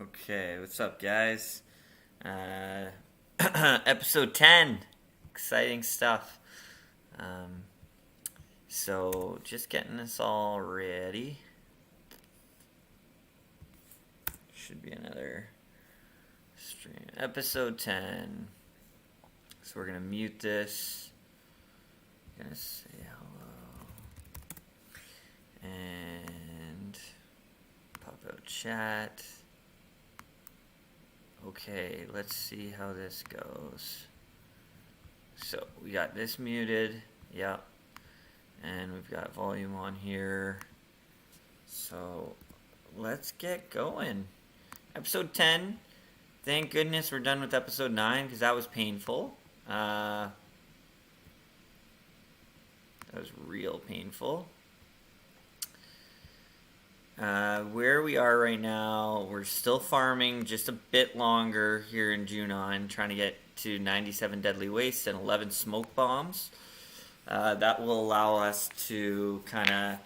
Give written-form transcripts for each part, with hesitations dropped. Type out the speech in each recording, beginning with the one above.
Okay, what's up, guys? Uh, episode 10. Exciting stuff. Um, so, just getting this all ready. Should be another stream. Episode 10. So, we're going to mute this. Gonna say hello. And pop out chat. Okay, let's see how this goes. So, we got this muted. Yep. And we've got volume on here. So, let's get going. Episode 10. Thank goodness we're done with episode 9 because that was painful. That was real painful. Where we are right now, we're still farming just a bit longer here in Junon, trying to get to 97 deadly wastes and 11 smoke bombs. That will allow us to kind of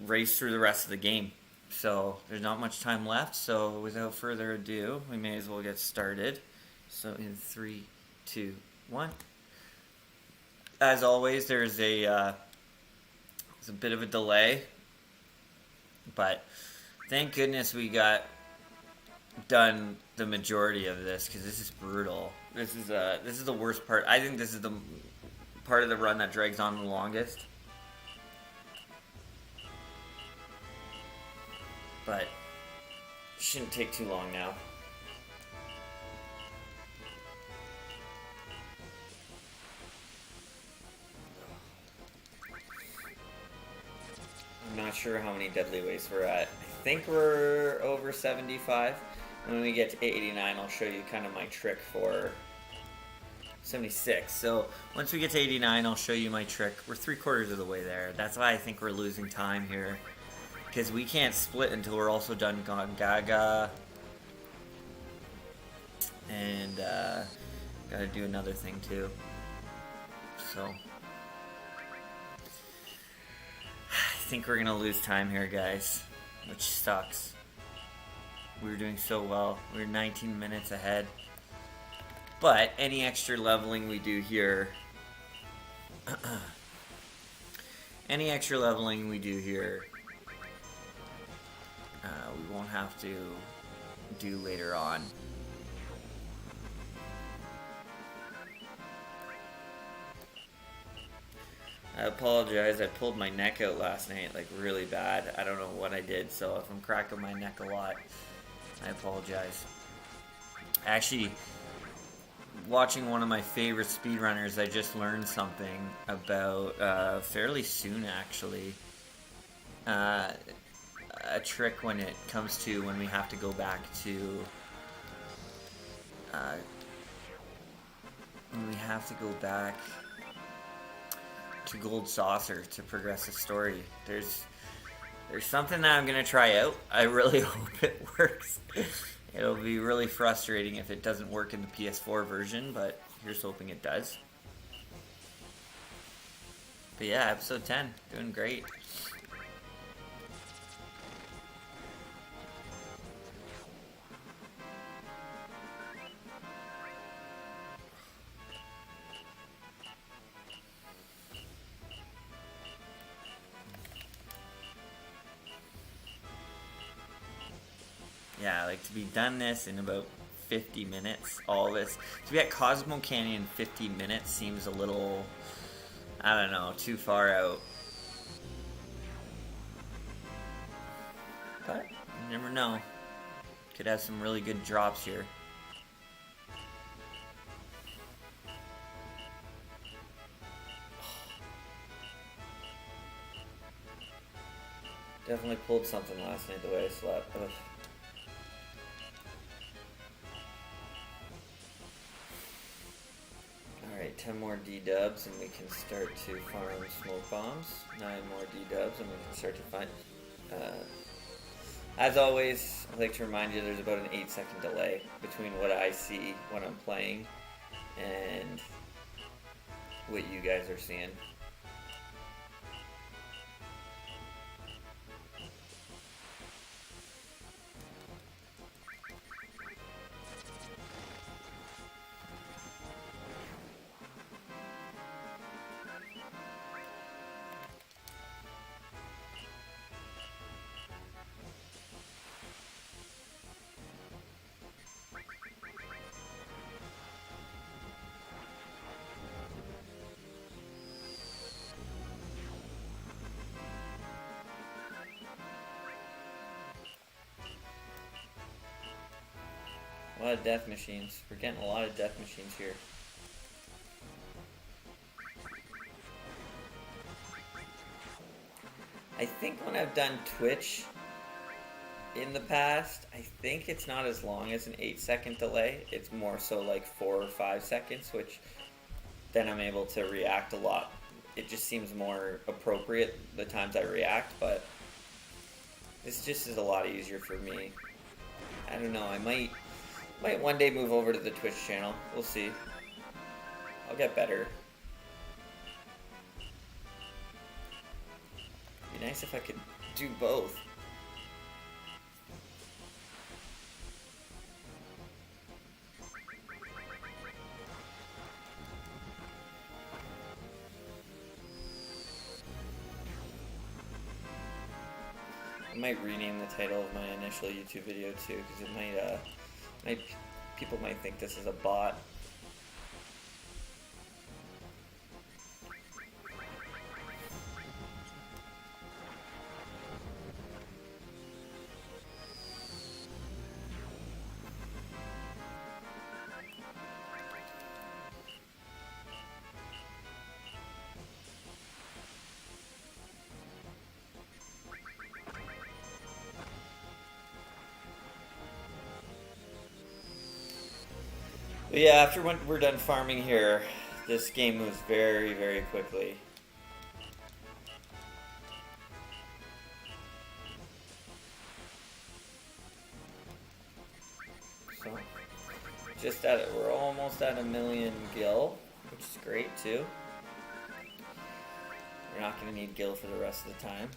race through the rest of the game. So there's not much time left, so without further ado, we may as well get started. So in 3, 2, 1. As always, there's a bit of a delay. But thank goodness we got done the majority of this because this is brutal. This is the worst part. I think this is the part of the run that drags on the longest. But shouldn't take too long now. I'm not sure how many deadly wastes we're at. I think we're over 75. When we get to 89, I'll show you kind of my trick for 76. So once we get to 89, I'll show you my trick. We're 3/4 of the way there. That's why I think we're losing time here. Because we can't split until we're also done Gaga. And gotta do another thing too. So I think we're gonna lose time here, guys, which sucks. We were doing so well. We were 19 minutes ahead. But any extra leveling we do here, we won't have to do later on. I apologize, I pulled my neck out last night, like, really bad. I don't know what I did, so if I'm cracking my neck a lot, I apologize. Actually, watching one of my favorite speedrunners, I just learned something about, fairly soon, actually. A trick when it comes to when we have to go back to, to Gold Saucer to progress the story. There's something that I'm gonna try out. I really hope it works. It'll be really frustrating if it doesn't work in the PS4 version, but here's hoping it does. But yeah, episode 10, doing great. Yeah, like to be done this in about 50 minutes, all this. To be at Cosmo Canyon in 50 minutes seems a little, I don't know, too far out. But you never know. Could have some really good drops here. Definitely pulled something last night the way I slept. Ugh. Alright, 10 more D-dubs and we can start to farm smoke bombs. 9 more D-dubs and we can start to find... as always, I'd like to remind you there's about an 8-second delay between what I see when I'm playing and what you guys are seeing. lot of death machines. We're getting a lot of death machines here. I think when I've done Twitch in the past, I think it's not as long as an 8-second delay. It's more so like 4 or 5 seconds, which then I'm able to react a lot. It just seems more appropriate the times I react, but this just is a lot easier for me. I don't know, I might one day move over to the Twitch channel. We'll see. I'll get better. It'd be nice if I could do both. I might rename the title of my initial YouTube video too, because it might, people might think this is a bot. But yeah, after we're done farming here, this game moves very, very quickly. So, we're almost at 1,000,000 gil, which is great too. We're not going to need gil for the rest of the time.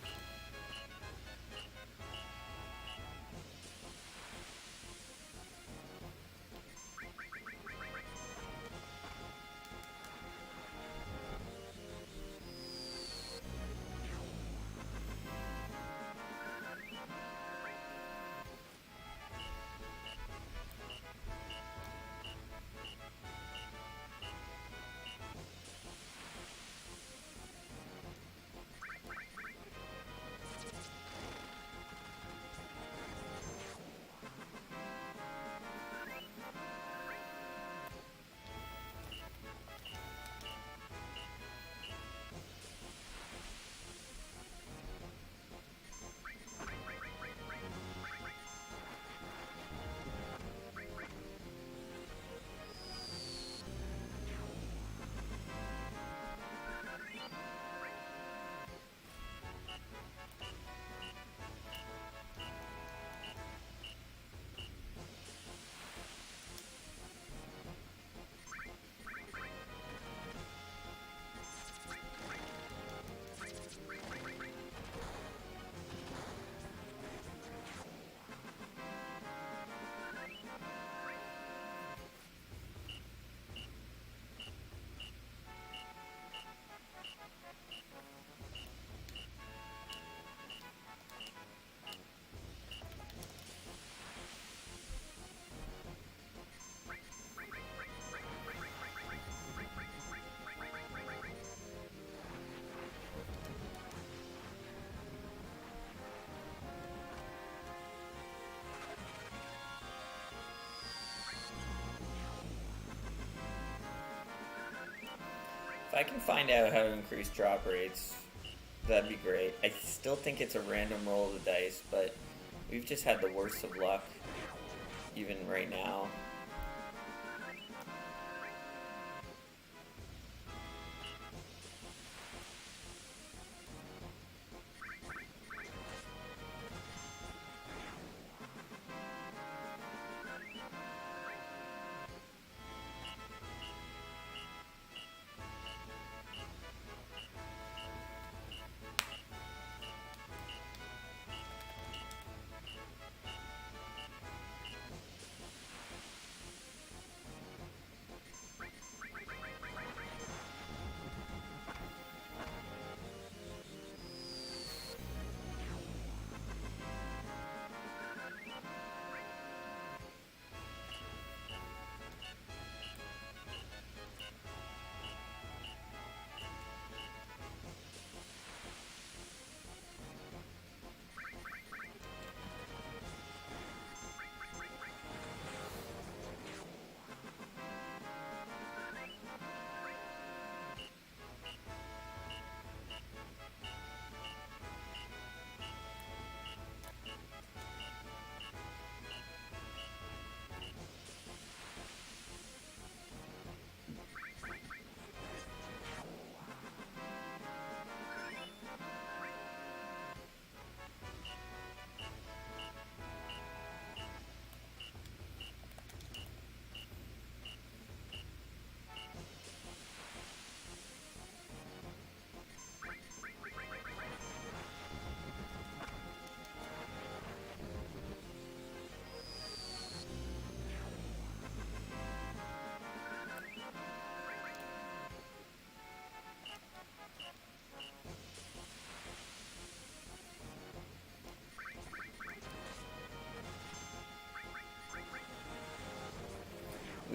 If I can find out how to increase drop rates, that'd be great. I still think it's a random roll of the dice, but we've just had the worst of luck, even right now.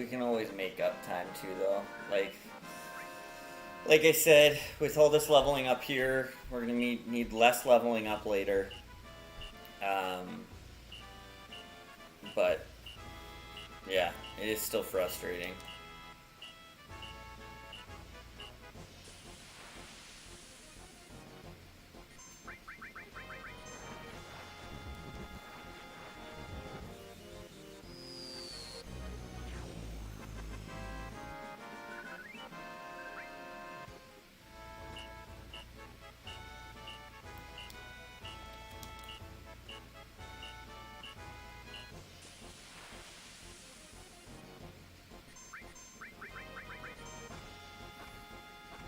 we can always make up time too, though. Like I said, with all this leveling up here, we're gonna need less leveling up later. But yeah, it is still frustrating.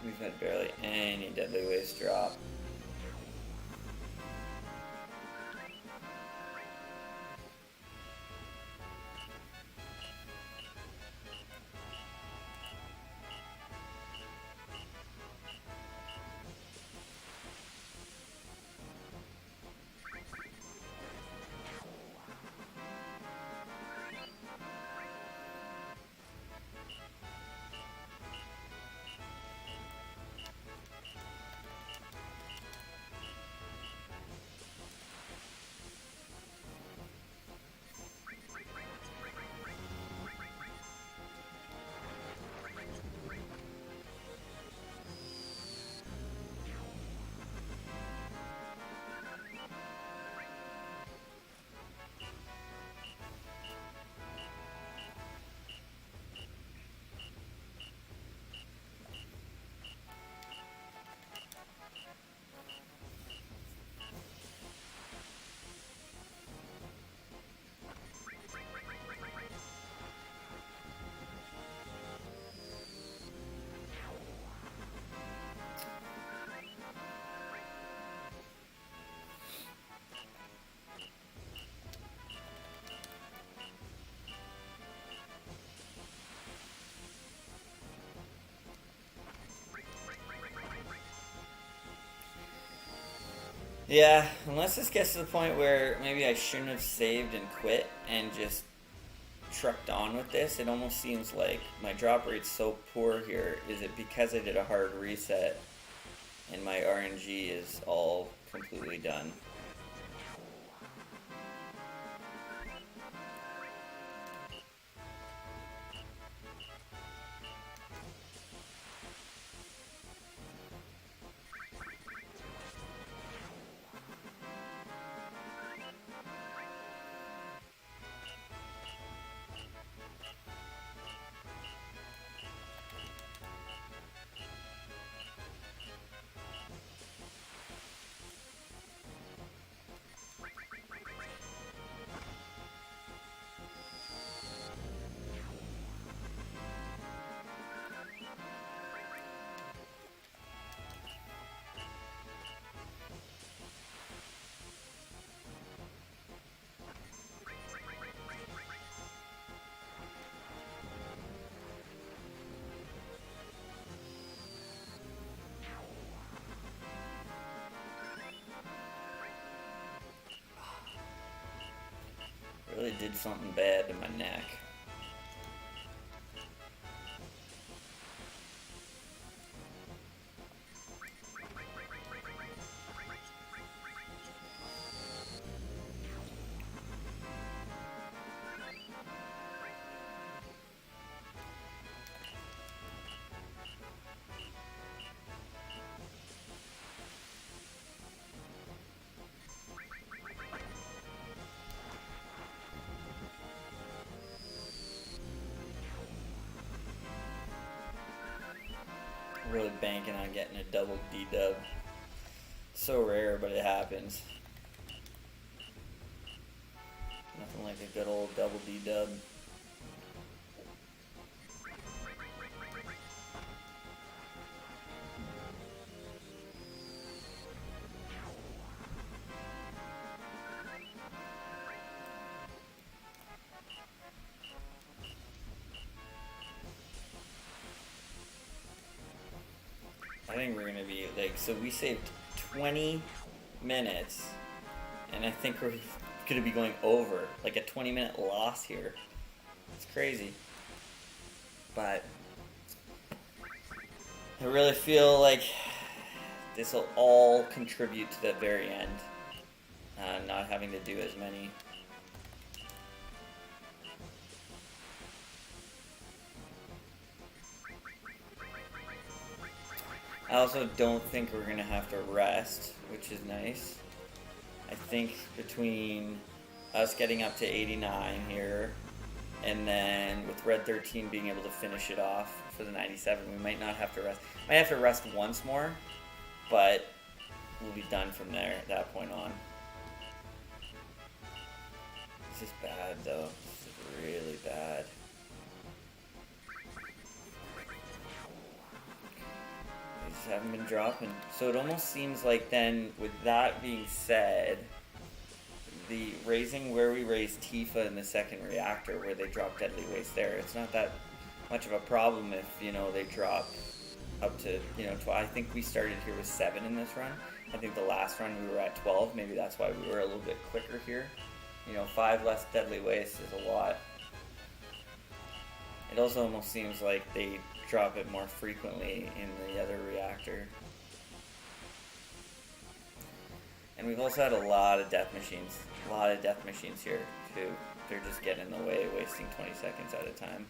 We've had barely any deadly waste drop. Yeah, unless this gets to the point where maybe I shouldn't have saved and quit and just trucked on with this, it almost seems like my drop rate's so poor here. Is it because I did a hard reset and my RNG is all completely done? Really did something bad to my neck. Really banking on getting a double D-dub. So rare, but it happens. Nothing like a good old double D-dub. I think we're gonna be like, so we saved 20 minutes, and I think we're gonna be going over, like a 20-minute loss here. It's crazy. But I really feel like this will all contribute to the very end. Not having to do as many. I also don't think we're going to have to rest, which is nice. I think between us getting up to 89 here, and then with Red 13 being able to finish it off for the 97, we might not have to rest. Might have to rest once more, but we'll be done from there at that point on. This is bad though. This is really bad. They just haven't been dropping. So it almost seems like then, with that being said, the raising where we raised Tifa in the second reactor, where they drop Deadly Waste there, it's not that much of a problem if, you know, they drop up to, you know, 12. I think we started here with 7 in this run. I think the last run we were at 12. Maybe that's why we were a little bit quicker here. You know, 5 less Deadly Waste is a lot. It also almost seems like they drop it more frequently in the other reactor. And we've also had a lot of death machines. A lot of death machines here, too. They're just getting in the way, wasting 20 seconds at a time.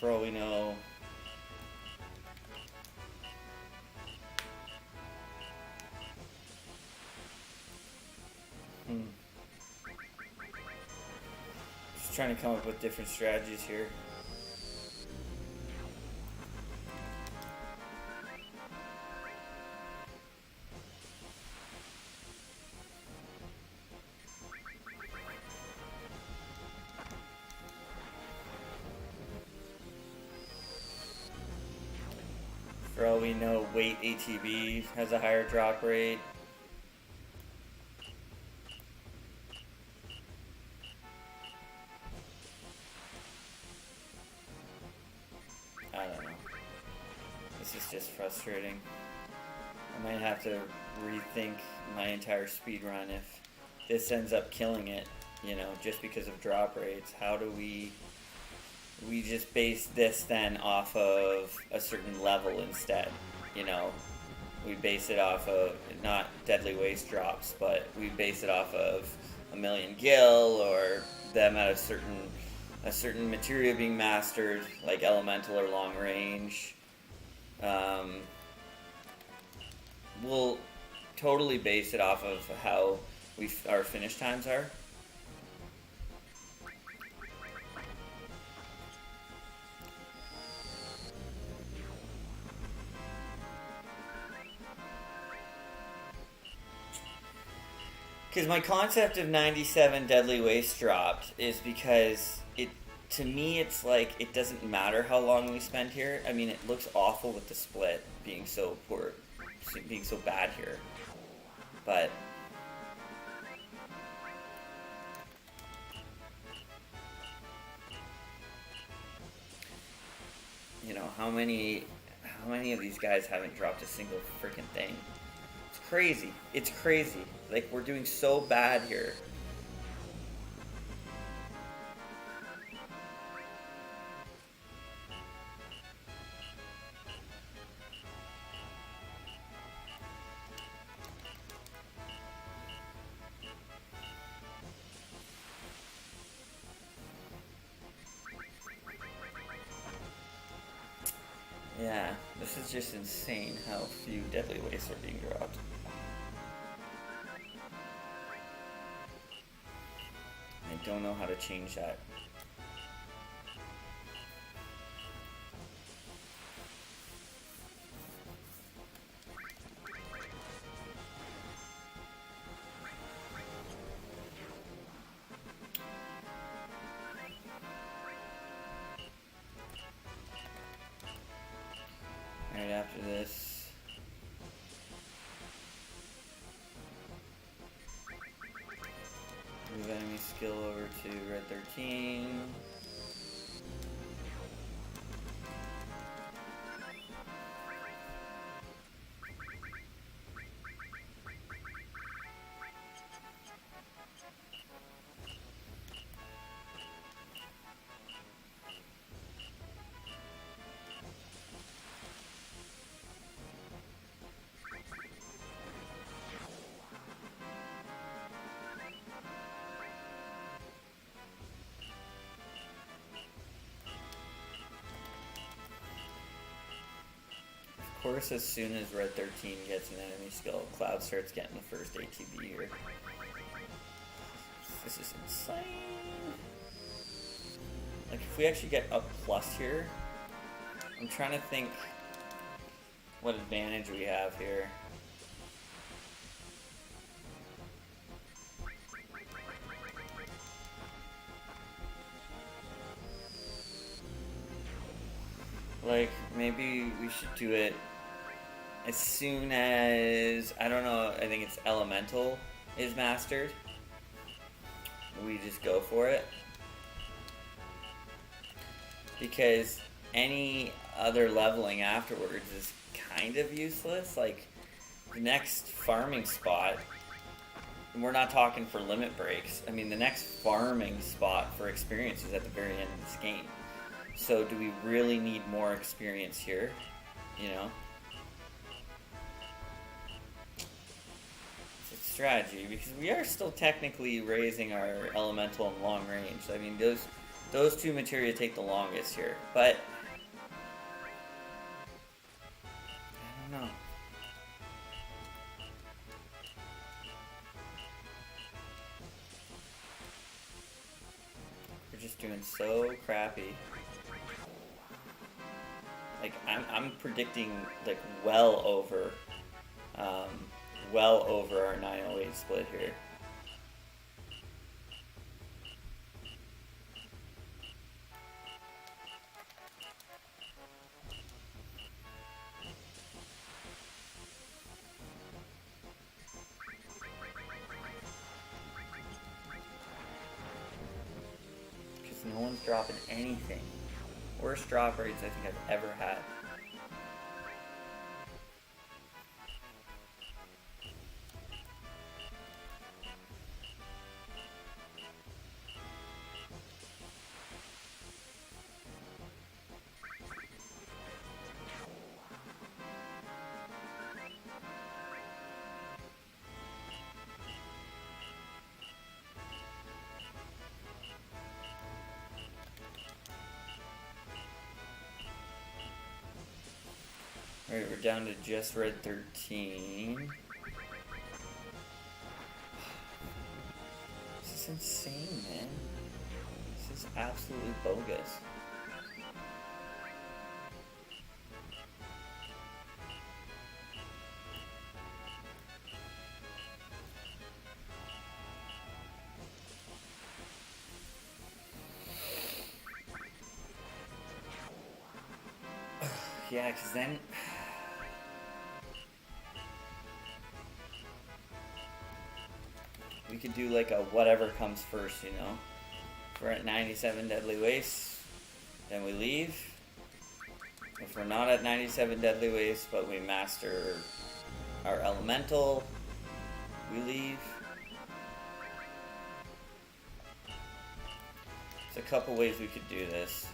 For all we know, just trying to come up with different strategies here. For all we know, weight ATB has a higher drop rate. I don't know. This is just frustrating. I might have to rethink my entire speed run if this ends up killing it, you know, just because of drop rates. How do we just base this then off of a certain level instead, you know? We base it off of not Deadly Waste drops, but we base it off of a million gil or them at a certain materia being mastered, like elemental or long range. We'll totally base it off of how our finish times are. Because my concept of 97 Deadly Waste dropped is because to me, it's like, it doesn't matter how long we spend here. I mean, it looks awful with the split being so poor, being so bad here. But you know, how many of these guys haven't dropped a single freaking thing? It's crazy. It's crazy. Like, we're doing so bad here. Yeah, this is just insane how few Deadly Wastes are being dropped. I don't know how to change that. Right after this, move enemy skill over to Red 13. Of course, as soon as Red 13 gets an enemy skill, Cloud starts getting the first ATB here. This is insane. Like, if we actually get a plus here, I'm trying to think what advantage we have here. Like, maybe we should do it as soon as, I don't know, I think it's Elemental is mastered. We just go for it. Because any other leveling afterwards is kind of useless. Like, the next farming spot, and we're not talking for limit breaks, I mean, the next farming spot for experience is at the very end of this game. So do we really need more experience here? You know? It's a strategy, because we are still technically raising our elemental and long range. I mean, those two materia take the longest here, but I don't know. We're just doing so crappy. Like, I'm predicting, like, well over our 908 split here. Because no one's dropping anything. Worst drop rates I think I've ever had. Alright, we're down to just Red 13. This is insane, man. This is absolutely bogus. Yeah, because then we could do like a whatever comes first, you know? If we're at 97 Deadly Waste, then we leave. If we're not at 97 Deadly Waste, but we master our Elemental, we leave. There's a couple ways we could do this.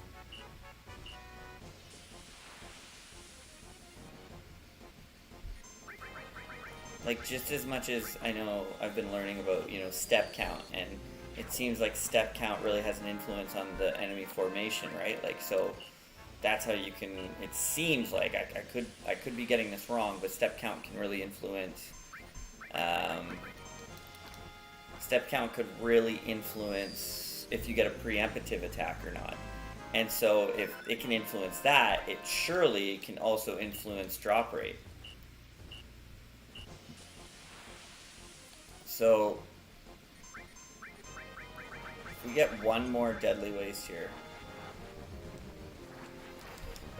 Like, just as much as I know I've been learning about, you know, step count, and it seems like step count really has an influence on the enemy formation, right? Like, so that's how you can, it seems like, I could be getting this wrong, but step count can really influence, step count could really influence if you get a preemptive attack or not. And so if it can influence that, it surely can also influence drop rate. So, if we get one more Deadly Waste here.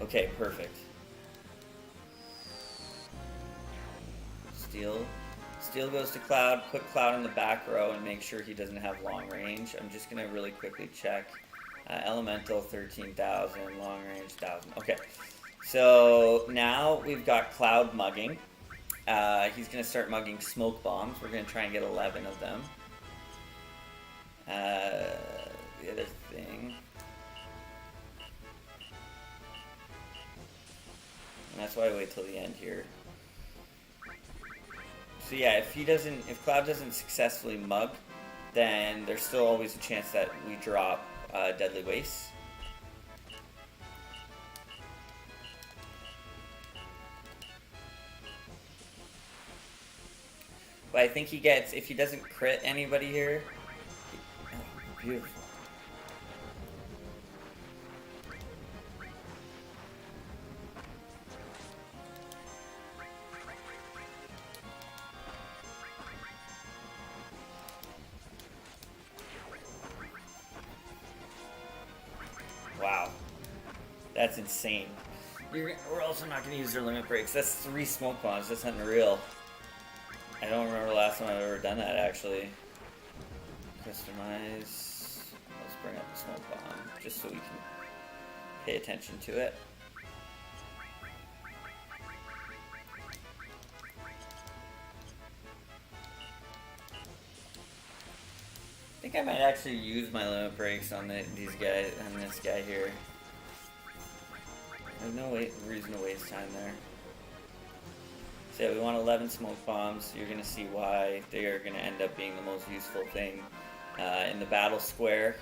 Okay, perfect. Steel goes to Cloud, put Cloud in the back row and make sure he doesn't have long range. I'm just going to really quickly check. Elemental 13,000, long range 1,000. Okay, so now we've got Cloud mugging. He's going to start mugging smoke bombs. We're going to try and get 11 of them. The other thing... And that's why I wait till the end here. So yeah, if Cloud doesn't successfully mug, then there's still always a chance that we drop Deadly Waste. but I think he gets, if he doesn't crit anybody here, oh, beautiful. Wow, that's insane. We're also not going to use their limit breaks. That's 3 smoke bombs. That's unreal. I don't remember the last time I've ever done that, actually. Customize. Let's bring up the smoke bomb, just so we can pay attention to it. I think I might actually use my limit breaks on these guys, on this guy here. There's no reason to waste time there. So yeah, we want 11 smoke bombs. You're going to see why they are going to end up being the most useful thing in the battle square.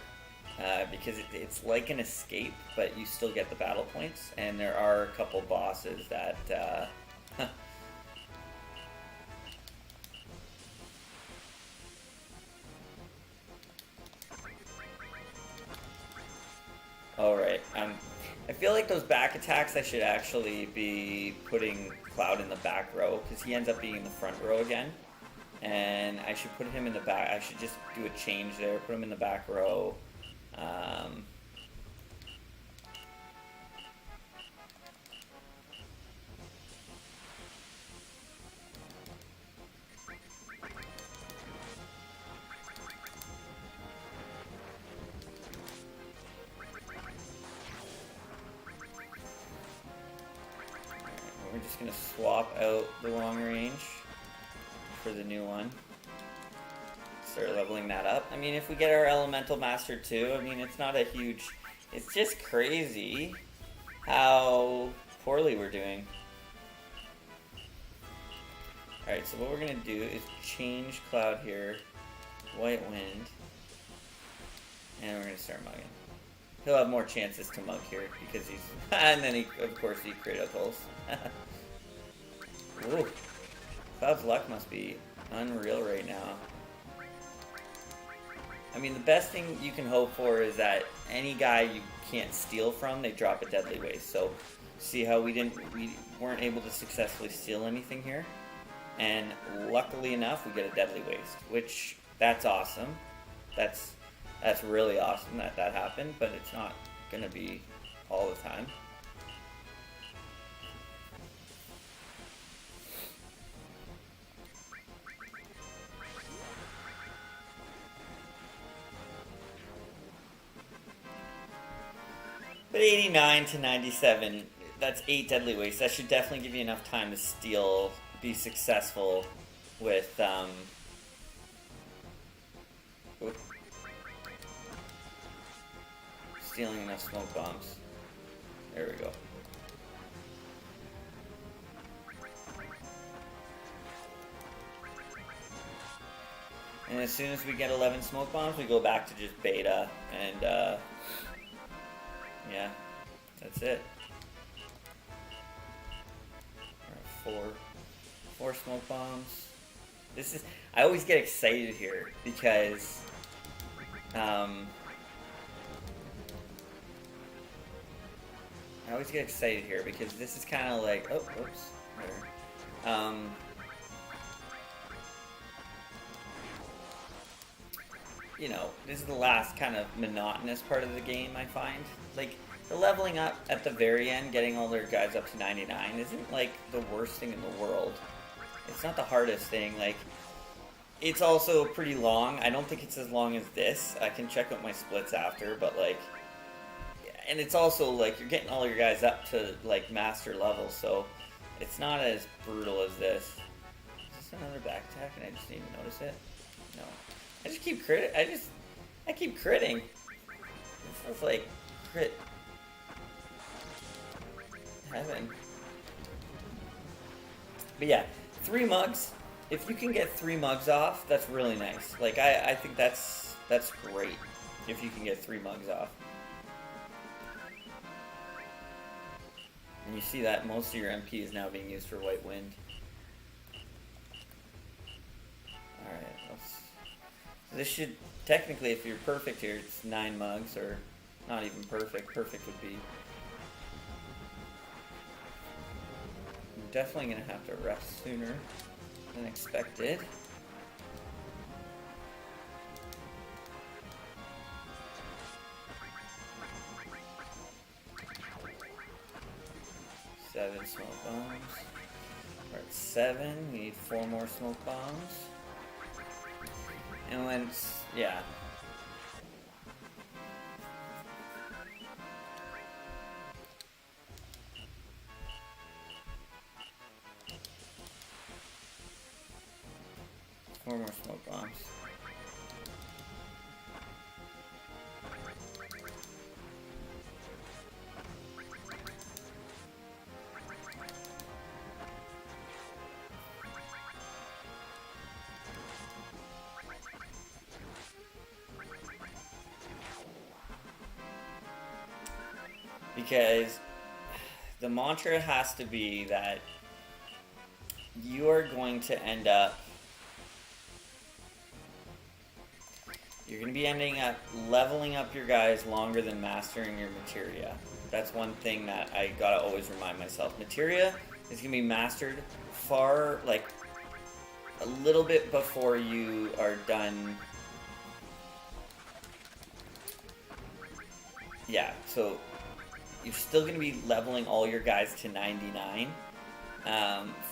Because it's like an escape, but you still get the battle points. And there are a couple bosses that... Alright, I feel like those back attacks I should actually be putting Cloud in the back row, because he ends up being in the front row again. And I should put him in the back, I should just do a change there, put him in the back row. We're just going to swap out the long range for the new one. Start leveling that up. I mean, if we get our Elemental Master too, I mean, it's not a huge... It's just crazy how poorly we're doing. Alright, so what we're going to do is change Cloud here, White Wind, and we're going to start mugging. He'll have more chances to mug here because he's... and then, he, of course, he criticals. Ooh. Cloud's luck must be unreal right now. I mean, the best thing you can hope for is that any guy you can't steal from, they drop a Deadly Waste. So, see how we weren't able to successfully steal anything here? And luckily enough, we get a Deadly Waste, which, that's awesome. That's really awesome that that happened, but it's not going to be all the time. But 89 to 97, that's 8 Deadly Wastes. That should definitely give you enough time to steal, be successful with, stealing enough smoke bombs. There we go. And as soon as we get 11 smoke bombs, we go back to just beta, and, yeah, that's it. Four smoke bombs. This is, I always get excited here because, I always get excited here because this is kind of like, oh, oops, there. You know, this is the last kind of monotonous part of the game, I find. Like, the leveling up at the very end, getting all their guys up to 99, isn't, like, the worst thing in the world. It's not the hardest thing. Like, it's also pretty long. I don't think it's as long as this. I can check out my splits after, but, like... And it's also, like, you're getting all your guys up to, like, master level, so it's not as brutal as this. Is this another back attack and I just didn't even notice it? No. I just keep I keep critting. This feels like crit heaven. But yeah, 3 mugs. If you can get 3 mugs off, that's really nice. Like, I think that's great if you can get 3 mugs off. And you see that most of your MP is now being used for White Wind. This should, technically, if you're perfect here, it's 9 mugs, or not even perfect. Perfect would be... I'm definitely going to have to rest sooner than expected. Seven smoke bombs. We're at 7. We need 4 more smoke bombs. And when it's, yeah. Four more smoke bombs. Because the mantra has to be that you are going to end up, you're going to be ending up leveling up your guys longer than mastering your materia. That's one thing that I gotta always remind myself. Materia is going to be mastered far, like, a little bit before you are done. Yeah, so you're still going to be leveling all your guys to 99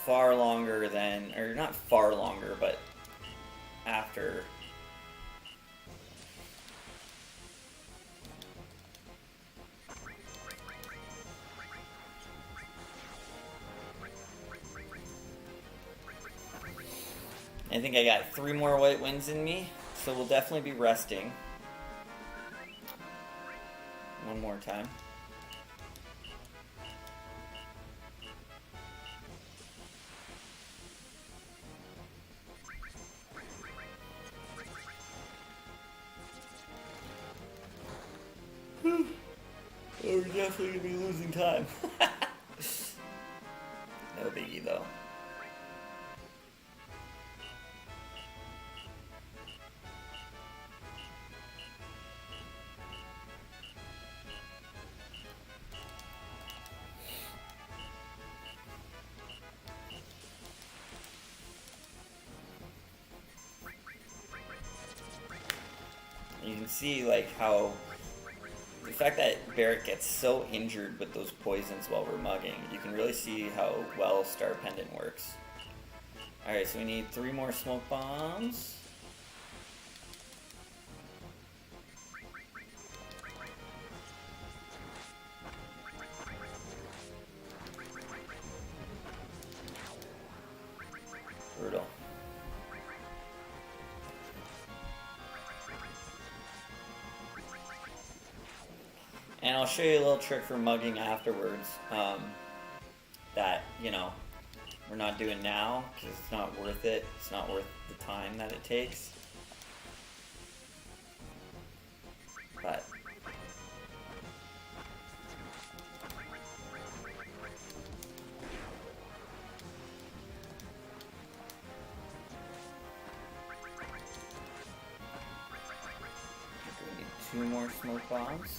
far longer than, or not far longer, but after. I think I got 3 more white wins in me, so we'll definitely be resting. One more time. We're definitely going to be losing time. No biggie though. You can see like how the fact that Barrett gets so injured with those poisons while we're mugging, you can really see how well Star Pendant works. Alright, so we need 3 more smoke bombs. Brutal. And I'll show you a little trick for mugging afterwards that, you know, we're not doing now because it's not worth it. It's not worth the time that it takes. But we need 2 more smoke bombs.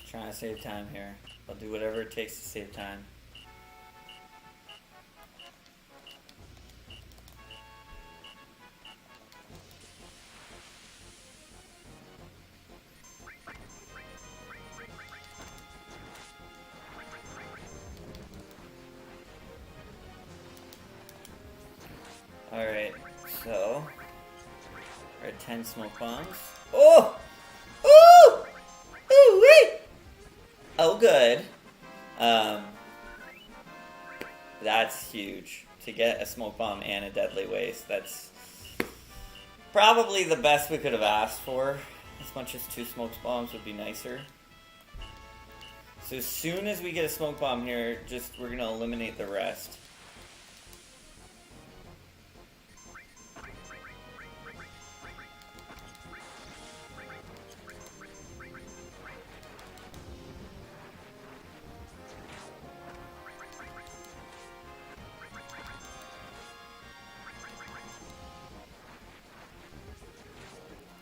Trying to save time here. I'll do whatever it takes to save time. Alright, so we're at 10 smoke bombs. Oh! Oh! Ooh wait! Oh good. That's huge. To get a smoke bomb and a deadly waste, that's probably the best we could have asked for. As much as 2 smoke bombs would be nicer. So as soon as we get a smoke bomb here, we're gonna eliminate the rest.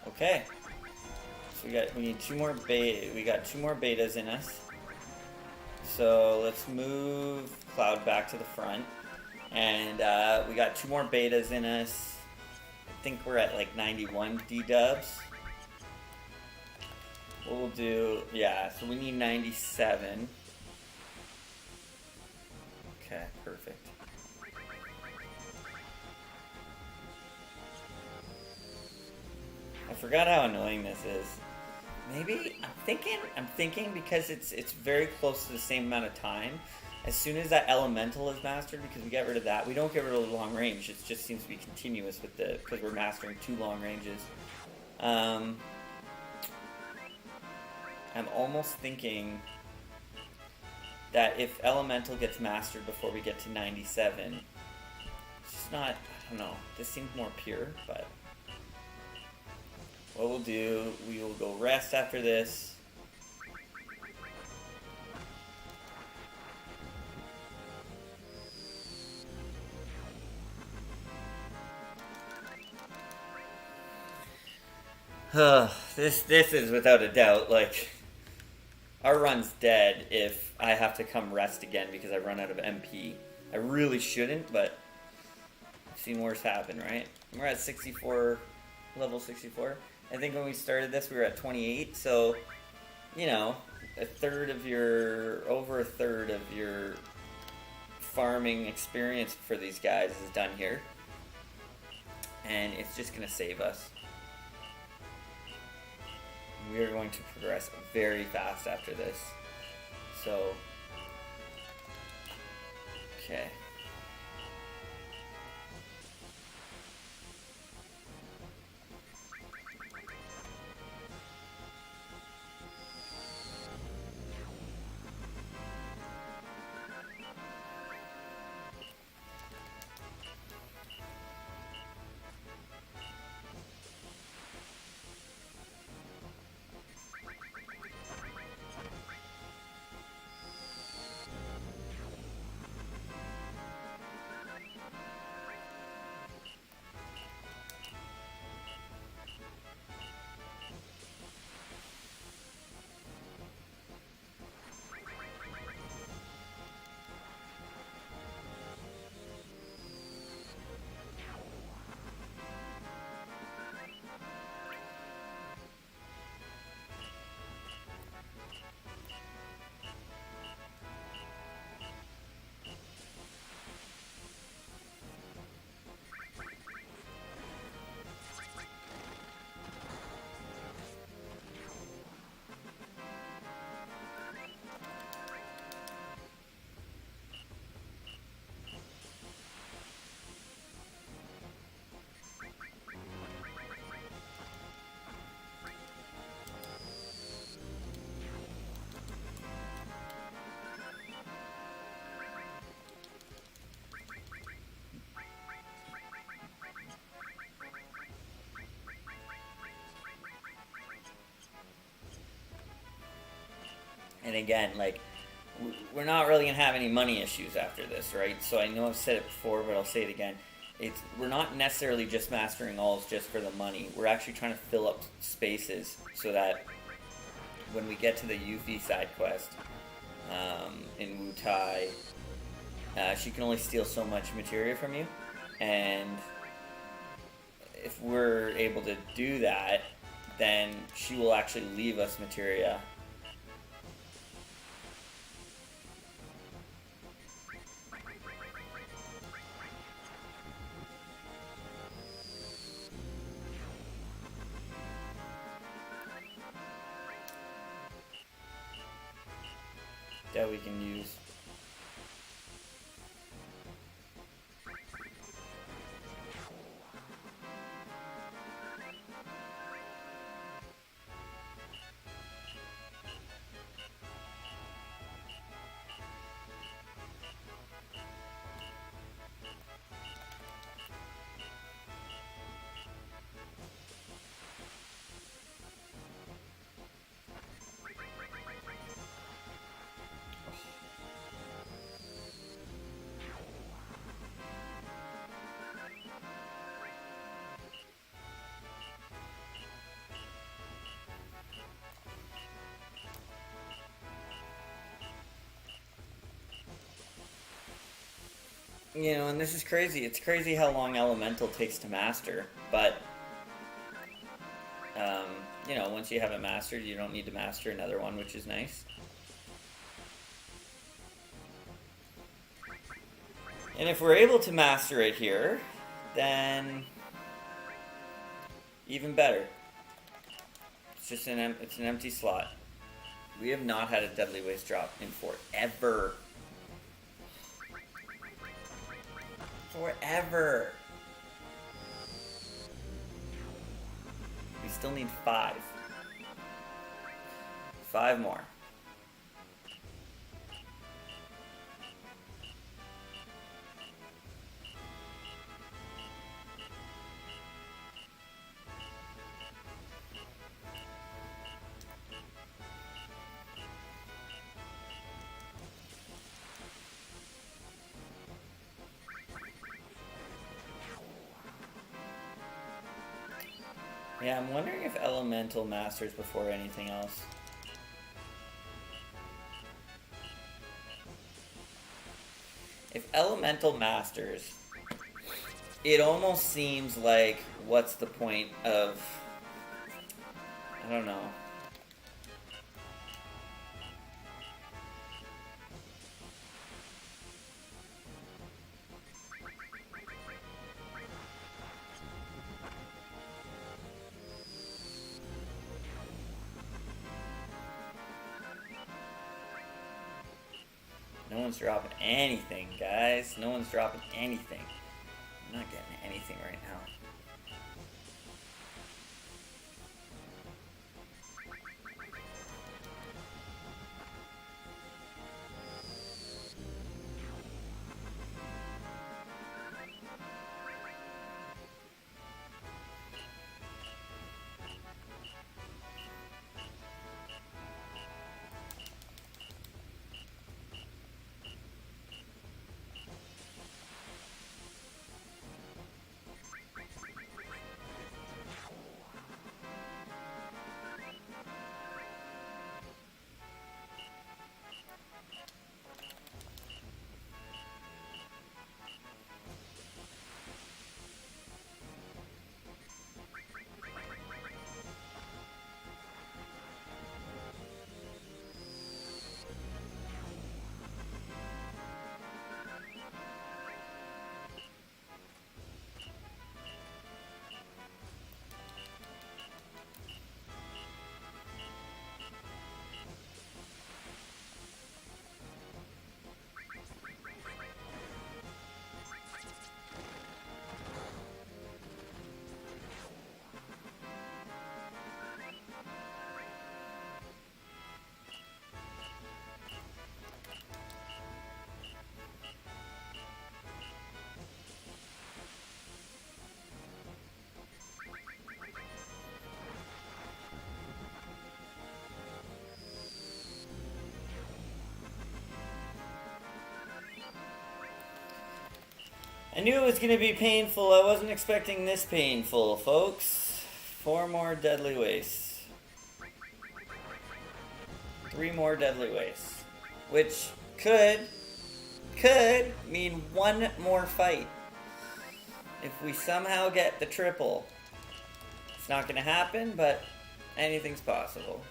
Okay. So we need 2 more beta. We got 2 more betas in us. So let's move Cloud back to the front. And we got 2 more betas in us. I think we're at like 91 D-dubs. What we'll do, yeah, so we need 97. Okay, perfect. I forgot how annoying this is. Maybe I'm thinking because it's very close to the same amount of time. As soon as that elemental is mastered, because we get rid of that, we don't get rid of the long range. It just seems to be continuous with because we're mastering 2 long ranges. I'm almost thinking that if elemental gets mastered before we get to 97, it's just not. I don't know. This seems more pure, but. What we'll do, we will go rest after this. This is without a doubt, like, our run's dead if I have to come rest again because I run out of MP. I really shouldn't, but I've seen worse happen, right? We're at 64, level 64. I think when we started this, we were at 28, so, you know, over a third of your farming experience for these guys is done here. And it's just going to save us. We are going to progress very fast after this. So, okay. And again, like, we're not really going to have any money issues after this, right? So I know I've said it before, but I'll say it again. We're not necessarily just mastering alls just for the money. We're actually trying to fill up spaces so that when we get to the Yuffie side quest in Wu Tai, she can only steal so much materia from you. And if we're able to do that, then she will actually leave us materia. That we can use. You know, and this is crazy. It's crazy how long Elemental takes to master, but um, you know, once you have it mastered, you don't need to master another one, which is nice. And if we're able to master it here, then even better. It's just it's an empty slot. We have not had a Deadly Waste drop in forever. Forever. We still need 5. 5 more. Yeah, I'm wondering if Elemental masters before anything else. If Elemental masters, it almost seems like, what's the point of... I don't know. No one's dropping anything, guys. No one's dropping anything. I'm not getting anything right now. I knew it was going to be painful. I wasn't expecting this painful, folks. 4 more Deadly Wastes. 3 more Deadly Wastes. Which could mean 1 more fight. If we somehow get the triple. It's not going to happen, but anything's possible.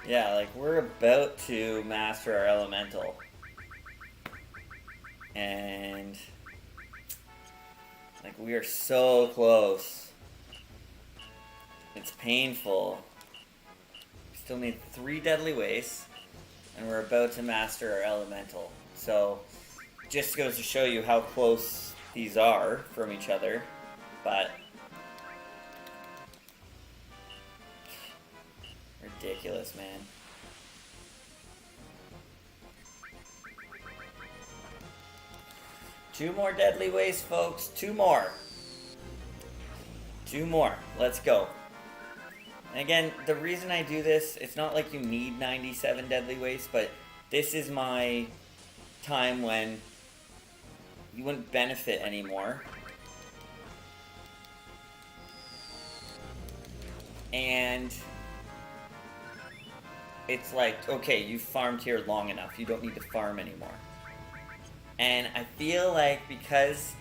Yeah, like, we're about to master our Elemental. And... like, we are so close. It's painful. We still need 3 Deadly Wastes. and we're about to master our elemental. So, just goes to show you how close these are from each other, but ridiculous, man. Two more deadly waste, folks. Two more. Two more. Let's go. And again, the reason I do this, it's not like you need 97 deadly waste, but this is my time when you wouldn't benefit anymore. And it's like, okay, you've farmed here long enough. You don't need to farm anymore. And I feel like because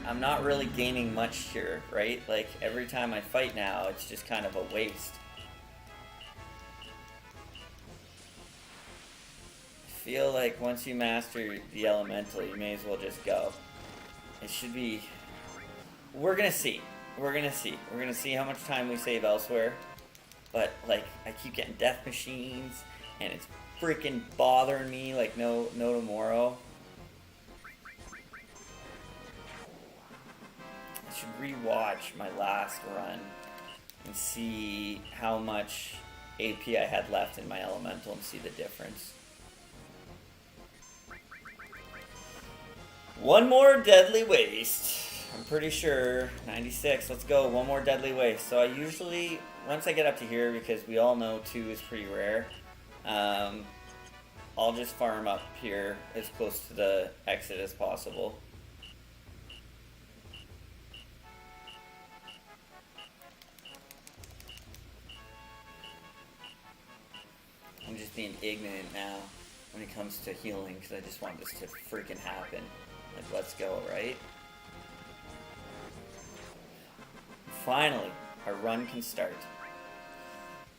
I'm not really gaining much here, right? Like, every time I fight now, it's just kind of a waste. I feel like once you master the elemental, you may as well just go. It should be... We're gonna see. We're gonna see. We're gonna see how much time we save elsewhere. But, like, I keep getting death machines, and it's freaking bothering me like no tomorrow. I should rewatch my last run and see how much AP I had left in my elemental and see the difference. One more deadly waste. I'm pretty sure 96. Let's go. One more deadly waste. So I usually, once I get up to here, because we all know 2 is pretty rare, I'll just farm up here as close to the exit as possible. I'm just being ignorant now when it comes to healing, because I just want this to freaking happen. Like, let's go, right? Finally, our run can start.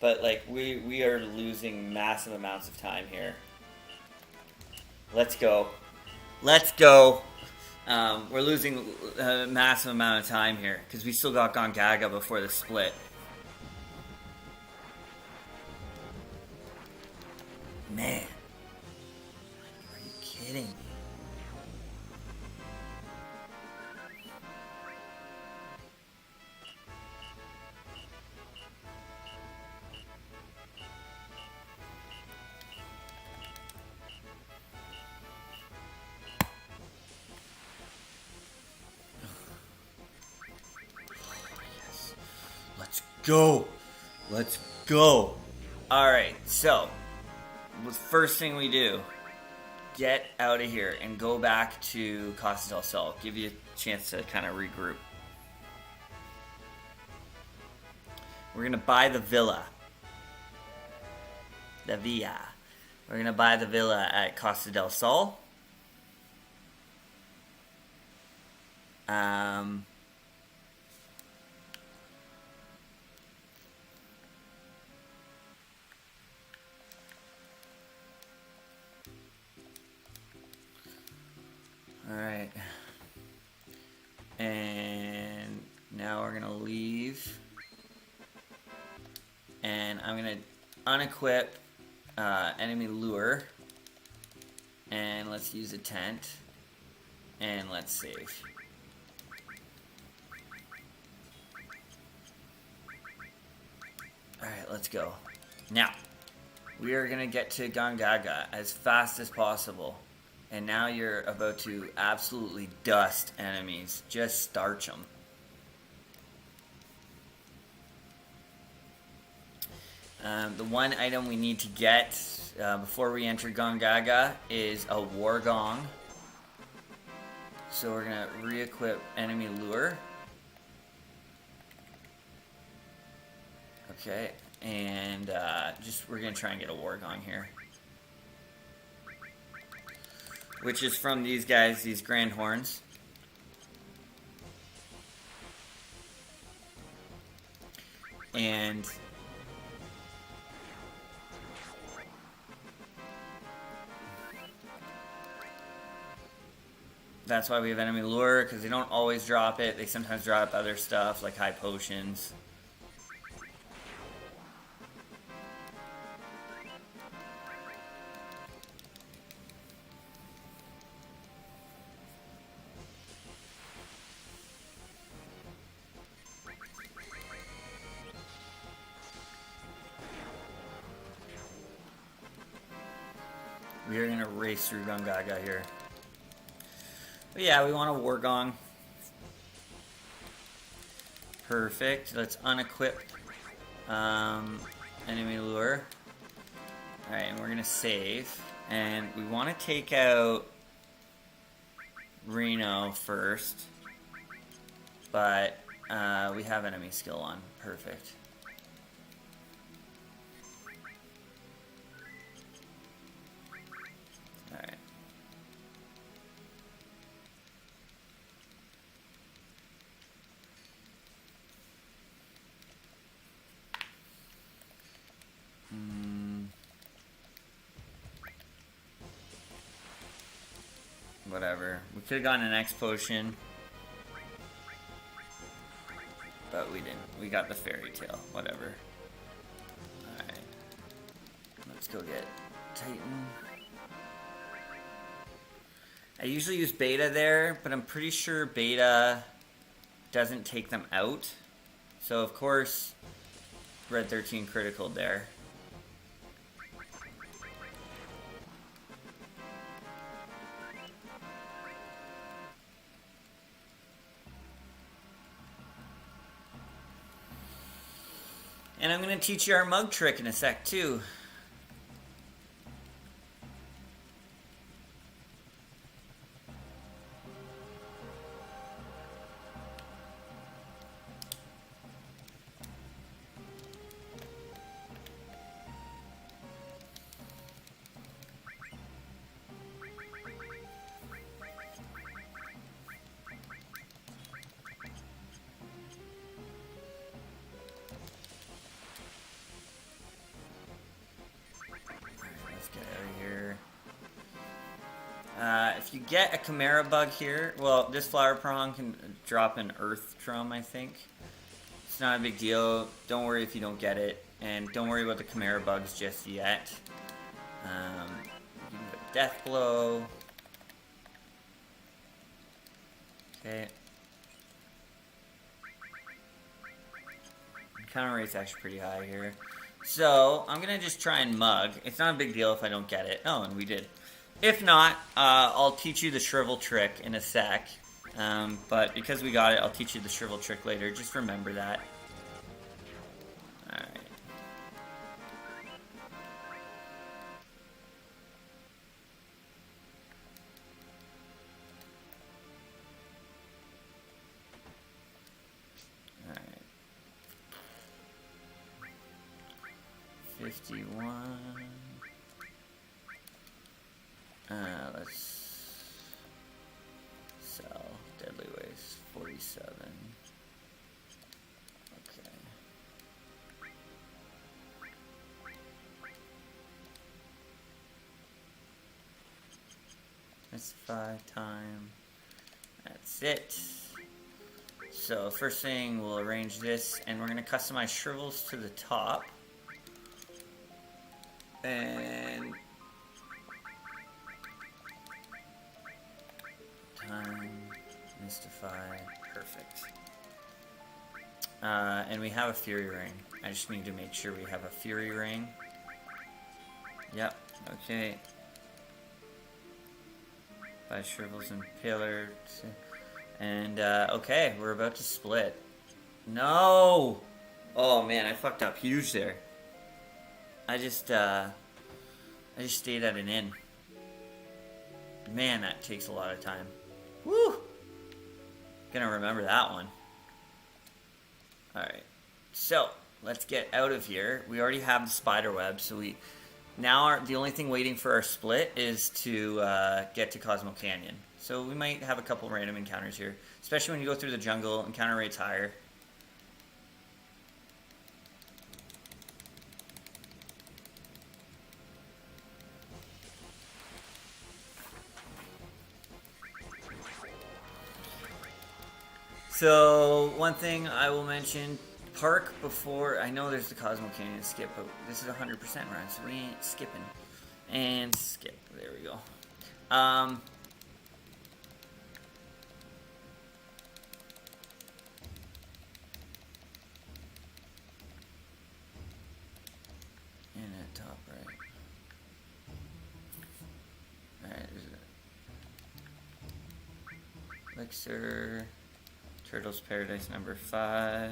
But, like, we are losing massive amounts of time here. Let's go. Let's go. We're losing a massive amount of time here, because we still got Gongaga before the split. Man. Are you kidding me? Let's go. Let's go. Alright, so the first thing we do, get out of here and go back to Costa del Sol. Give you a chance to kind of regroup. We're going to buy the villa. The villa. We're going to buy the villa at Costa del Sol. Alright. And now we're going to leave. And I'm going to unequip enemy lure. And let's use a tent. And let's save. Alright, let's go. Now, we are going to get to Gongaga as fast as possible. And now you're about to absolutely dust enemies. Just starch them. The one item we need to get before we enter Gongaga is a War Gong. So we're going to re-equip enemy lure. Okay, and we're going to try and get a War Gong here. Which is from these guys, these Grand Horns. And that's why we have enemy lure, because they don't always drop it. They sometimes drop other stuff like high potions. We are going to race through Gungaga here. But yeah, we want a War Gong. Perfect. Let's unequip enemy lure. Alright, and we're going to save. And we want to take out Reno first. But we have enemy skill on. Perfect. Alright. Whatever. We could have gotten an X potion. But we didn't. We got the fairy tale. Whatever. Alright. Let's go get Titan. I usually use beta there, but I'm pretty sure beta doesn't take them out. So of course, Red 13 critical there. And I'm going to teach you our mug trick in a sec, too. If you get a Chimera bug here, well, this flower prong can drop an earth drum, I think. It's not a big deal. Don't worry if you don't get it. And don't worry about the Chimera bugs just yet. You can go Death Blow. Okay. Counter rate's actually pretty high here. So, I'm going to just try and mug. It's not a big deal if I don't get it. Oh, and we did. If not, I'll teach you the shrivel trick in a sec. But because we got it, I'll teach you the shrivel trick later. Just remember that. Alright. Alright. 51. Let's sell Deadly Waste 47. Okay. That's 5 time. That's it. So first thing, we'll arrange this, and we're going to customize shrivels to the top. And time, mystify, perfect. And we have a Fury Ring. I just need to make sure we have a Fury Ring. Yep, okay. 5 shrivels and pillar. And, okay, we're about to split. No! Oh man, I fucked up huge there. I just stayed at an inn. Man, that takes a lot of time. Woo! Gonna remember that one. Alright. So, let's get out of here. We already have the spider web, so we... Now, the only thing waiting for our split is to get to Cosmo Canyon. So we might have a couple random encounters here. Especially when you go through the jungle, encounter rate's higher. So, one thing I will mention, park before, I know there's the Cosmo Canyon skip, but this is a 100% run, so we ain't skipping. And skip, there we go. And at top right. Elixir. Turtles Paradise number 5.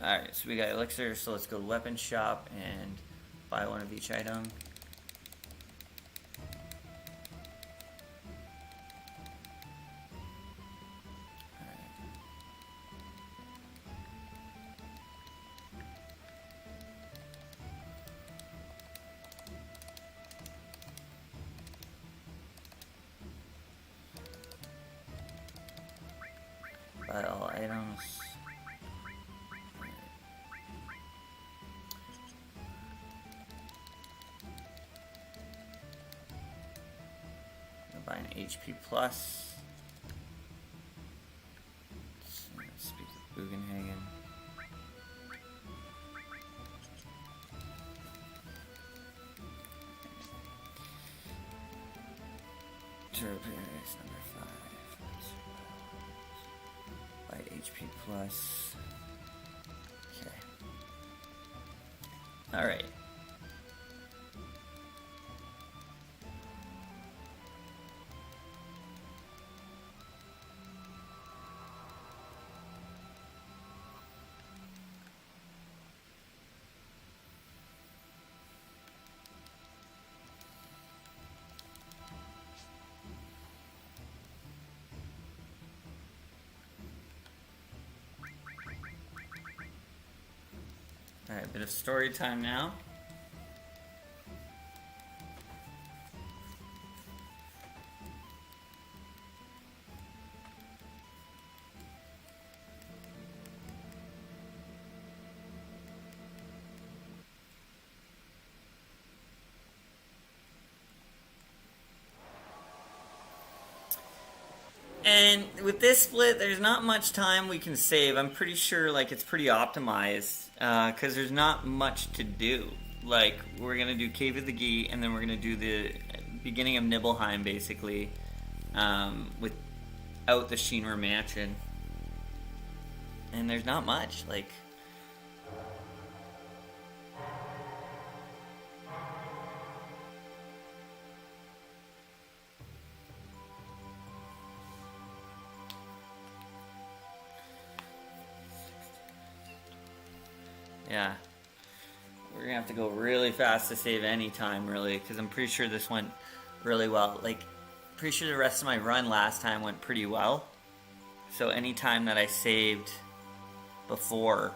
Alright, so we got Elixir, so let's go to Weapon Shop and buy one of each item. Buy all items. Buy an HP plus. Let's speak to Bugenhagen. Turtle Paradise number 5. Buy HP plus. Okay. Alright. Alright, bit of story time now. And with this split, there's not much time we can save. I'm pretty sure like it's pretty optimized because there's not much to do. Like we're gonna do Cave of the Gee, and then we're gonna do the beginning of Nibelheim basically without the Shinra Mansion. And there's not much like. Yeah, we're gonna have to go really fast to save any time, really, because I'm pretty sure this went really well. Like, pretty sure the rest of my run last time went pretty well. So any time that I saved before,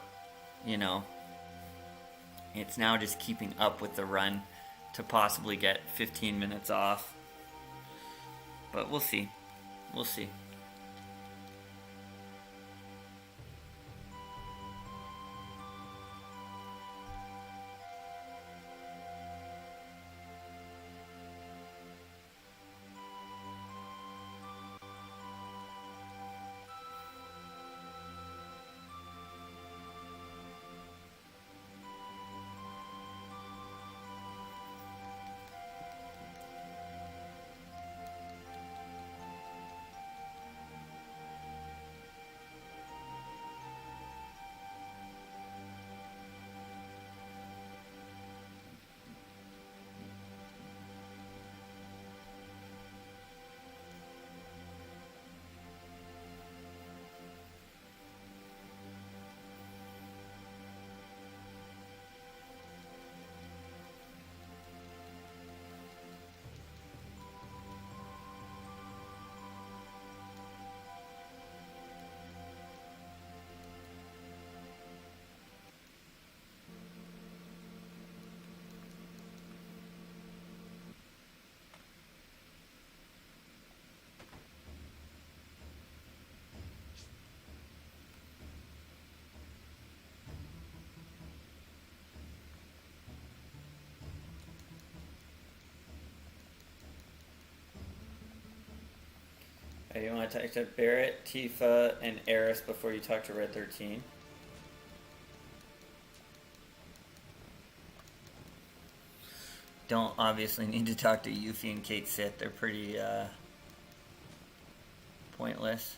you know, it's now just keeping up with the run to possibly get 15 minutes off. But we'll see. We'll see. You want to talk to Barrett, Tifa, and Eris before you talk to Red 13? Don't obviously need to talk to Yuffie and Kate Sith. They're pretty pointless.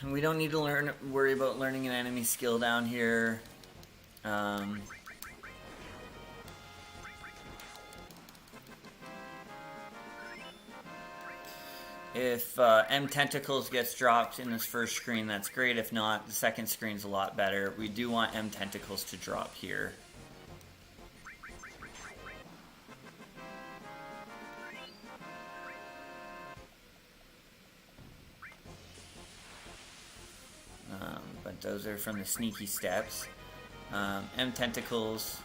We don't need to worry about learning an enemy skill down here. If M Tentacles gets dropped in this first screen, that's great. If not, the second screen's a lot better. We do want M Tentacles to drop here. But those are from the sneaky steps. M Tentacles.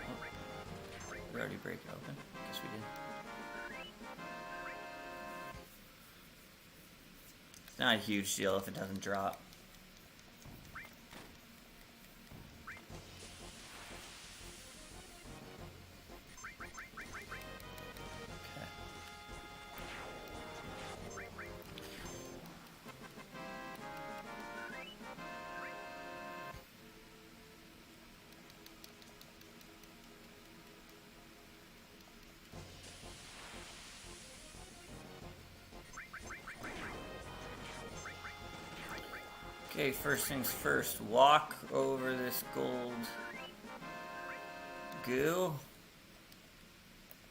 Oh, we already break it open? Guess we did. It's not a huge deal if it doesn't drop. Okay, first things first, walk over this gold goo.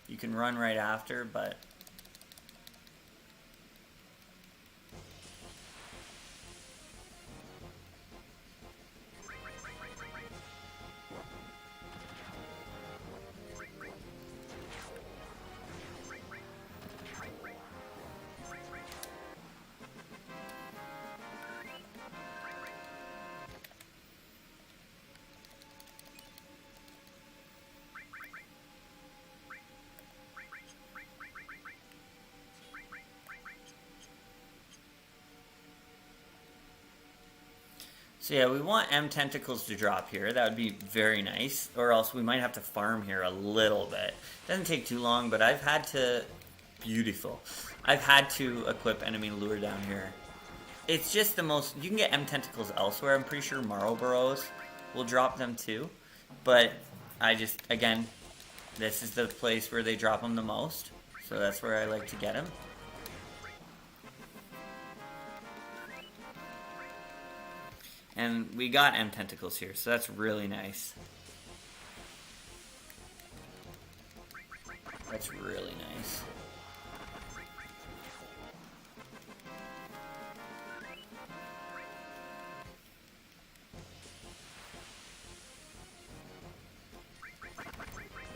You can run right after, but so yeah, we want M Tentacles to drop here. That would be very nice. Or else we might have to farm here a little bit. Doesn't take too long, but I've had to... Beautiful. I've had to equip enemy lure down here. It's just the most... You can get M Tentacles elsewhere. I'm pretty sure Marlboros will drop them too. But I just... Again, this is the place where they drop them the most. So that's where I like to get them. And we got M Tentacles here, so that's really nice. That's really nice.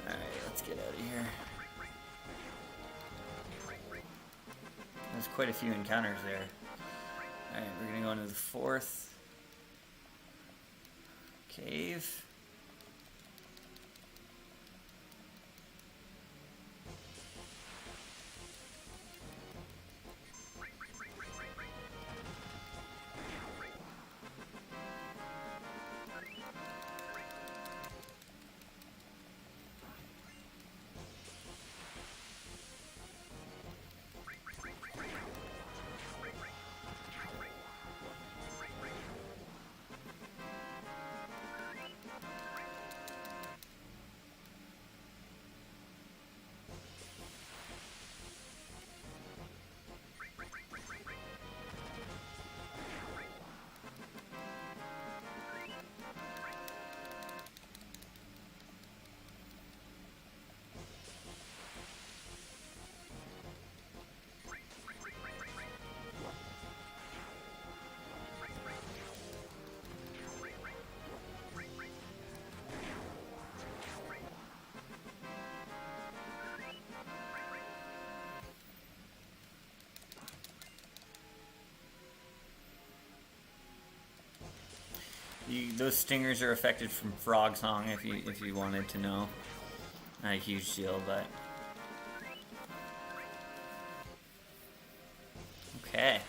Alright, let's get out of here. There's quite a few encounters there. Alright, we're gonna go into the fourth cave. Those stingers are affected from Frog Song, if you wanted to know. Not a huge deal, but... Okay.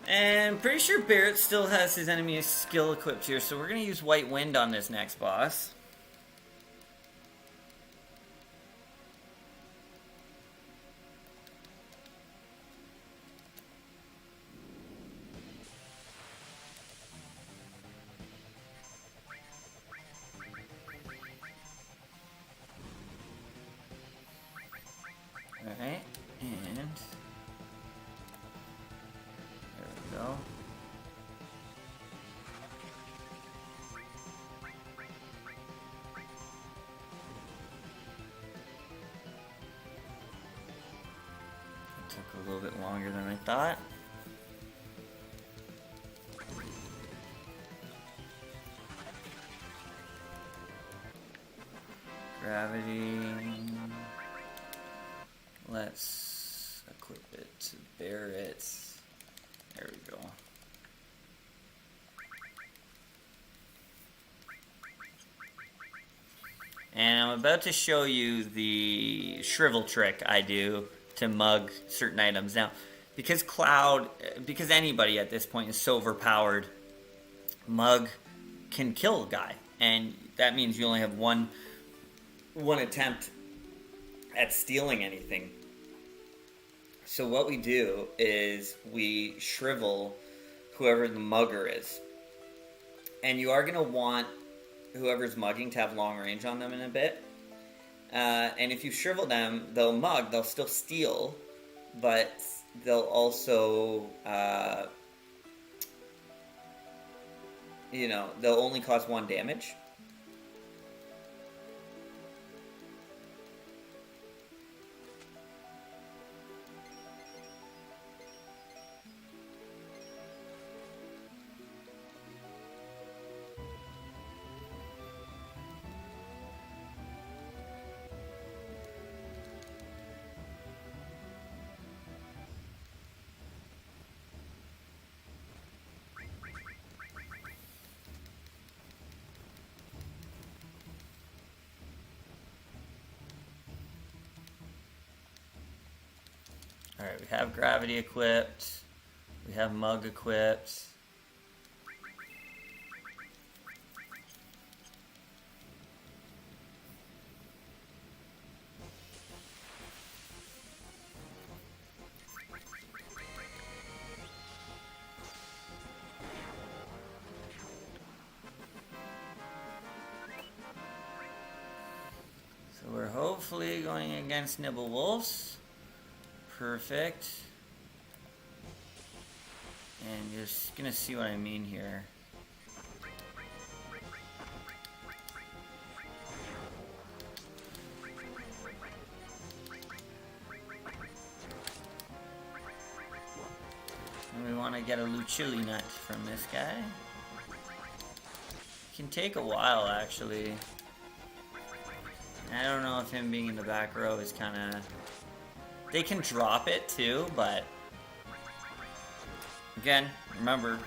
And pretty sure Barrett still has his enemy skill equipped here, so we're going to use White Wind on this next boss. Alright. Took a little bit longer than I thought. Gravity. Let's equip it to bear it. There we go. And I'm about to show you the shrivel trick I do to mug certain items. Now, because anybody at this point is so overpowered, mug can kill a guy. And that means you only have one attempt at stealing anything. So what we do is we shrivel whoever the mugger is. And you are going to want whoever's mugging to have long range on them in a bit. And if you shrivel them, they'll still steal, but they'll also, they'll only cause 1 damage. Alright, we have gravity equipped. We have mug equipped. So we're hopefully going against Nibble Wolves. Perfect. And you're just gonna see what I mean here. And we want to get a Lucilli nut from this guy. It can take a while, actually. I don't know if him being in the back row is kind of... They can drop it too, but again, remember,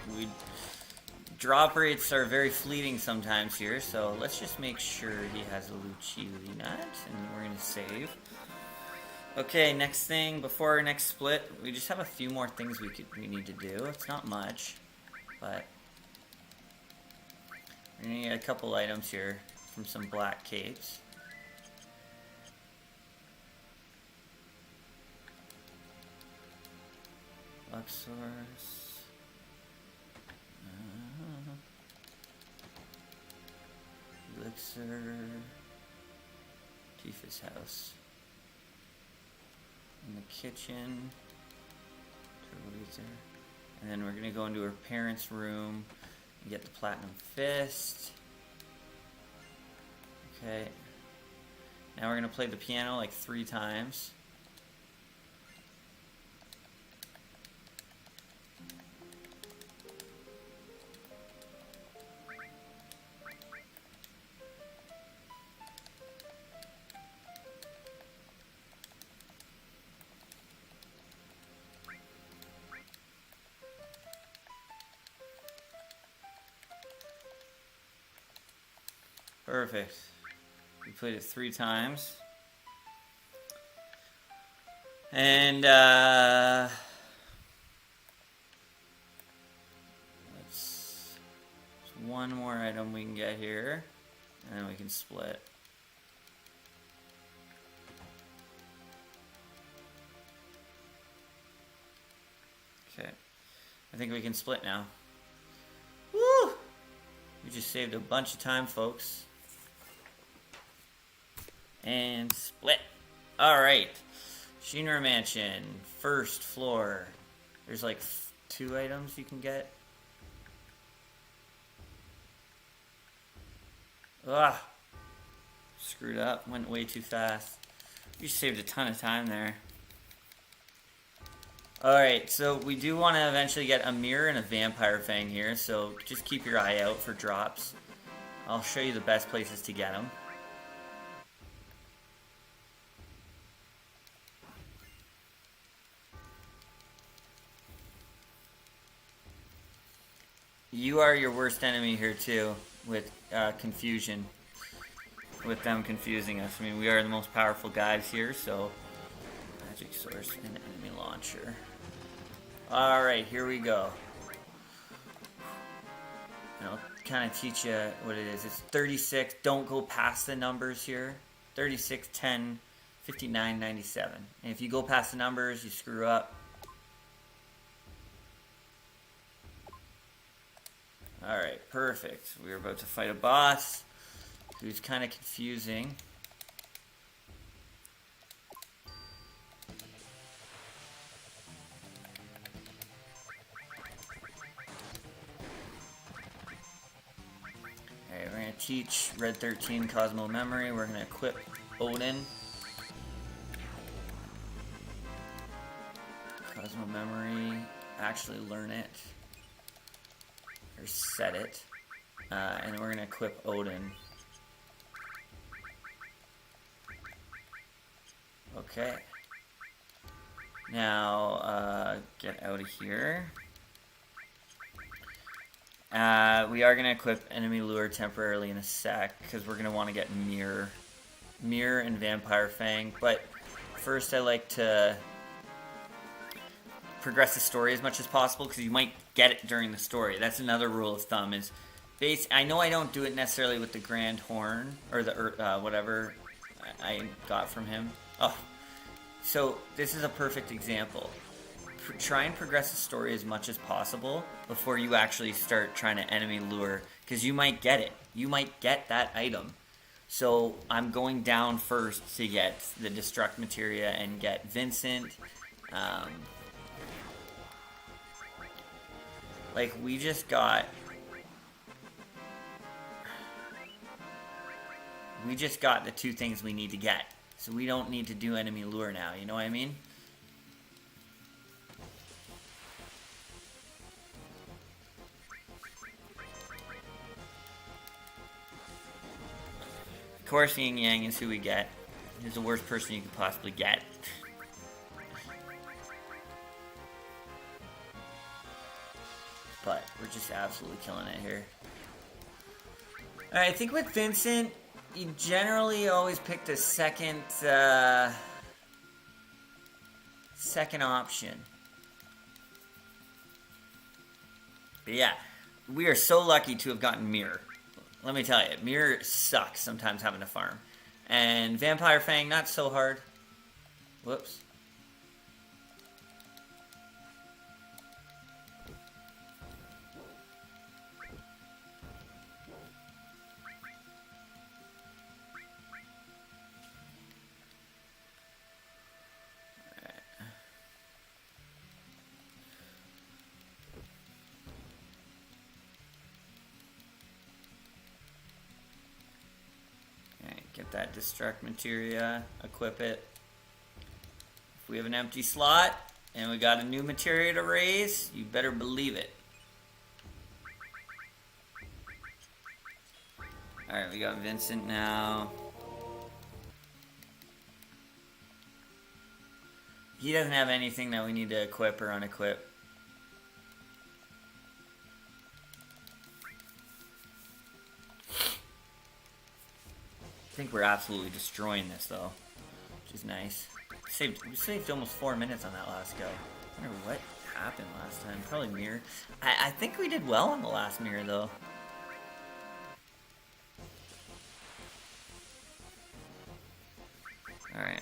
drop rates are very fleeting sometimes here, so let's just make sure he has a Lucilli nut, and we're gonna save. Okay, next thing, before our next split, we just have a few more things we need to do. It's not much, but we're gonna get a couple items here from some black capes. Luxor's. Elixir. Tifa's house. In the kitchen. And then we're gonna go into her parents' room and get the platinum fist. Okay. Now we're gonna play the piano like 3 times. Perfect. We played it 3 times. And there's one more item we can get here, and then we can split. Okay. I think we can split now. Woo! We just saved a bunch of time, folks. And split. Alright. Shinra Mansion. First floor. There's like 2 items you can get. Ugh. Screwed up. Went way too fast. You saved a ton of time there. Alright, so we do want to eventually get a mirror and a vampire fang here, so just keep your eye out for drops. I'll show you the best places to get them. You are your worst enemy here too, with confusion. With them confusing us. I mean, we are the most powerful guys here, so... Magic source and enemy launcher. Alright, here we go. And I'll kind of teach you what it is. It's 36. Don't go past the numbers here. 36, 10, 59, 97. And if you go past the numbers, you screw up. Alright, perfect. We're about to fight a boss who's kind of confusing. Alright, we're going to teach Red 13 Cosmo Memory. We're going to equip Odin. Cosmo Memory. Actually learn it. Or set it. And then we're going to equip Odin. Okay. Now, get out of here. We are going to equip Enemy Lure temporarily in a sec, because we're going to want to get Mirror. Mirror and Vampire Fang. But first I like to progress the story as much as possible, because you might get it during the story. That's another rule of thumb, is I know I don't do it necessarily with the Grand Horn, or the whatever I got from him. Oh, so this is a perfect example. Try and progress the story as much as possible before you actually start trying to enemy lure, because you might get it. You might get that item. So I'm going down first to get the Destruct Materia and get Vincent. Like, we just got the two things we need to get. So we don't need to do enemy lure now, you know what I mean? Of course, Yin Yang is who we get. He's the worst person you could possibly get. But we're just absolutely killing it here. Alright, I think with Vincent, you generally always pick the second option. But yeah, we are so lucky to have gotten Mirror. Let me tell you, Mirror sucks sometimes having to farm. And Vampire Fang, not so hard. Whoops. Get that Destruct Materia, equip it. If we have an empty slot, and we got a new Materia to raise, you better believe it. Alright, we got Vincent now. He doesn't have anything that we need to equip or unequip. I think we're absolutely destroying this, though, which is nice. We saved almost 4 minutes on that last go. I wonder what happened last time. Probably mirror. I think we did well on the last mirror, though. Alright.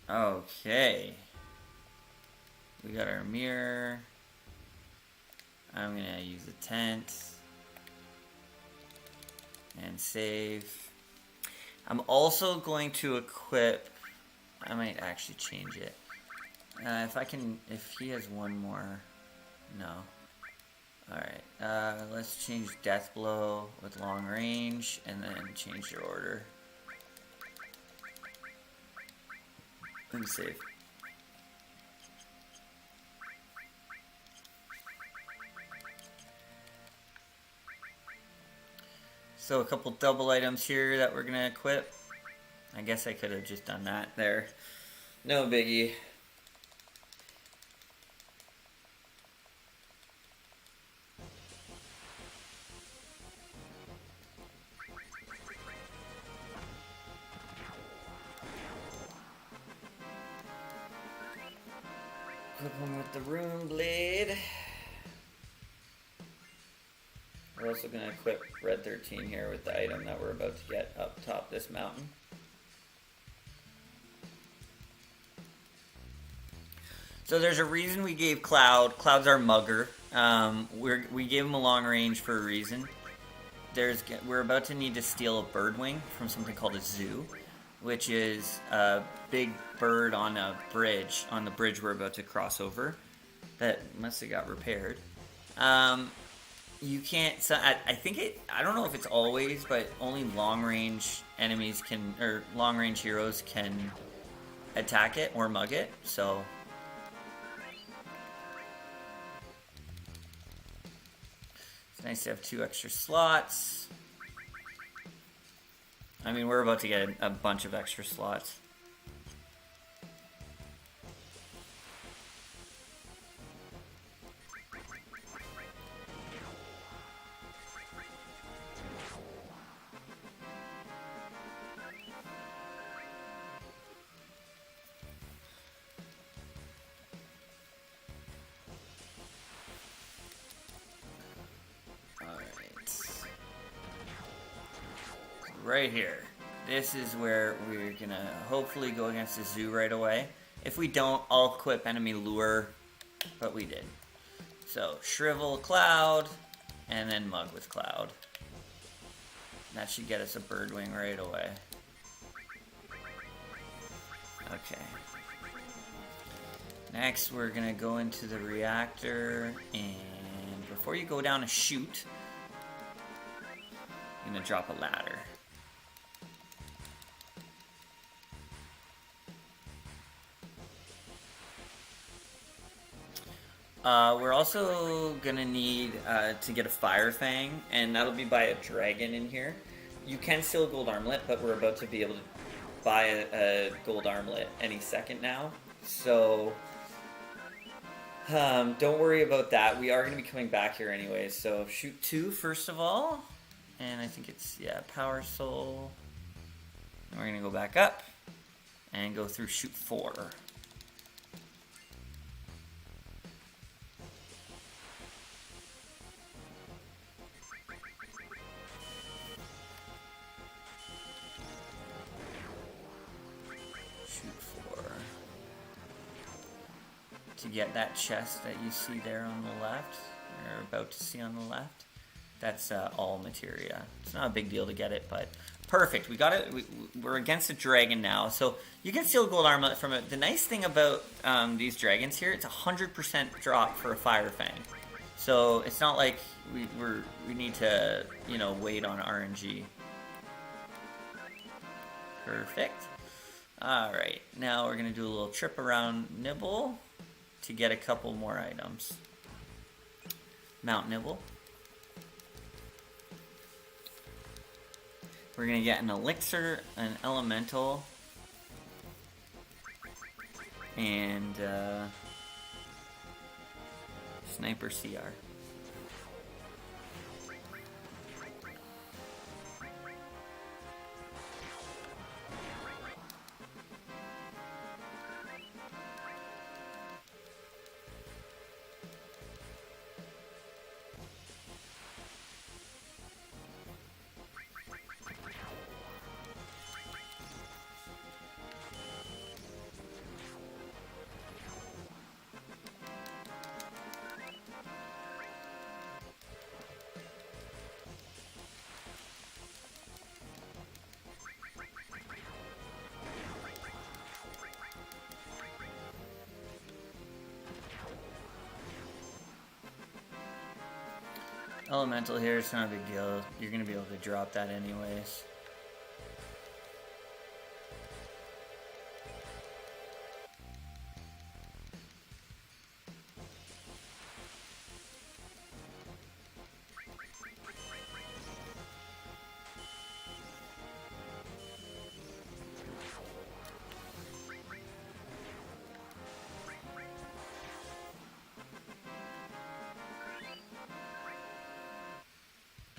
Okay. We got our mirror. I'm gonna use the tent. And save. I'm also going to equip... I might actually change it. If he has one more... No. Alright, let's change Death Blow with long range, and then change your order. And save. So a couple double items here that we're gonna equip. I guess I could have just done that there. No biggie. Equip him with the Rune Blade. We're also going to equip Red 13 here with the item that we're about to get up top this mountain. So there's a reason we gave Cloud. Cloud's our mugger. We gave him a long range for a reason. We're about to need to steal a bird wing from something called a zoo, which is a big bird on a bridge, on the bridge we're about to cross over. That must have got repaired. You can't, so I think I don't know if it's always, but only long range enemies can, or long range heroes can attack it or mug it, so. It's nice to have 2 extra slots. I mean, we're about to get a bunch of extra slots. Right here. This is where we're gonna hopefully go against the zoo right away. If we don't, I'll equip enemy lure, but we did. So shrivel Cloud, and then mug with Cloud. That should get us a bird wing right away. Okay. Next, we're gonna go into the reactor, and before you go down a chute, you're gonna drop a ladder. We're also gonna need to get a Fire Fang, and that'll be by a dragon in here. You can steal a gold armlet, but we're about to be able to buy a gold armlet any second now. So don't worry about that. We are gonna be coming back here anyways. So shoot 2 first of all, and I think it's Power Soul. And we're gonna go back up and go through shoot 4. To get that chest that you see there on the left, or about to see on the left, that's all materia. It's not a big deal to get it, but perfect. We got it. We're against a dragon now, so you can steal gold armlet from it. The nice thing about these dragons here, it's 100% drop for a Fire Fang, so it's not like we need to wait on RNG. Perfect. All right, now we're gonna do a little trip around Nibble to get a couple more items. Mount Nibble. We're gonna get an elixir, an elemental, and sniper CR. Elemental here, it's not a big deal. You're gonna be able to drop that anyways.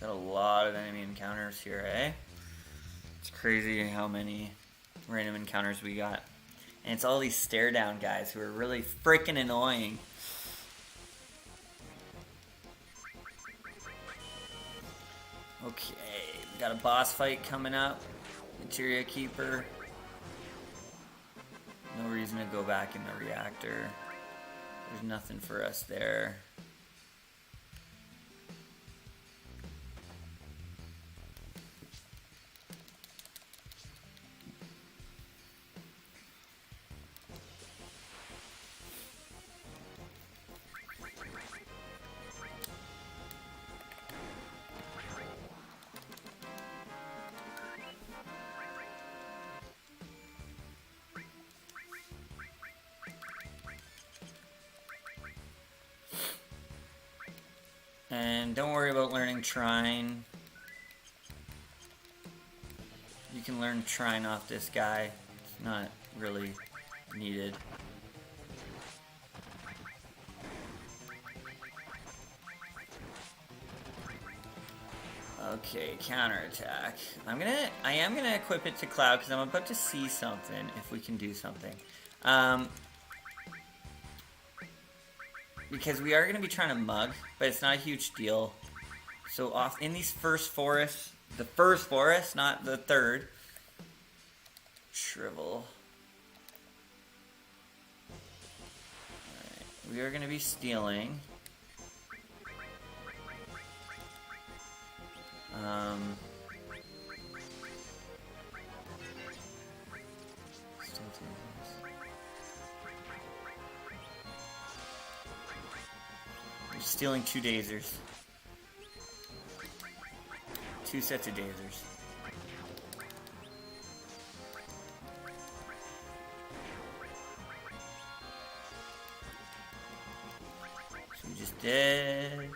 Got a lot of enemy encounters here, eh? It's crazy how many random encounters we got. And it's all these stare down guys who are really freaking annoying. Okay, we got a boss fight coming up. Materia Keeper. No reason to go back in the reactor. There's nothing for us there. And don't worry about learning Trine. You can learn Trine off this guy. It's not really needed. Okay, counterattack. I am gonna equip it to Cloud because I'm about to see something if we can do something. Because we are going to be trying to mug, but it's not a huge deal. So off in these first forests, the first forest, not the third. Shrivel. Alright, we are going to be stealing. Stealing 2 dasers. 2 sets of dasers. So we just did.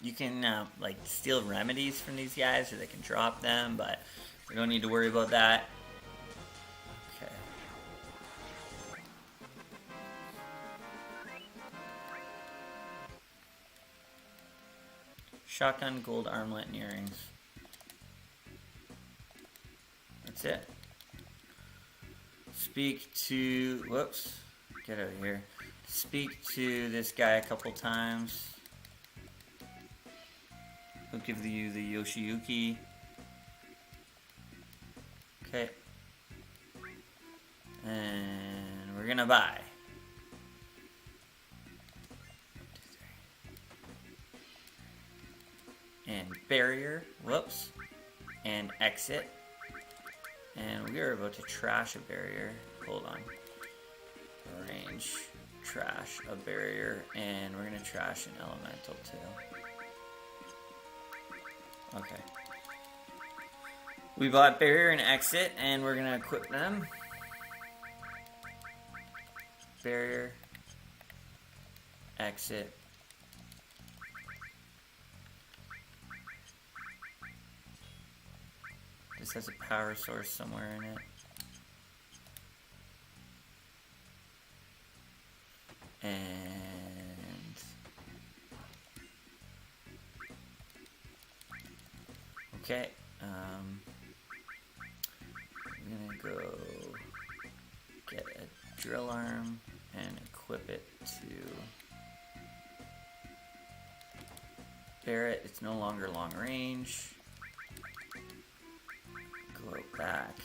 You can like steal remedies from these guys, or they can drop them, but we don't need to worry about that. Okay. Shotgun, gold armlet, and earrings. That's it. Speak to... Whoops. Get out of here. Speak to this guy a couple times. He'll give you the Yoshiyuki. Okay. And we're gonna buy. 1, 2, 3. And barrier. Whoops. And exit. And we are about to trash a barrier. Hold on. Range. Trash a barrier. And we're gonna trash an elemental too. Okay. We bought barrier and exit, and we're gonna equip them. Barrier, exit. This has a power source somewhere in it. And okay. I'm gonna go get a drill arm and equip it to Barrett. It's no longer long range. Go back.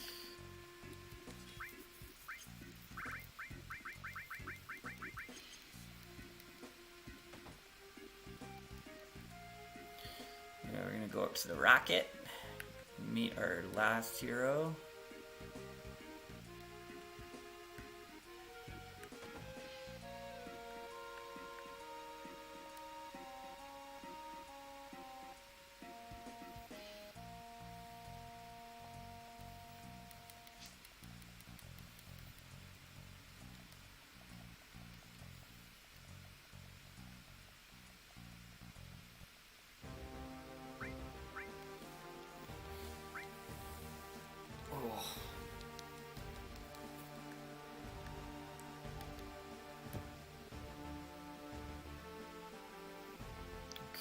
Yeah, we're gonna go up to the rocket. Meet our last hero.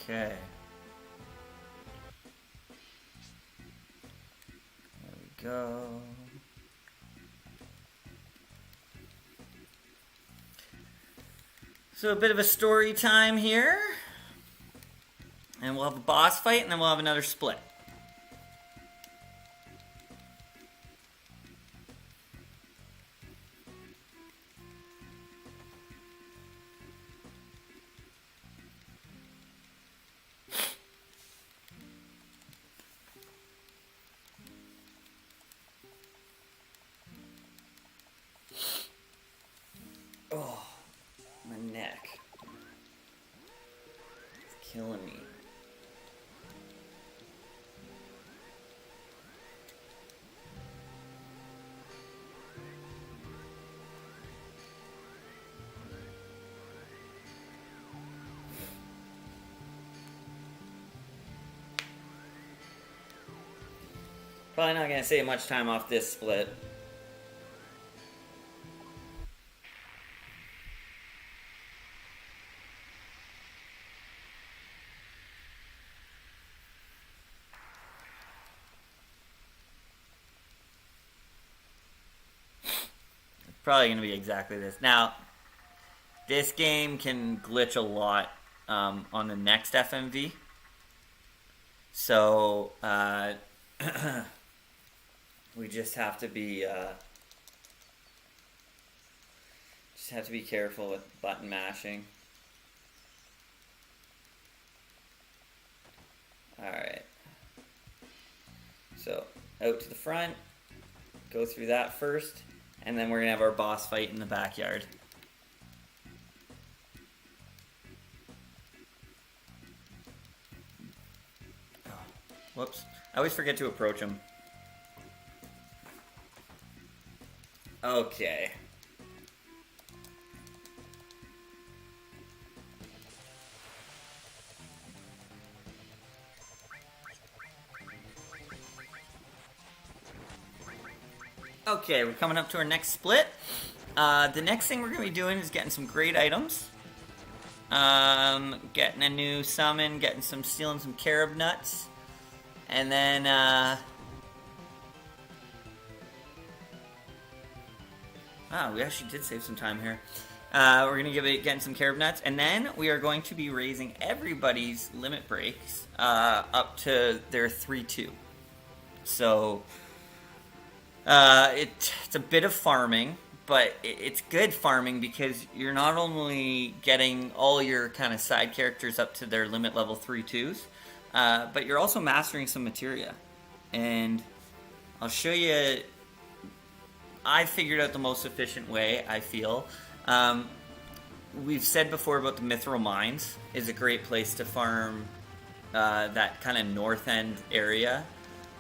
Okay. There we go. So a bit of a story time here. And we'll have a boss fight, and then we'll have another split. Oh, my neck. It's killing me. Probably not going to save much time off this split. Probably going to be exactly this. Now, this game can glitch a lot on the next FMV. So, we just have to be careful with button mashing. Alright. So, out to the front. Go through that first. And then we're going to have our boss fight in the backyard. Oh, whoops. I always forget to approach him. Okay. Okay, we're coming up to our next split. The next thing we're going to be doing is getting some great items. Getting a new summon, stealing some carob nuts. And then, wow, we actually did save some time here. We're going to getting some carob nuts. And then we are going to be raising everybody's limit breaks up to their 3-2. So, it's a bit of farming, but it's good farming because you're not only getting all your kind of side characters up to their limit level 3-2s, but you're also mastering some materia. And I'll show you, I figured out the most efficient way, I feel. We've said before about the mithril mines is a great place to farm. That kind of north end area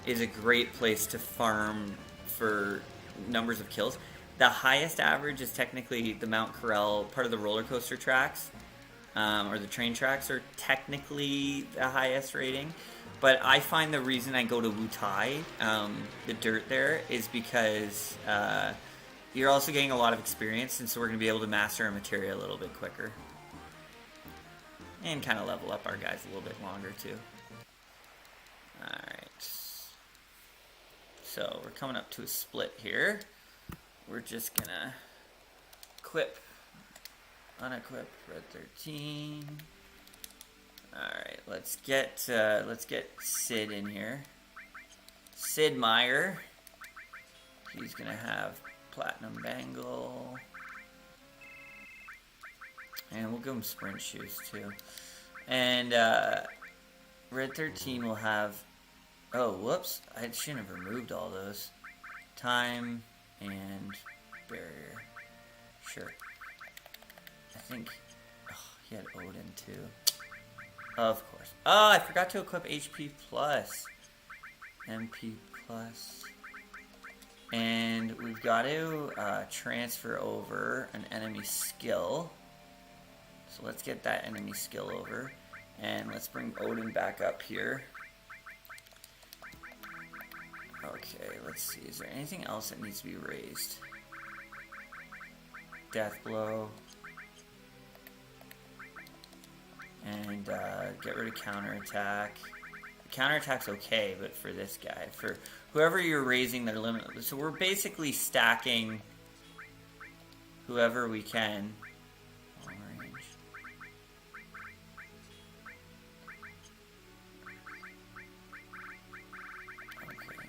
is a great place to farm for numbers of kills. The highest average is technically the Mount Corel, part of the roller coaster tracks, or the train tracks are technically the highest rating. But I find the reason I go to Wutai, the dirt there, is because you're also getting a lot of experience, and so we're going to be able to master our materia a little bit quicker. And kind of level up our guys a little bit longer too. Alright. So we're coming up to a split here. We're just gonna unequip Red 13. Alright, let's get Sid in here. Sid Meier. He's gonna have Platinum Bangle. And we'll give him sprint shoes too. And Red 13 will have, oh whoops, I shouldn't have removed all those. Time and barrier. Sure. I think, oh, he had Odin too. Of course. Oh, I forgot to equip HP plus. MP plus. And we've got to transfer over an enemy skill. So let's get that enemy skill over. And let's bring Odin back up here. Okay, let's see. Is there anything else that needs to be raised? Death Blow. And get rid of counterattack. Counterattack's okay, but for this guy, for whoever you're raising their limit, so we're basically stacking whoever we can. Long range. Okay.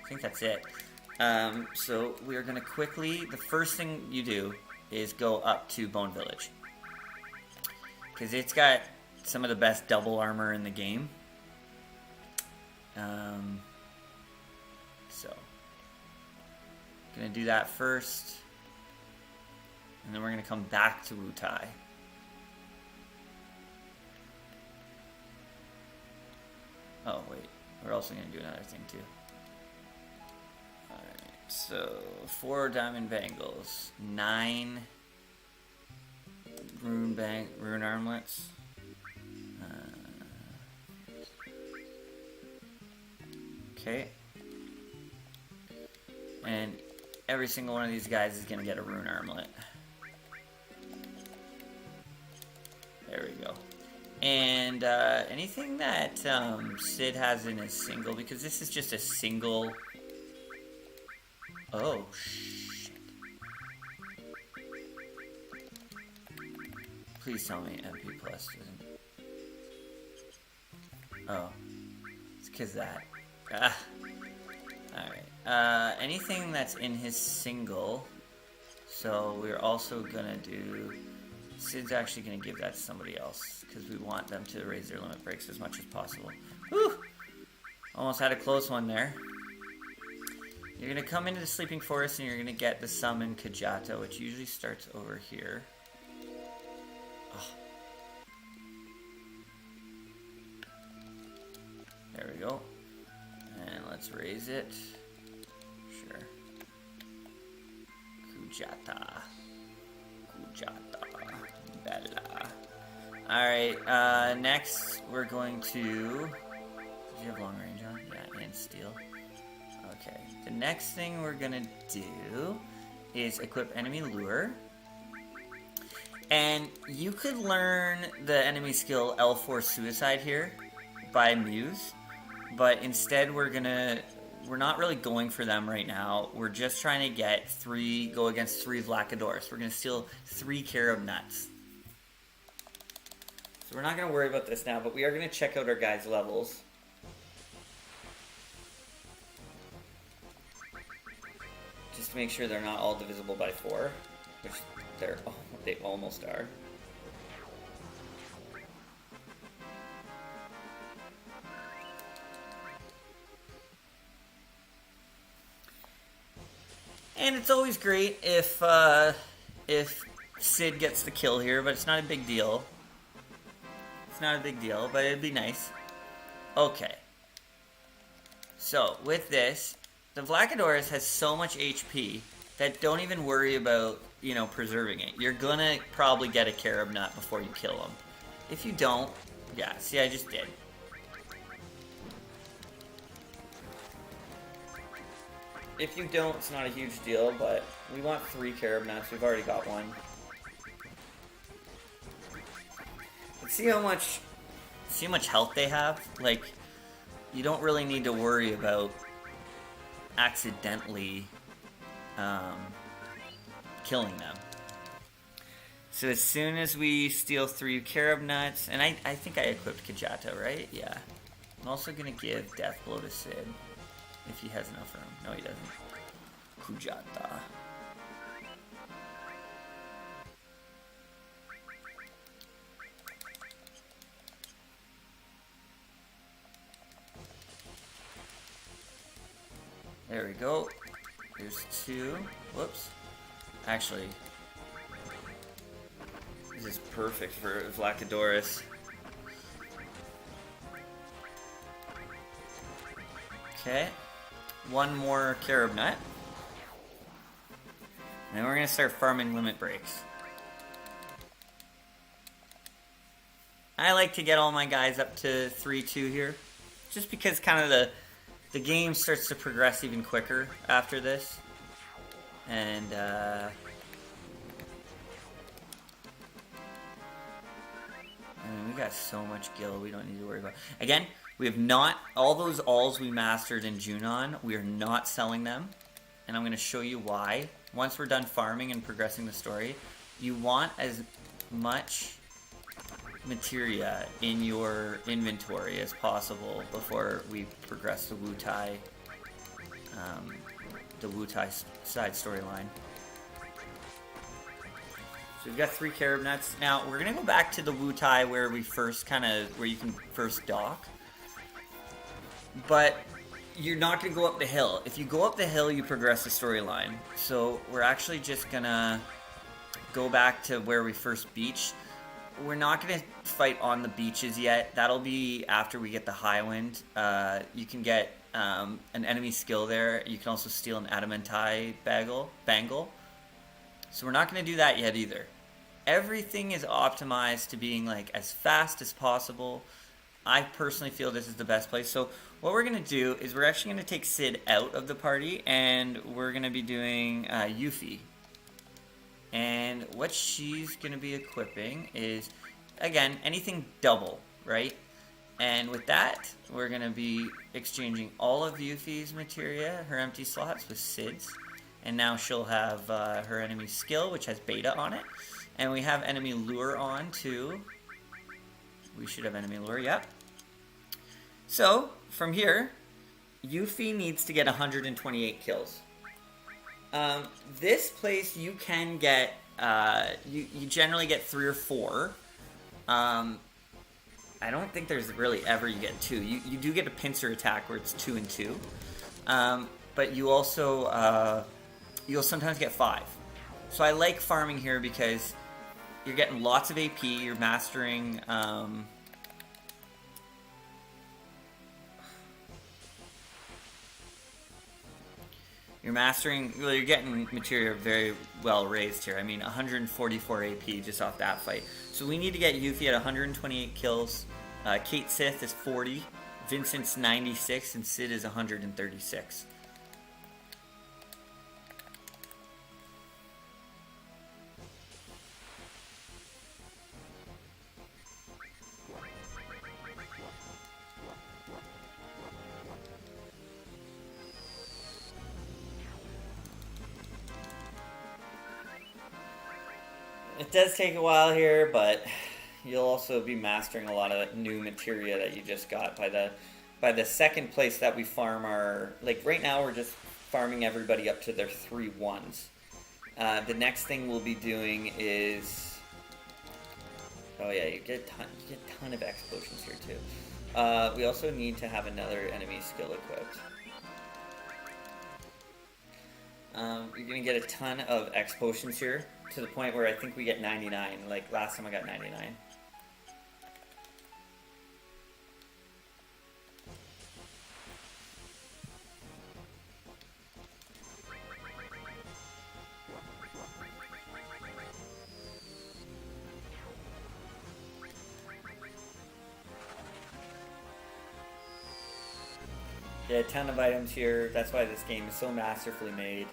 I think that's it. So we are going to quickly, the first thing you do is go up to Bone Village. Because it's got some of the best double armor in the game. So, gonna do that first. And then we're gonna come back to Wutai. Oh, wait. We're also gonna do another thing, too. Alright, so 4 diamond bangles, 9 rune armlets. Okay. And every single one of these guys is going to get a rune armlet. There we go. And anything that Sid has in his single, because this is just a single... Oh, shit. Please tell me MP Plus doesn't... Oh. It's because that... Ah. Alright. Anything that's in his single. So we're also gonna do... Sid's actually gonna give that to somebody else. Because we want them to raise their limit breaks as much as possible. Whew! Almost had a close one there. You're gonna come into the Sleeping Forest and you're gonna get the summon Kajata, which usually starts over here. Oh. There we go. And let's raise it. Sure. Kujata. Bella. Alright, next we're going to... Did you have long range on? Yeah, and steel. Okay. The next thing we're gonna do is equip enemy lure. And you could learn the enemy skill L4 Suicide here by Muse. But instead we're not really going for them right now. We're just trying to go against 3 Vlakadors. We're gonna steal 3 Carob Nuts. So we're not gonna worry about this now, but we are gonna check out our guys' levels. Just to make sure they're not all divisible by 4, which they almost are. And it's always great if Sid gets the kill here, but it's not a big deal. It's not a big deal, but it'd be nice. Okay. So, with this, the Vlakadorus has so much HP that don't even worry about, preserving it. You're gonna probably get a Carob Nut before you kill him. If you don't, yeah, see, I just did. If you don't, it's not a huge deal, but we want 3 Carob Nuts. We've already got 1. But see how much health they have? Like, you don't really need to worry about accidentally killing them. So as soon as we steal 3 Carob Nuts, and I think I equipped Kajata, right? Yeah. I'm also going to give Death Blow to Sid. If he has enough room. No, he doesn't. Kujata. There we go. There's 2. Whoops. Actually, this is perfect for Vlakadorus. Okay. 1 more Carob Nut. And then we're going to start farming limit breaks. I like to get all my guys up to 3-2 here. Just because kind of the game starts to progress even quicker after this. And got so much gil we don't need to worry about. Again, we have not, all those alls we mastered in Junon, we are not selling them. And I'm going to show you why. Once we're done farming and progressing the story, you want as much materia in your inventory as possible before we progress the Wutai side storyline. So we've got 3 carob nuts. Now we're gonna go back to the Wutai where we first where you can first dock. But you're not gonna go up the hill. If you go up the hill, you progress the storyline. So we're actually just gonna go back to where we first beached. We're not going to fight on the beaches yet. That'll be after we get the high wind. You can get an enemy skill there. You can also steal an adamantite bangle. So we're not going to do that yet either. Everything is optimized to being like as fast as possible. I personally feel this is the best place. So what we're going to do is we're actually going to take Sid out of the party, and we're going to be doing Yuffie. And what she's going to be equipping is, again, anything double, right? And with that, we're going to be exchanging all of Yuffie's materia, her empty slots, with Sid's. And now she'll have her enemy skill, which has beta on it. And we have enemy lure on, too. We should have enemy lure, yep. So, from here, Yuffie needs to get 128 kills. This place you can get, you generally get 3 or 4. I don't think there's really ever you get 2. You do get a pincer attack where it's 2 and 2. But you also, you'll sometimes get 5. So I like farming here because you're getting lots of AP, you're mastering, well, you're getting materia very well raised here. I mean, 144 AP just off that fight. So we need to get Yuffie at 128 kills. Kate Sith is 40. Vincent's 96. And Sid is 136. It does take a while here, but you'll also be mastering a lot of new materia that you just got by the second place that we farm our, like right now we're just farming everybody up to their 3 1s. The next thing we'll be doing is, oh yeah, you get a ton of X potions here too. We also need to have another enemy skill equipped. You're gonna get a ton of X potions here, to the point where I think we get 99, like last time I got 99. Yeah, a ton of items here. That's why this game is so masterfully made.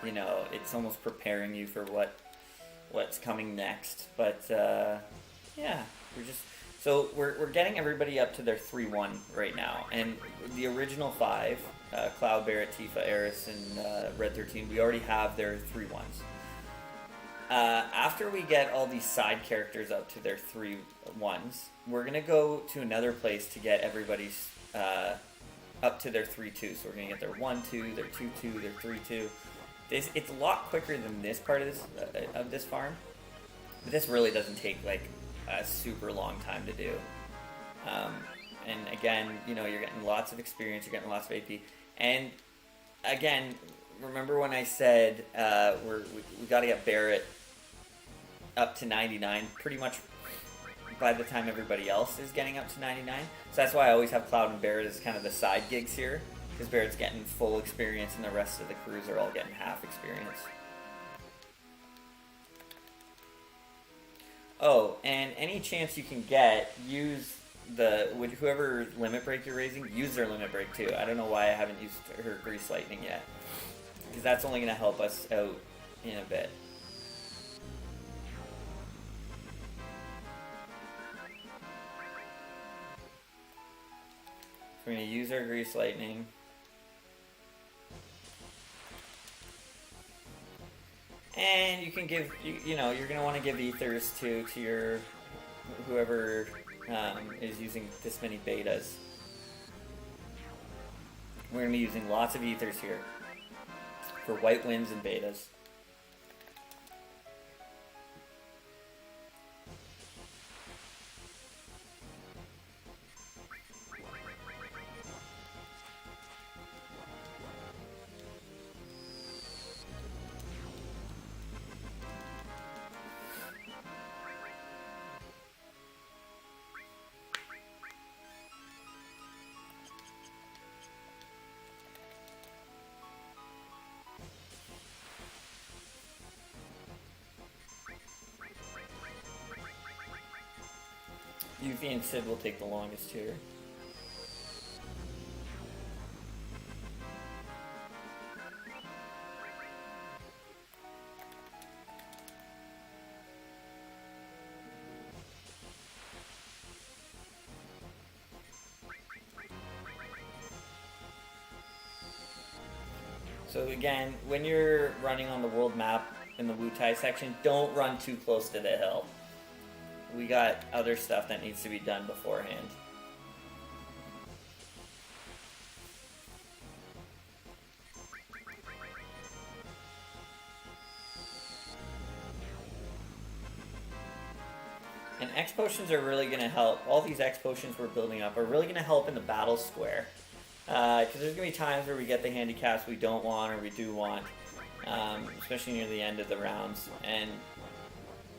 You know, it's almost preparing you for what's coming next. But yeah, we're getting everybody up to their 3-1 right now. And the original 5, Cloud, Barret, Tifa, Eris, and Red 13, we already have their 3-1s. After we get all these side characters up to their 3-1s, we're gonna go to another place to get everybody's up to their 3-2. So we're gonna get their 1-2, their 2-2, their 3-2. It's a lot quicker than this part of this farm, but this really doesn't take like a super long time to do. And again, you know, you're getting lots of experience, you're getting lots of AP, and again, remember when I said we got to get Barret up to 99 pretty much by the time everybody else is getting up to 99. So that's why I always have Cloud and Barret as kind of the side gigs here. Because Barrett's getting full experience and the rest of the crews are all getting half experience. Oh, and any chance you can get, use whoever limit break you're raising, use their limit break too. I don't know why I haven't used her Grease Lightning yet. Because that's only going to help us out in a bit. we're going to use our Grease Lightning. And you can give, you know, you're going to want to give ethers to your, whoever is using this many betas. We're going to be using lots of ethers here for white winds and betas. Yuffie and Sid will take the longest here. So again, when you're running on the world map in the Wutai section, don't run too close to the hill. We got other stuff that needs to be done beforehand. And X potions are really going to help. All these X potions we're building up are really going to help in the battle square. Because there's going to be times where we get the handicaps we don't want or we do want. Especially near the end of the rounds. And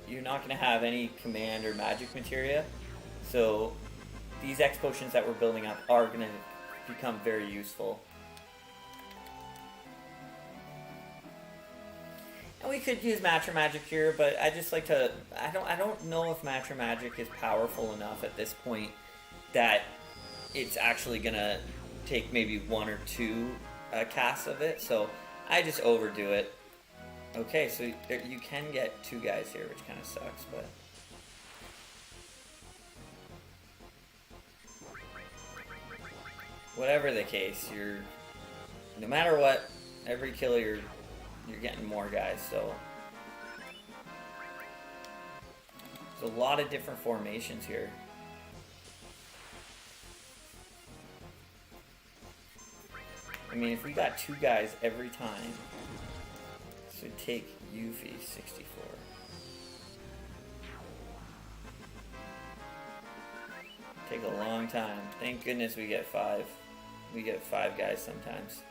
you're not going to have any command or magic materia, so these X potions that we're building up are going to become very useful. And we could use Matra Magic here, but I just like to. I don't know if Matra Magic is powerful enough at this point that it's actually going to take maybe 1 or 2 casts of it. So I just overdo it. Okay, so you can get 2 guys here, which kind of sucks, but... Whatever the case, no matter what, every kill you're getting more guys, so... There's a lot of different formations here. I mean, if we got 2 guys every time... So take Yuffie 64. Take a long time. Thank goodness we get 5. We get 5 guys sometimes.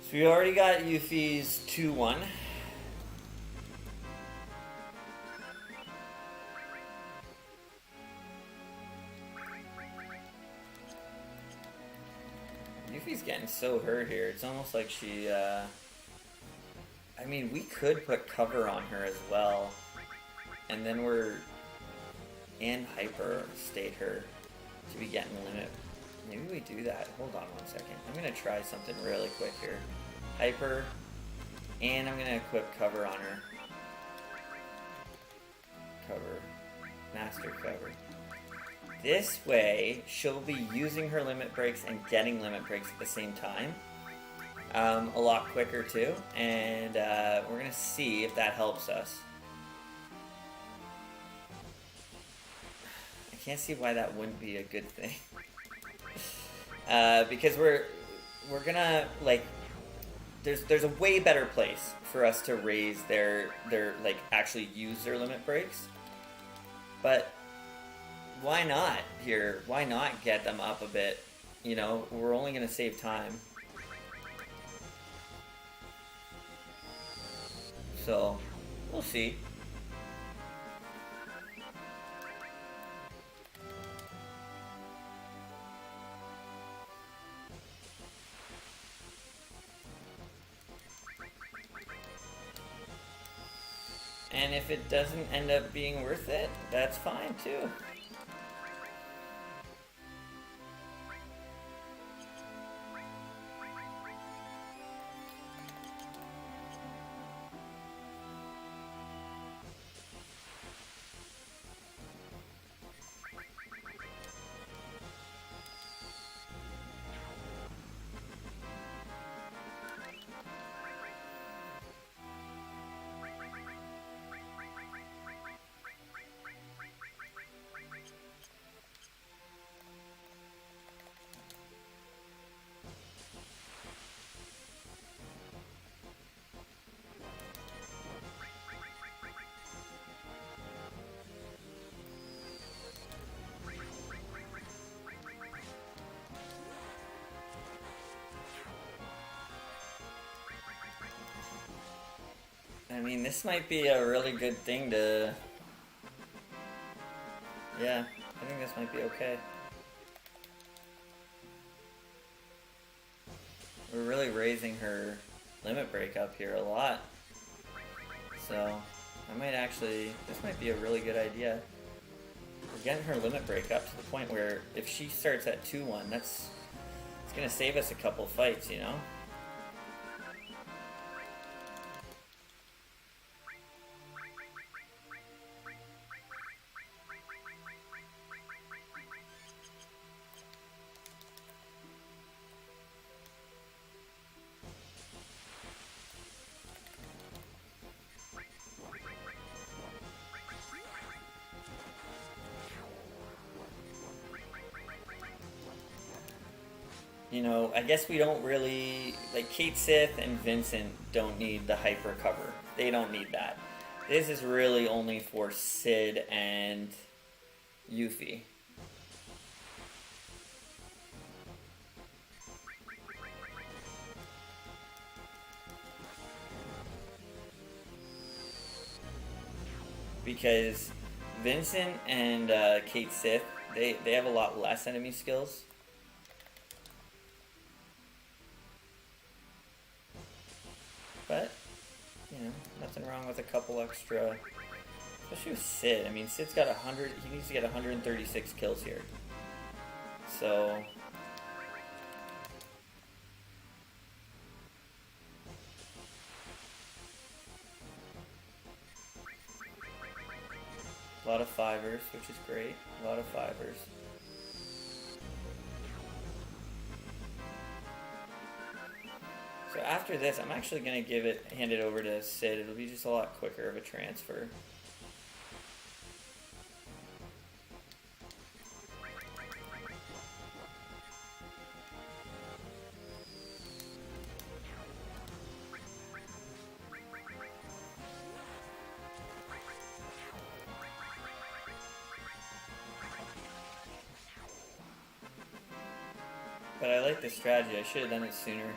So we already got Yuffie's 2-1. Yuffie's getting so hurt here. It's almost like she, I mean, we could put cover on her as well. And then and hyper state her to be getting limit. Maybe we do that. Hold on 1 second. I'm going to try something really quick here. Hyper. And I'm going to equip cover on her. Cover. Master cover. This way, she'll be using her limit breaks and getting limit breaks at the same time. A lot quicker too. And we're going to see if that helps us. I can't see why that wouldn't be a good thing. Because we're going to, like, there's a way better place for us to raise their like, actually use their limit breaks. But why not here? Why not get them up a bit? You know, we're only going to save time. So, we'll see. And if it doesn't end up being worth it, that's fine too. I mean, this might be a really good thing to... Yeah, I think this might be okay. We're really raising her limit break up here a lot. So, I might actually... This might be a really good idea. We're getting her limit break up to the point where if she starts at 2-1, that's... It's gonna save us a couple fights, you know? You know, I guess we don't really... Like, Kate Sith and Vincent don't need the hyper cover. They don't need that. This is really only for Sid and Yuffie. Because Vincent and Kate Sith, they have a lot less enemy skills. But, you know, nothing wrong with a couple extra, especially with Sid. I mean, Sid's got 100, he needs to get 136 kills here. So, a lot of fivers, which is great. A lot of fivers. So after this, I'm actually going to hand it over to Sid. It'll be just a lot quicker of a transfer. But I like this strategy. I should have done it sooner.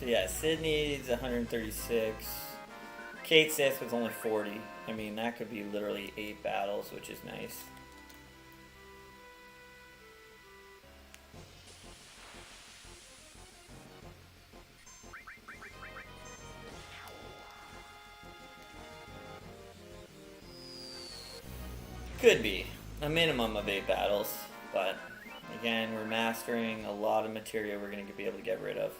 So yeah, Sid needs 136. Kate Sith with only 40. I mean, that could be literally 8 battles, which is nice. Could be a minimum of 8 battles, but again, we're mastering a lot of materia we're going to be able to get rid of.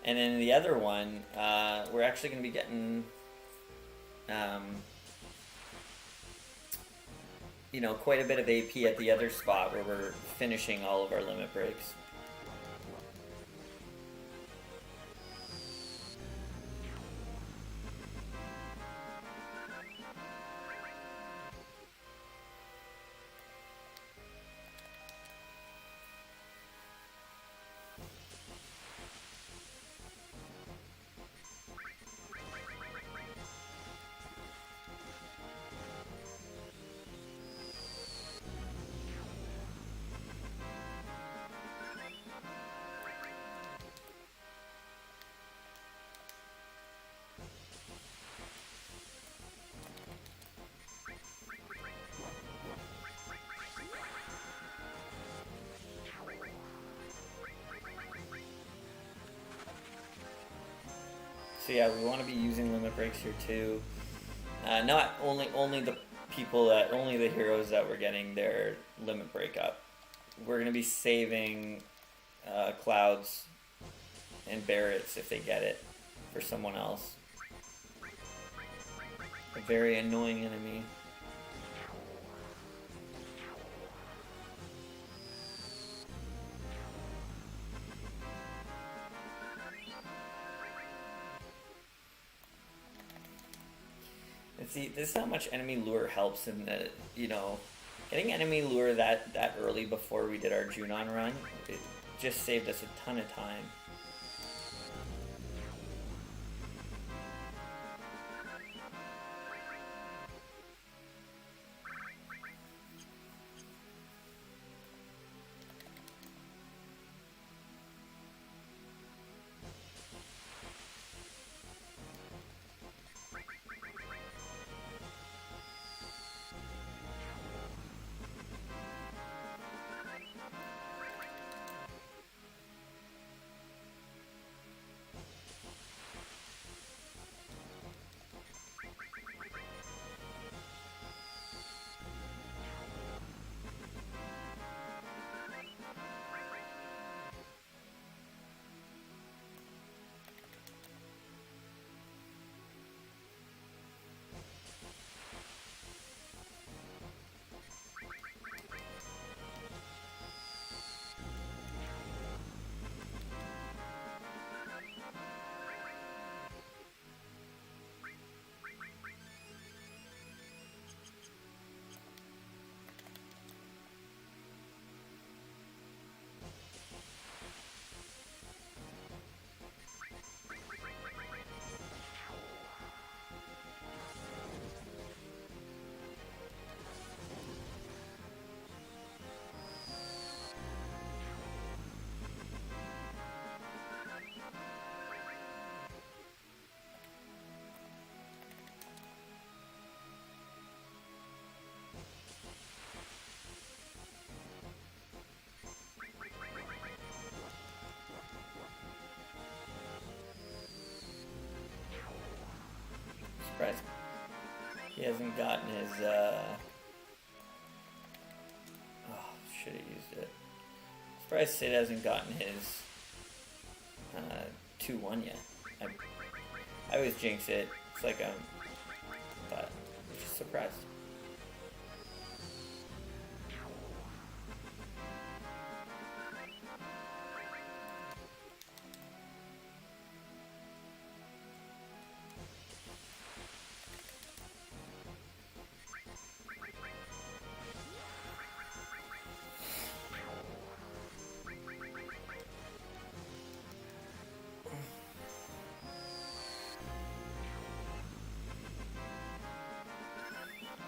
And then the other one, we're actually going to be getting, quite a bit of AP at the other spot where we're finishing all of our limit breaks. So yeah, we want to be using limit breaks here too. Not only the heroes that we're getting their limit break up. We're gonna be saving Clouds and Barretts if they get it for someone else. A very annoying enemy. See, this is how much enemy lure helps in the, getting enemy lure that early before we did our Junon run. It just saved us a ton of time. Surprised he hasn't gotten his, should have used it. Surprised Sid hasn't gotten his, 2-1 yet. I always jinx it. It's like, but I'm just surprised.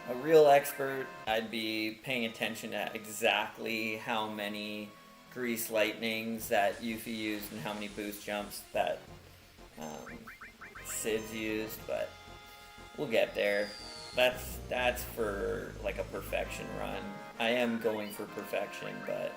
A real expert, I'd be paying attention to exactly how many grease lightnings that Yuffie used and how many boost jumps that Sid's used, but we'll get there. That's for like a perfection run. I am going for perfection, but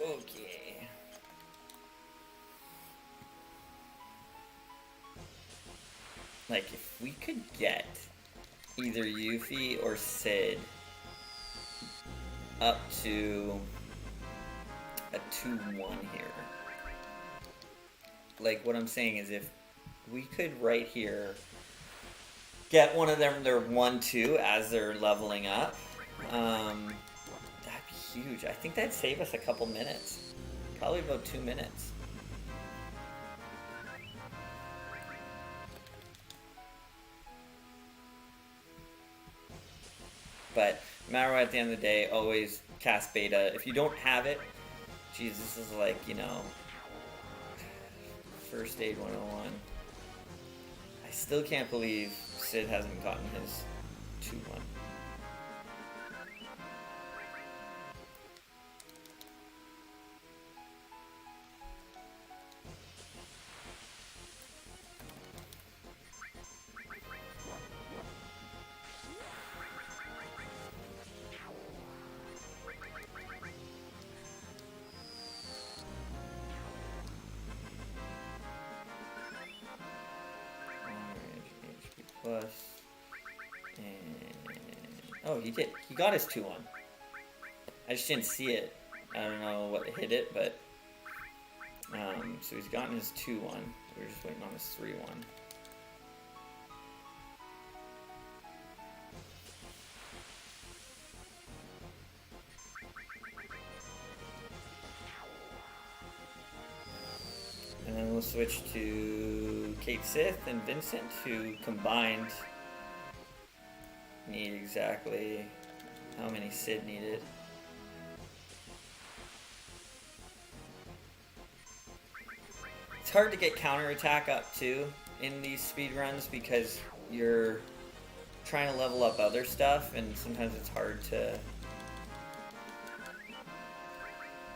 okay. Like, if we could get either Yuffie or Sid up to a 2-1 here. Like, what I'm saying is if we could right here get one of them their 1-2 as they're leveling up, that'd be huge. I think that'd save us a couple minutes. Probably about 2 minutes. But no matter what, at the end of the day, always cast beta. If you don't have it, geez, this is like, you know, First Aid 101. I still can't believe Sid hasn't gotten his 2-1. Plus, and oh, he did. He got his 2-1. I just didn't see it. I don't know what hit it, but so he's gotten his 2-1. We're just waiting on his 3-1. And then we'll switch to Kate Sith and Vincent, who combined need exactly how many Sid needed. It's hard to get counterattack up too in these speed runs because you're trying to level up other stuff, and sometimes it's hard to.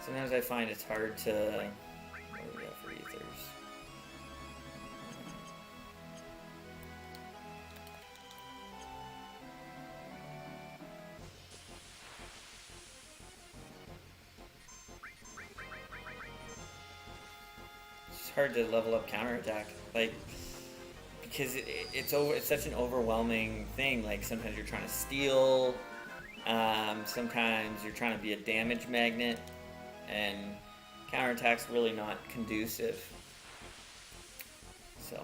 Sometimes I find it's hard to. What do we have for ethers? It's hard to level up counterattack, like because it's such an overwhelming thing. Like sometimes you're trying to steal, sometimes you're trying to be a damage magnet, and counterattack's really not conducive. So.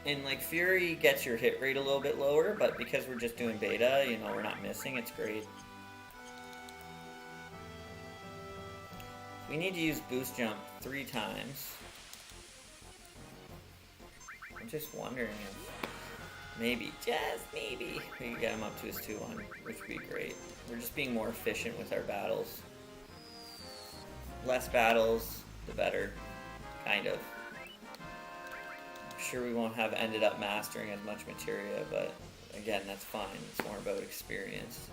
And like Fury gets your hit rate a little bit lower, but because we're just doing beta, you know, we're not missing, it's great. We need to use boost jump 3 times. I'm just wondering if maybe, just maybe, we can get him up to his 2-1, which would be great. We're just being more efficient with our battles. Less battles, the better, kind of. I'm sure we won't have ended up mastering as much materia, but again, that's fine. It's more about experience.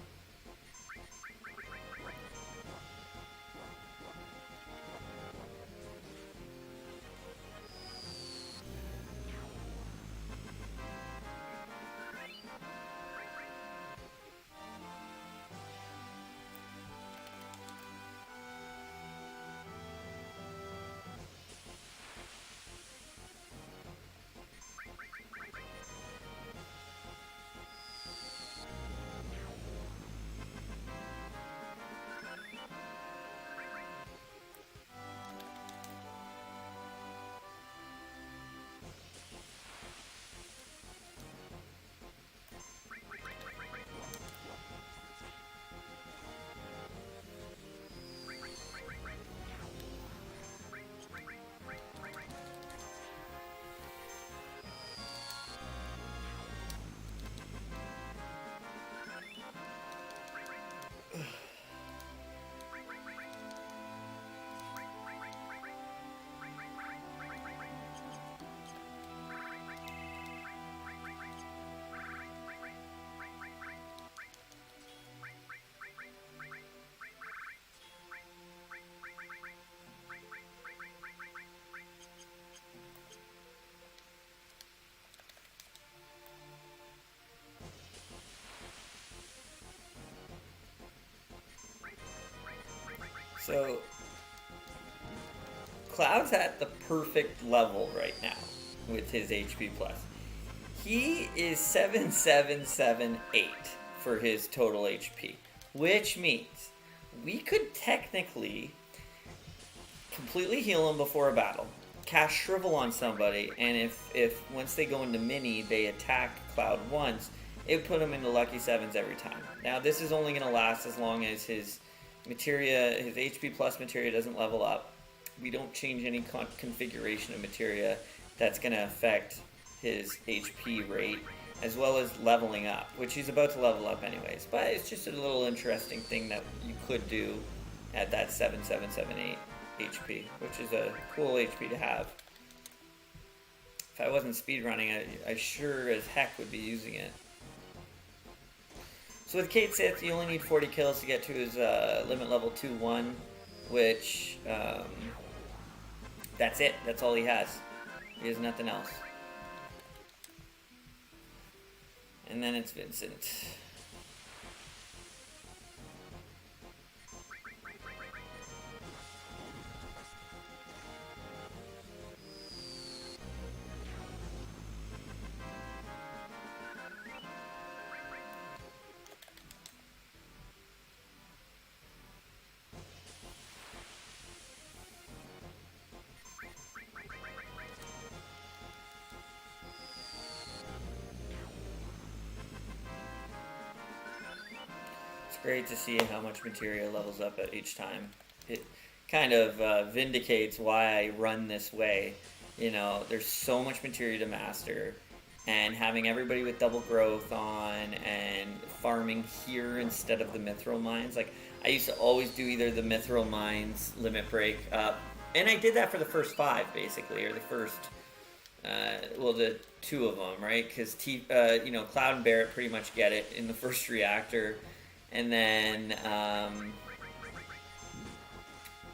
So, Cloud's at the perfect level right now with his HP plus. He is 7778 for his total HP, which means we could technically completely heal him before a battle, cast Shrivel on somebody, and if once they go into mini, they attack Cloud once, it would put him into lucky 7s every time. Now, this is only going to last as long as his materia, his HP plus materia doesn't level up. We don't change any configuration of materia that's going to affect his HP rate, as well as leveling up, which he's about to level up anyways. But it's just a little interesting thing that you could do at that 7778 HP, which is a cool HP to have. If I wasn't speedrunning, I sure as heck would be using it. So with Kate Sith, you only need 40 kills to get to his limit level 2-1, which, that's it. That's all he has. He has nothing else. And then it's Vincent. Great to see how much materia levels up at each time. It kind of vindicates why I run this way. You know, there's so much materia to master, and having everybody with double growth on and farming here instead of the mithril mines. Like, I used to always do either the mithril mines limit break up, and I did that for the first 5 basically, or the first, well, the 2 of them, right? Because you know, Cloud and Barret pretty much get it in the first reactor. And then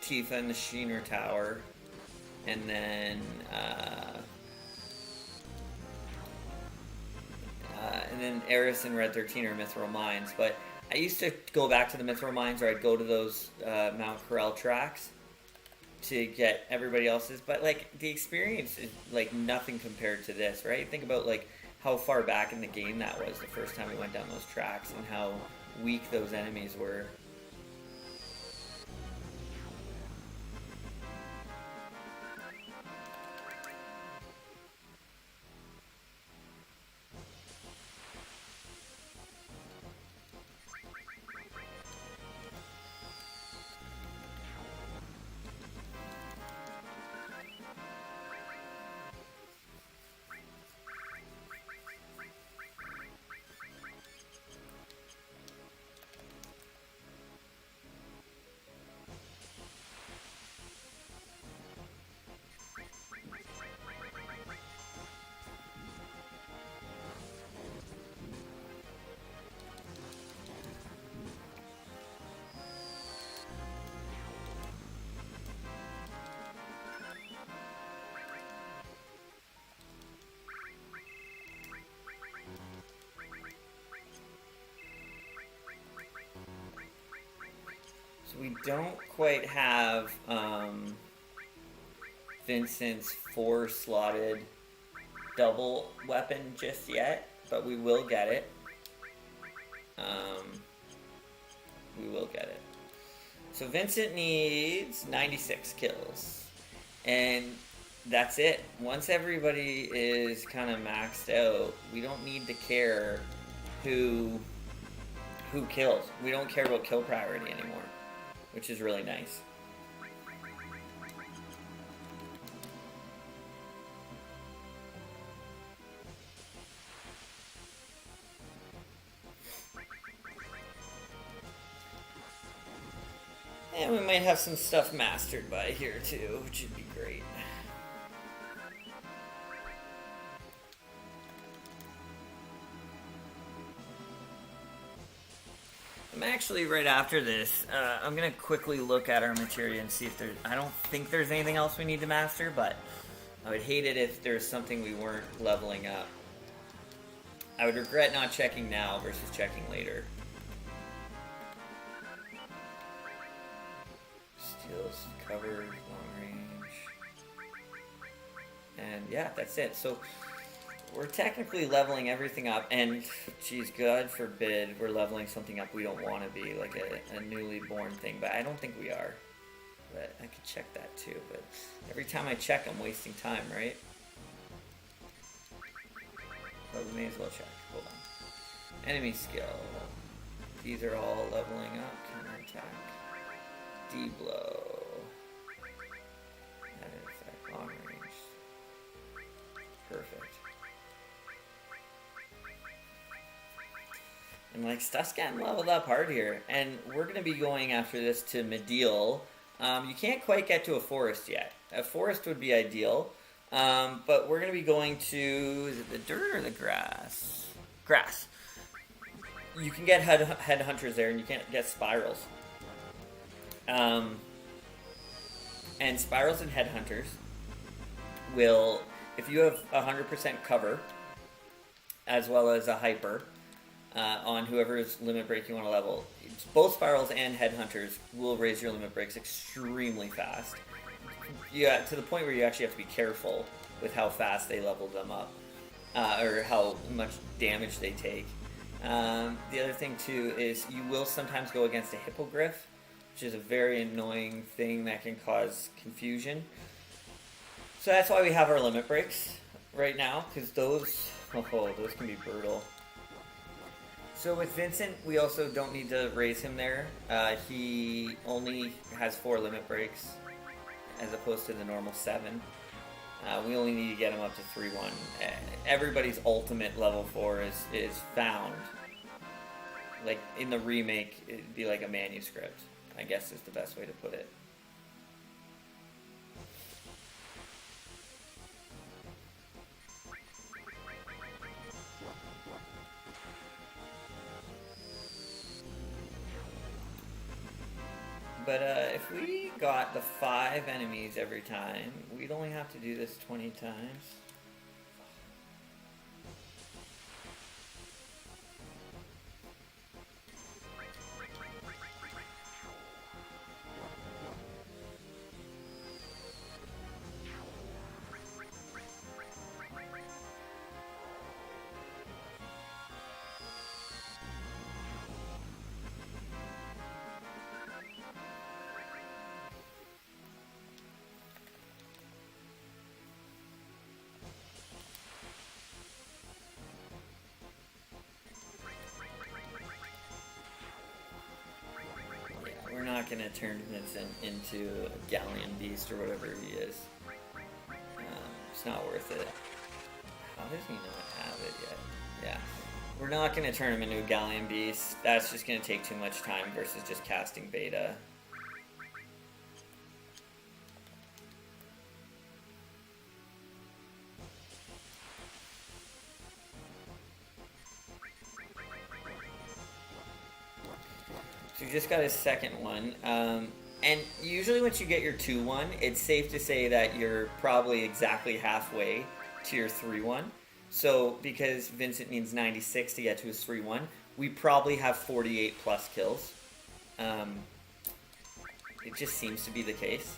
Tifa in the Sheener Tower, and then Eris and Red 13 are Mithril Mines. But I used to go back to the Mithril Mines, or I'd go to those Mount Corel tracks to get everybody else's. But like, the experience is like nothing compared to this, right? Think about like how far back in the game that was the first time we went down those tracks, and how weak those enemies were. So we don't quite have Vincent's 4-slotted double weapon just yet, but we will get it. We will get it. So Vincent needs 96 kills. And that's it. Once everybody is kind of maxed out, we don't need to care who kills. We don't care about kill priority anymore, which is really nice. And we might have some stuff mastered by here too, which would be great. I'm actually, right after this, I'm going to quickly look at our materia and see if there's... I don't think there's anything else we need to master, but I would hate it if there's something we weren't leveling up. I would regret not checking now versus checking later. Steals, cover, long range. And yeah, that's it. So we're technically leveling everything up, and geez, God forbid we're leveling something up we don't want to be, like a newly born thing, but I don't think we are. But I could check that too, but every time I check I'm wasting time, right? But we may as well check. Hold on. Enemy skill. These are all leveling up. Counter attack. D-blow. That is that long range. Perfect. And like, stuff's getting leveled up hard here. And we're going to be going after this to Medial. You can't quite get to a forest yet. A forest would be ideal. But we're going to be going to, is it the dirt or the grass? Grass. You can get headhunters there, and you can't get spirals. And spirals and headhunters will, if you have 100% cover, as well as a hyper, on whoever's limit break you want to level, both spirals and headhunters will raise your limit breaks extremely fast. Yeah, to the point where you actually have to be careful with how fast they level them up, or how much damage they take. The other thing too is you will sometimes go against a hippogriff, which is a very annoying thing that can cause confusion. So that's why we have our limit breaks right now, because those can be brutal. So with Vincent, we also don't need to raise him there. He only has 4 limit breaks, as opposed to the normal 7. We only need to get him up to 3-1. Everybody's ultimate level 4 is found. Like, in the remake, it'd be like a manuscript, I guess is the best way to put it. But if we got the 5 enemies every time, we'd only have to do this 20 times. We're not going to turn Vincent into a galleon beast or whatever he is. It's not worth it. How does he not have it yet? Yeah. We're not going to turn him into a galleon beast. That's just going to take too much time versus just casting beta. So you just got his second one. And usually once you get your 2-1, it's safe to say that you're probably exactly halfway to your 3-1. So because Vincent needs 96 to get to his 3-1, we probably have 48 plus kills. It just seems to be the case.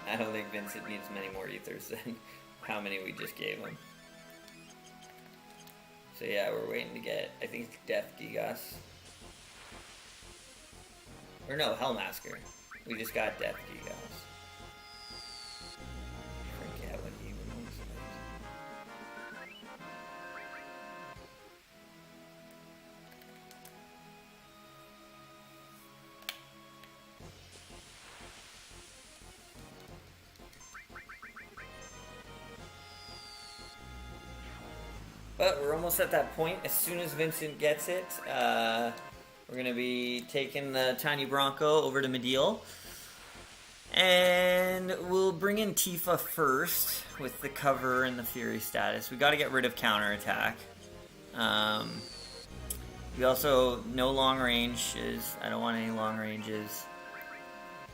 I don't think Vincent needs many more ethers than how many we just gave him. So yeah, we're waiting to get, I think it's Death Gigas. Or no, Hellmasker. We just got Death Gigas. Forget what he even looks like. But we're almost at that point. As soon as Vincent gets it, we're going to be taking the Tiny Bronco over to Mediel. And we'll bring in Tifa first with the cover and the Fury status. We got to get rid of counterattack. We also, no long ranges. I don't want any long ranges.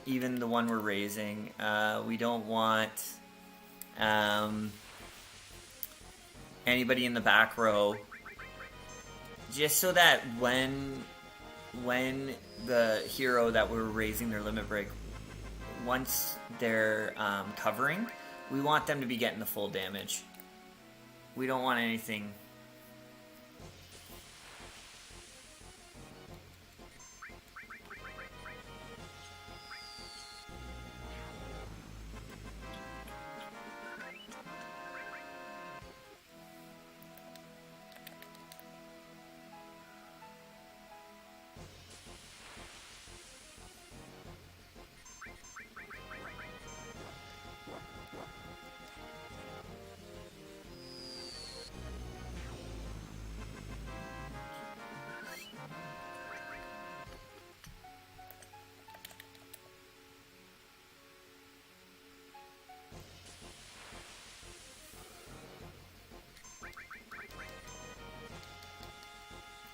Even the one we're raising. We don't want anybody in the back row, just so that when the hero that we're raising their limit break, once they're covering, we want them to be getting the full damage. We don't want anything.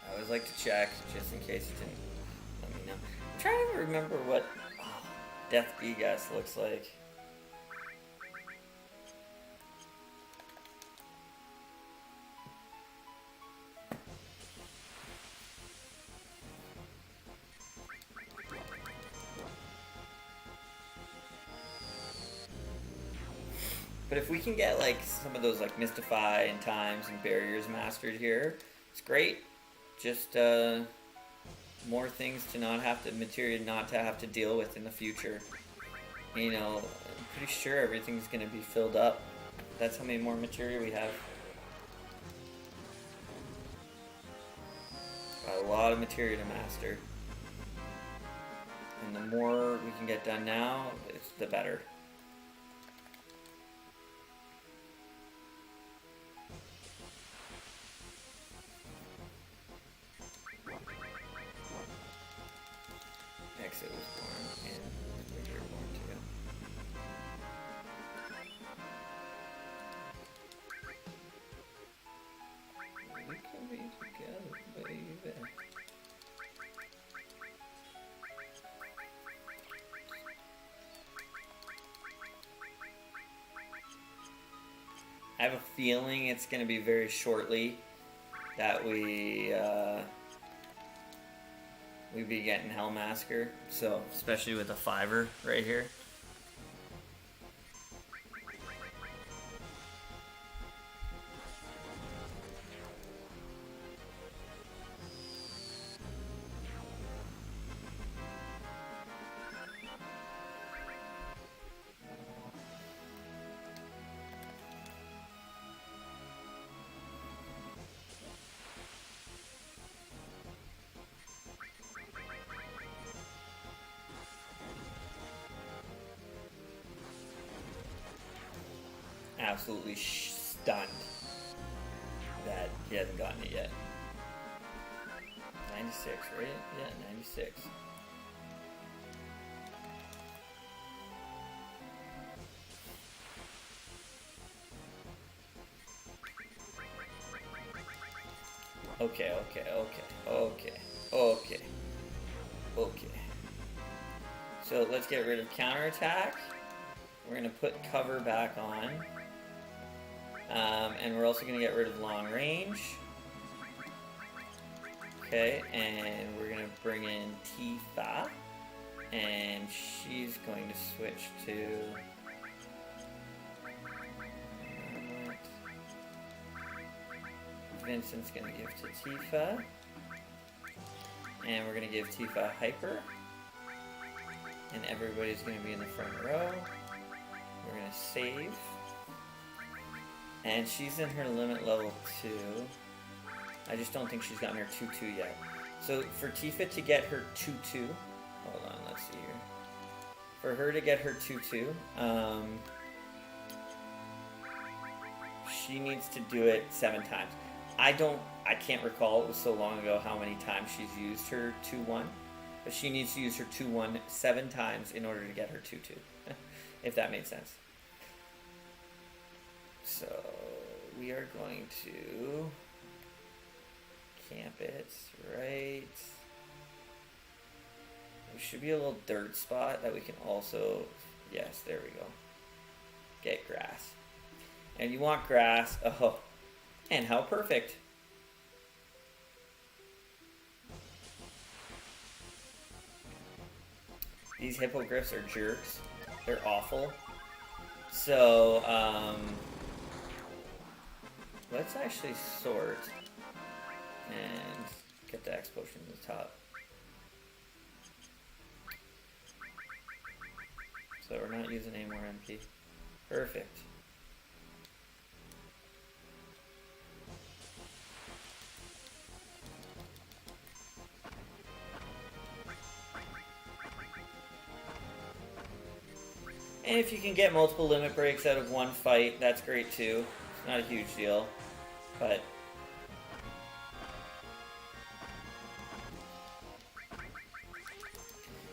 I always like to check, just in case it didn't let me know. I'm trying to remember what Death Gigas looks like. But if we can get like some of those like Mystify and Times and Barriers mastered here, it's great. Just more things to not have to, Materia not to have to deal with in the future. You know, I'm pretty sure everything's going to be filled up. That's how many more Materia we have. Got a lot of Materia to master. And the more we can get done now, the better. Exit was born, and we were born too. We can be together, baby. I have a feeling it's going to be very shortly that we be getting Hellmasker, so especially with the 5er right here. Absolutely stunned that he hasn't gotten it yet. 96, right? Yeah, 96. Okay, okay, okay, okay, okay, okay. So let's get rid of counterattack. We're gonna put cover back on. And we're also gonna get rid of long range. Okay, and we're gonna bring in Tifa. And she's going to switch to... Vincent's going to give to Tifa. And we're going to give Tifa Hyper. And everybody's going to be in the front row. We're going to save. And she's in her limit level 2. I just don't think she's gotten her 2-2 yet. So for Tifa to get her 2-2... Hold on, let's see here. For her to get her 2-2, she needs to do it 7 times. I can't recall, it was so long ago, how many times she's used her 2-1. But she needs to use her 2-1 7 times in order to get her 2-2. If that made sense. So, we are going to camp it right... There should be a little dirt spot that we can also... Yes, there we go. Get grass. And you want grass. Oh, and how perfect. These hippogriffs are jerks. They're awful. So, let's actually sort and get the X potion to the top. So we're not using any more MP. Perfect. And if you can get multiple limit breaks out of one fight, that's great too. It's not a huge deal, but...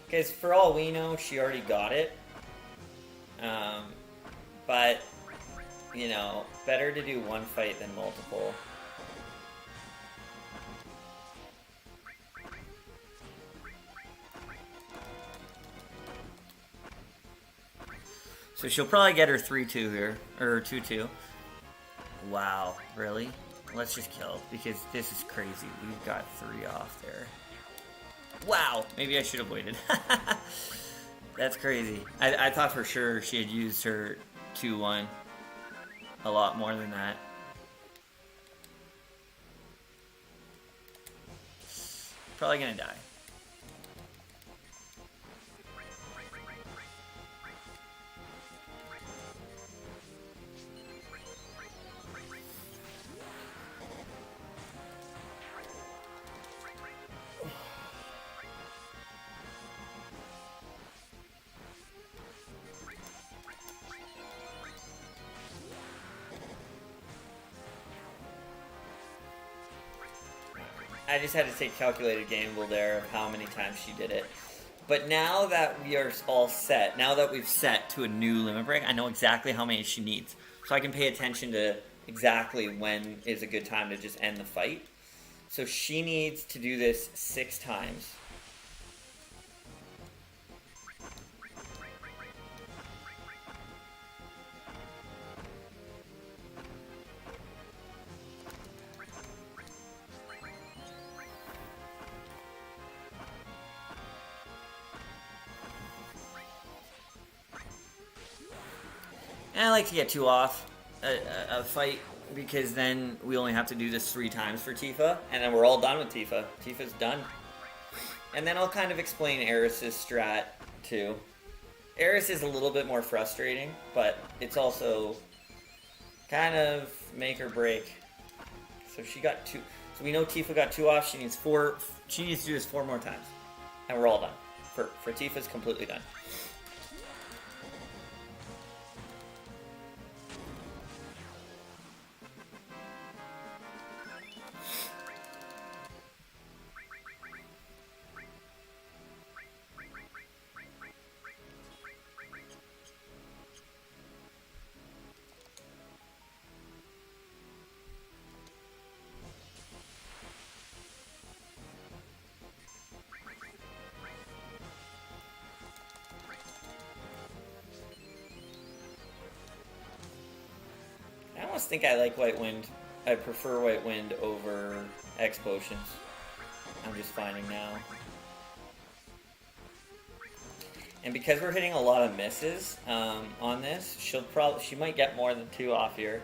Because for all we know, she already got it. But, you know, better to do one fight than multiple. So she'll probably get her 3-2 here, or 2-2. Wow, really? Let's just kill, because this is crazy. We've got 3 off there. Wow, maybe I should have waited. That's crazy. I thought for sure she had used her 2-1 a lot more than that. Probably gonna die. I just had to take calculated gamble there of how many times she did it. But now that we are all set, now that we've set to a new limit break, I know exactly how many she needs. So I can pay attention to exactly when is a good time to just end the fight. So she needs to do this 6 times. And I like to get 2 off a fight, because then we only have to do this 3 times for Tifa, and then we're all done with Tifa. Tifa's done. And then I'll kind of explain Eris's strat, too. Eris is a little bit more frustrating, but it's also kind of make or break. So she got 2. So we know Tifa got 2 off. She needs 4. She needs to do this 4 more times. And we're all done. For Tifa's completely done. almost think I like White Wind. I prefer White Wind over X Potions. I'm just finding now. And because we're hitting a lot of misses on this, she might get more than 2 off here.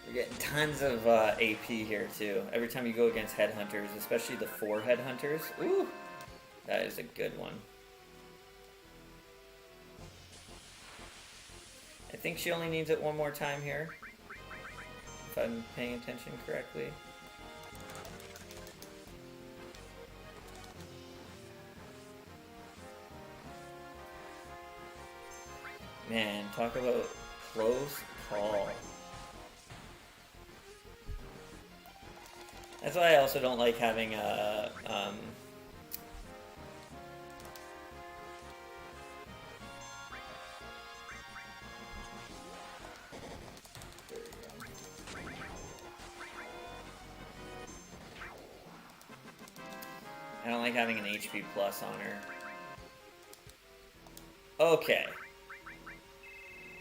We're getting tons of AP here too. Every time you go against headhunters, especially the 4 headhunters. Ooh, that is a good one. I think she only needs it one more time here, if I'm paying attention correctly. Man, talk about close call. That's why I also don't like having a, I don't like having an HP plus on her. Okay.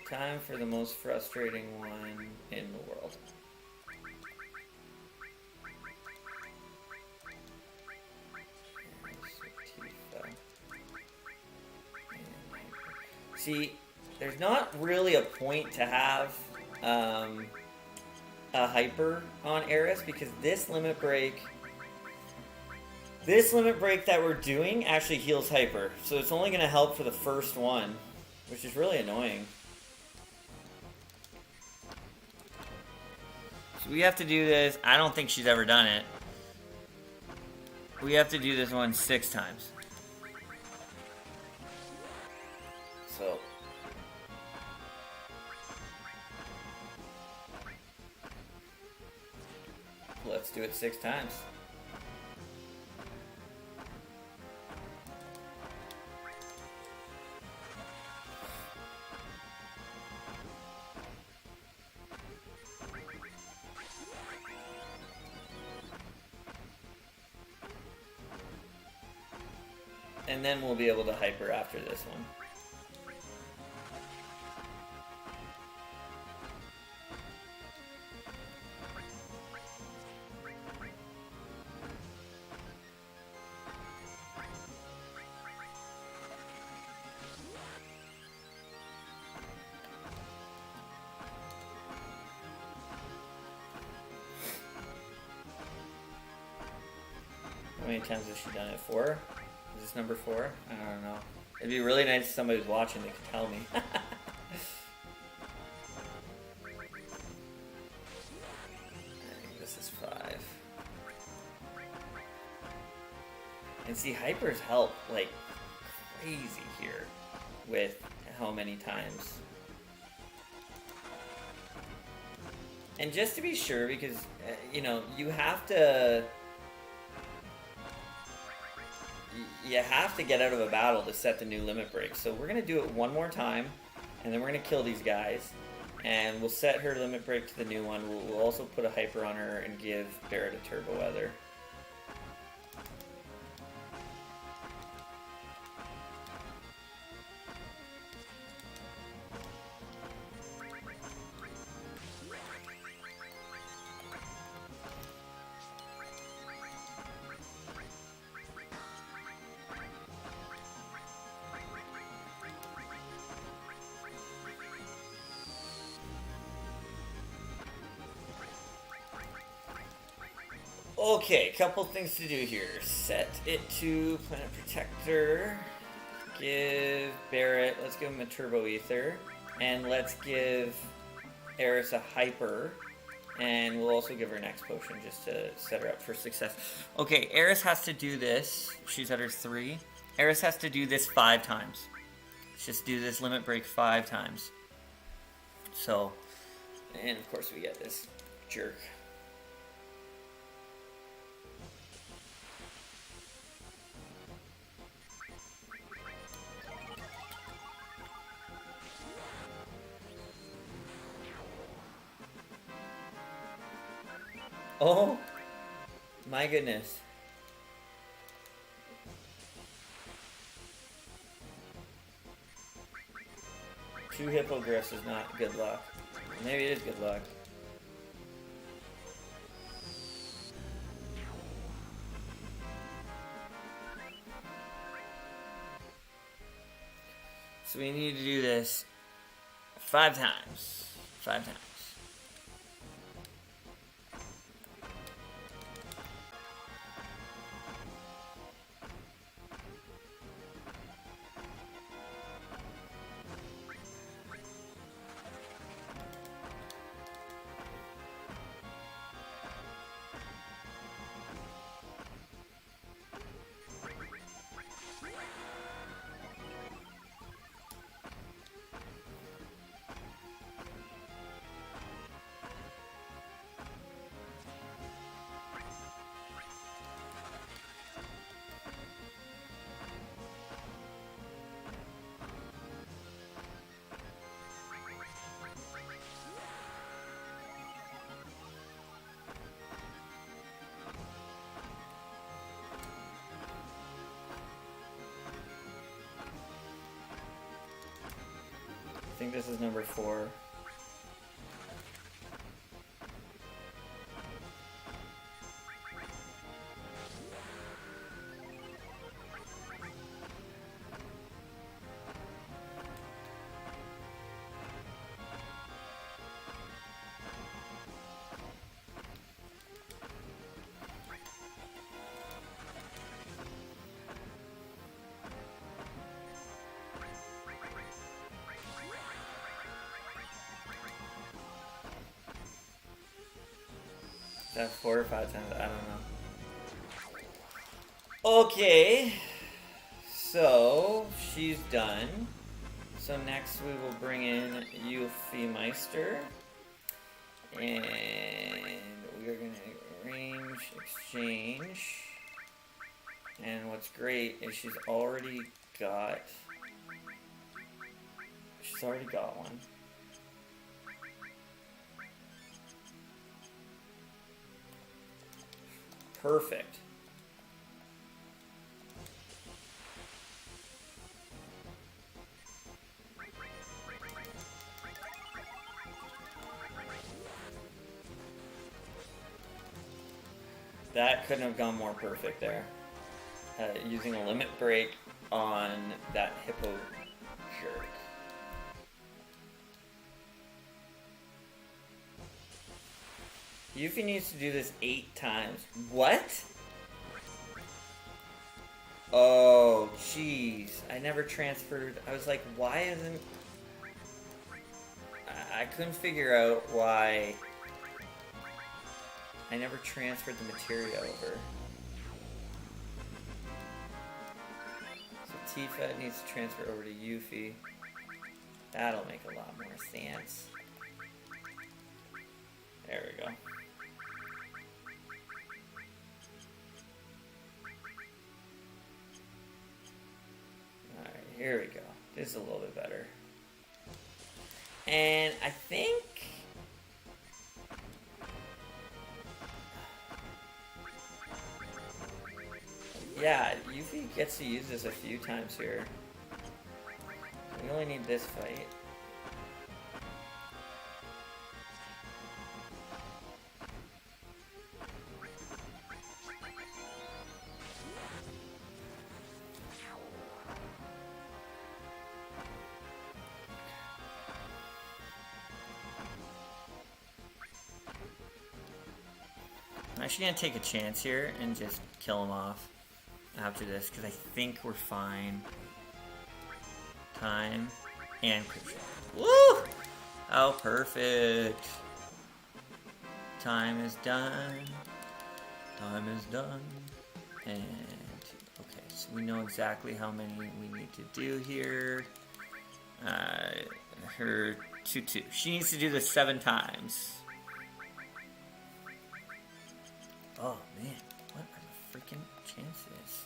Time for the most frustrating one in the world. See, there's not really a point to have a hyper on Eris because this limit break that we're doing actually heals hyper. So it's only going to help for the first one, which is really annoying. So we have to do this. I don't think she's ever done it. We have to do this one 6 times. So let's do it 6 times. And then we'll be able to hyper after this one. How many times has she done it? 4? Is this number 4? I don't know. It'd be really nice if somebody was watching that could tell me. I think this is 5. And see, hypers help like crazy here with how many times. And just to be sure, because, you know, you have to get out of a battle to set the new limit break. So we're going to do it one more time, and then we're going to kill these guys, and we'll set her limit break to the new one. We'll also put a hyper on her and give Barret a turbo weather. Okay, couple things to do here. Set it to Planet Protector. Give Barret, let's give him a Turbo Ether. And let's give Eris a Hyper. And we'll also give her an X Potion just to set her up for success. Okay, Eris has to do this. She's at her 3. Eris has to do this 5 times. Let's just do this limit break 5 times. So, and of course we get this jerk. Oh my goodness. Two hippogriffs is not good luck. Maybe it is good luck. So we need to do this 5 times. 5 times. I think this is number 4. Is that 4 or 5 times? I don't know. Okay. So, she's done. So next we will bring in Yuffie Meister. And we are going to arrange, exchange. And what's great is she's already got one. Perfect. That couldn't have gone more perfect there. Using a limit break on that hippo jerk. Yuffie needs to do this 8 times. What? Oh, jeez. I never transferred. I was like, why isn't... I couldn't figure out why I never transferred the Materia over. So Tifa needs to transfer over to Yuffie. That'll make a lot more sense. There we go. Alright, here we go. This is a little bit better. And I think... yeah, Yuffie gets to use this a few times here. We only need this fight. I'm actually going to take a chance here and just kill him off after this, because I think we're fine. Time and crucial. Woo! Oh, perfect. Time is done. Time is done. And, okay, so we know exactly how many we need to do here. Her 2-2. She needs to do this 7 times. Oh man, what are the freaking chances?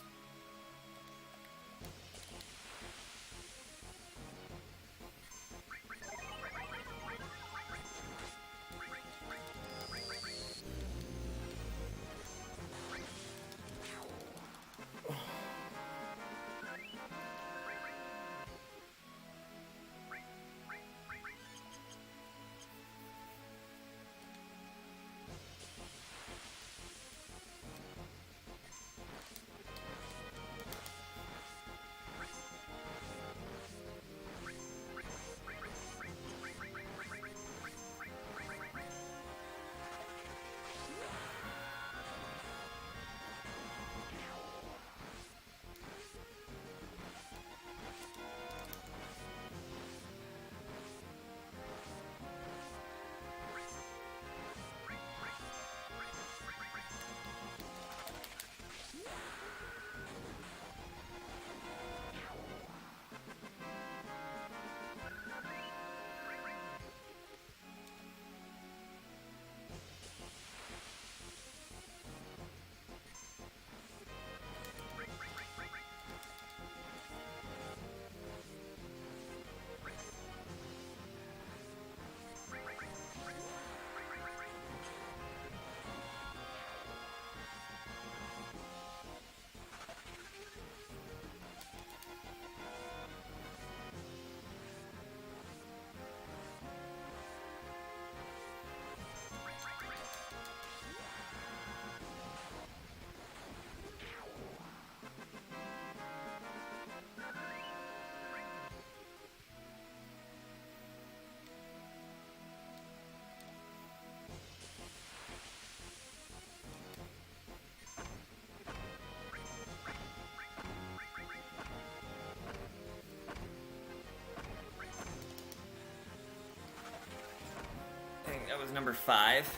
That was number 5.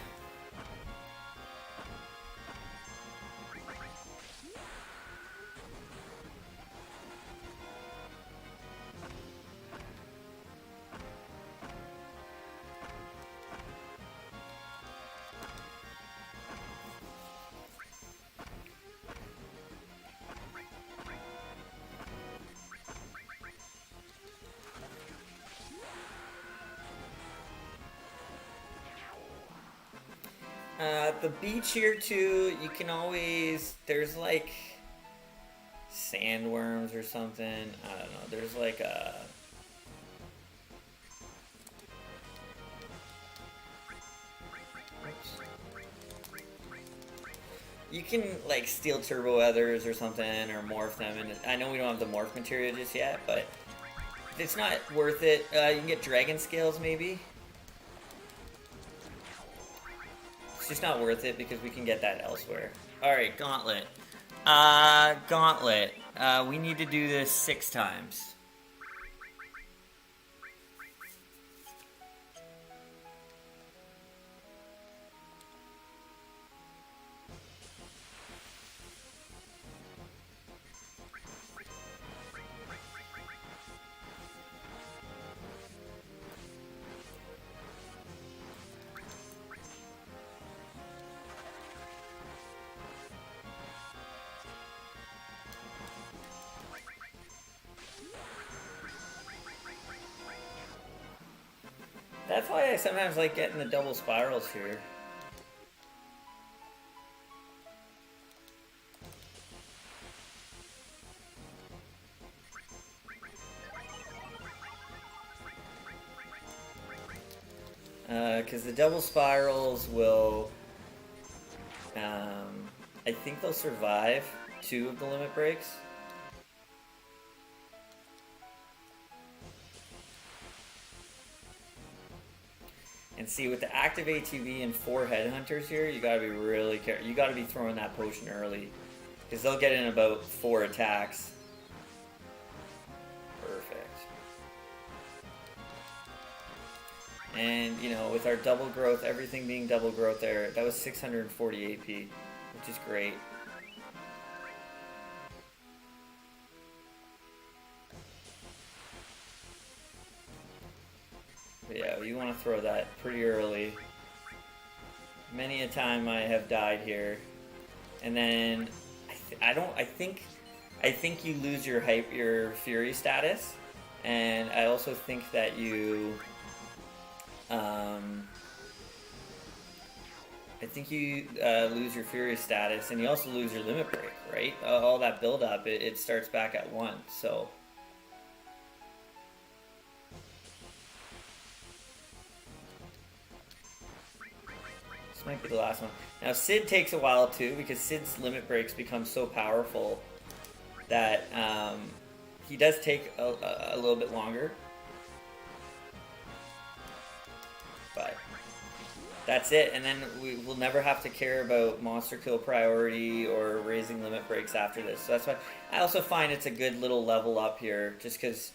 The beach here too, you can always, there's like sandworms or something, I don't know, there's like a, you can like steal turbo weathers or something or morph them, and I know we don't have the morph material just yet, but it's not worth it. You can get dragon scales maybe. Just not worth it because we can get that elsewhere. Alright, Gauntlet. Gauntlet. We need to do this 6 times. That's why I sometimes like getting the double spirals here. Because the double spirals will, I think they'll survive 2 of the limit breaks. And see, with the active ATV and 4 headhunters here, you gotta be really careful. You gotta be throwing that potion early, because they'll get in about 4 attacks. Perfect. And, you know, with our double growth, everything being double growth there, that was 640 AP, which is great. But yeah, you want to throw that pretty early. Many a time I have died here. And then, I think you lose your fury status. And I also think that you, lose your fury status, and you also lose your limit break, right? All that build up, it starts back at 1, so. This might be the last one. Now Sid takes a while too, because Sid's limit breaks become so powerful that he does take a little bit longer. But that's it, and then we will never have to care about monster kill priority or raising limit breaks after this. So that's why I also find it's a good little level up here, just because,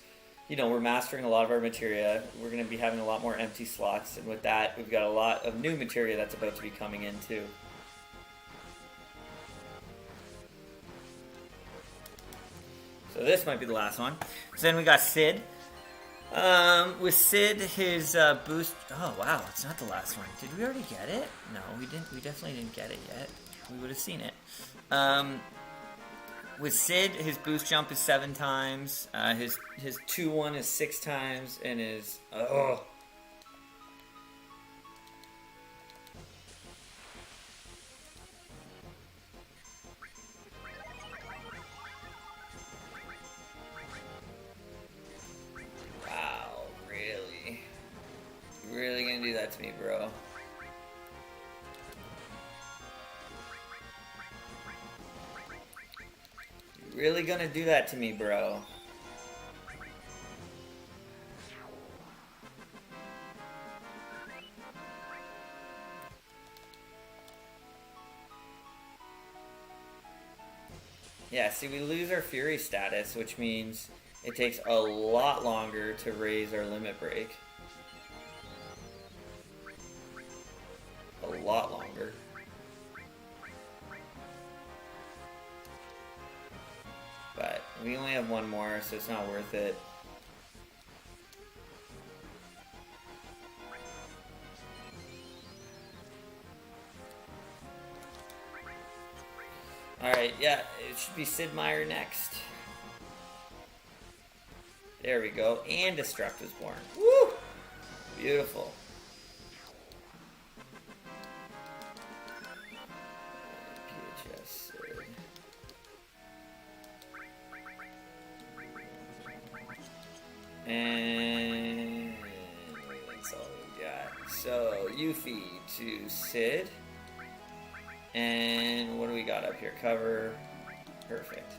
you know, we're mastering a lot of our materia. We're going to be having a lot more empty slots, and with that, we've got a lot of new materia that's about to be coming in too. So this might be the last one. So then we got Sid. With Sid, his boost. Oh wow, it's not the last one. Did we already get it? No, we didn't. We definitely didn't get it yet. We would have seen it. With Sid, his boost jump is 7 times. His 2-1 is 6 times, and his wow, really? You really gonna do that to me, bro? Really gonna do that to me, bro? Yeah, see, we lose our fury status, which means it takes a lot longer to raise our limit break. a lot longer. But we only have one more, so it's not worth it. Alright, yeah, it should be Sid Meier next. There we go. And Destruct was born. Woo! Beautiful. PHS Sid. And that's all we got. So, Yuffie to Sid. And what do we got up here? Cover. Perfect.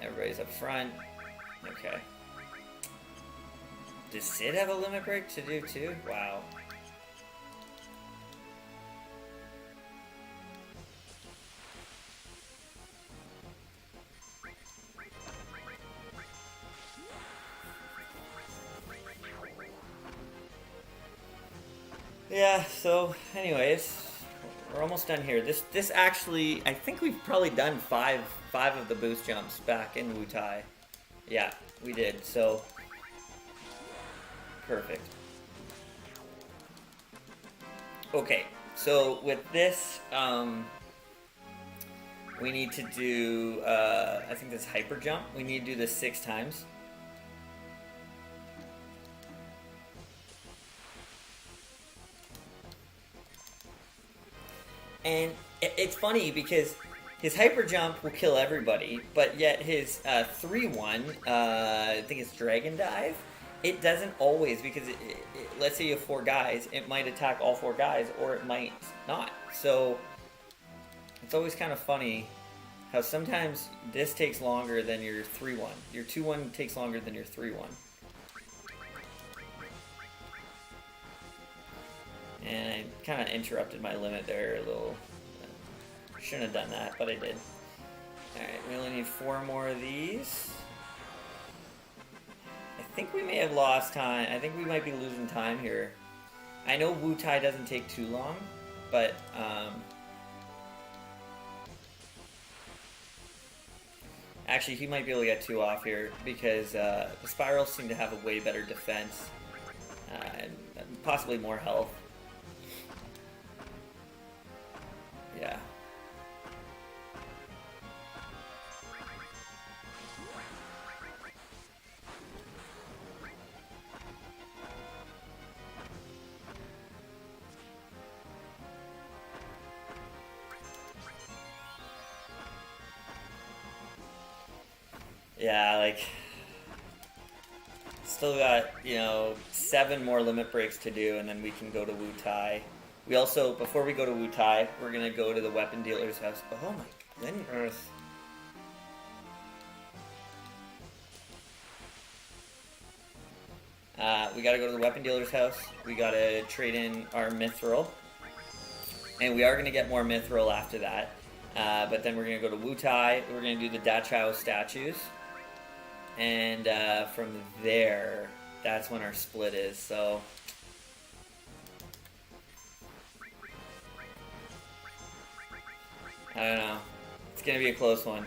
Everybody's up front. Okay. Does Sid have a limit break to do too? Wow. Yeah, so anyways, we're almost done here. This actually, I think we've probably done five of the boost jumps back in Wutai. Yeah, we did. So perfect. Okay, so with this, we need to do, I think this hyper jump. We need to do this 6 times. And it's funny because his hyper jump will kill everybody, but yet his 3-1, I think it's Dragon Dive, it doesn't always, because let's say you have 4 guys, it might attack all 4 guys, or it might not. So it's always kind of funny how sometimes this takes longer than your 3-1. Your 2-1 takes longer than your 3-1. And I kind of interrupted my limit there a little. Shouldn't have done that, but I did. Alright, we only need 4 more of these. I think we may have lost time. I think we might be losing time here. I know Wutai doesn't take too long, but actually he might be able to get 2 off here because the spirals seem to have a way better defense and possibly more health. Yeah. Yeah, like, still got, 7 more limit breaks to do, and then we can go to Wutai. We also, before we go to Wutai, we're going to go to the weapon dealer's house. Oh my goodness. We got to go to the weapon dealer's house. We got to trade in our mithril. And we are going to get more mithril after that. But then we're going to go to Wutai. We're going to do the Dachao statues. And from there, that's when our split is. So I don't know. It's going to be a close one.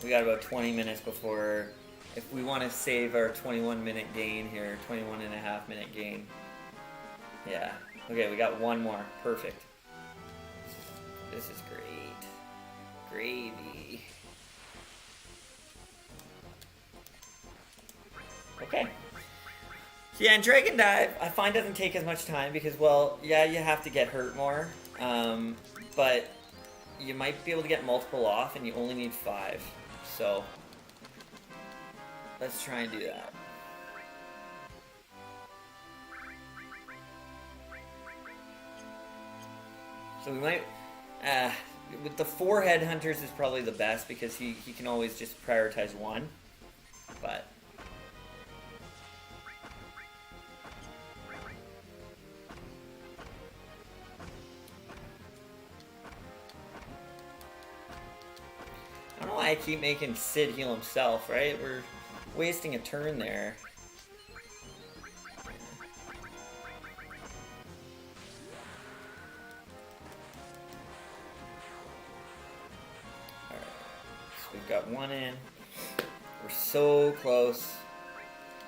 We got about 20 minutes before, if we want to save our 21-minute gain here, 21.5-minute gain. Yeah. Okay, we got 1 more. Perfect. This is great. Gravy. Okay. So yeah, and Dragon Dive, I find doesn't take as much time because, well, yeah, you have to get hurt more. But you might be able to get multiple off and you only need 5. So let's try and do that. So we might, with the 4 headhunters is probably the best because he can always just prioritize 1. But I don't know why I keep making Sid heal himself, right? We're wasting a turn there. got one in. We're so close.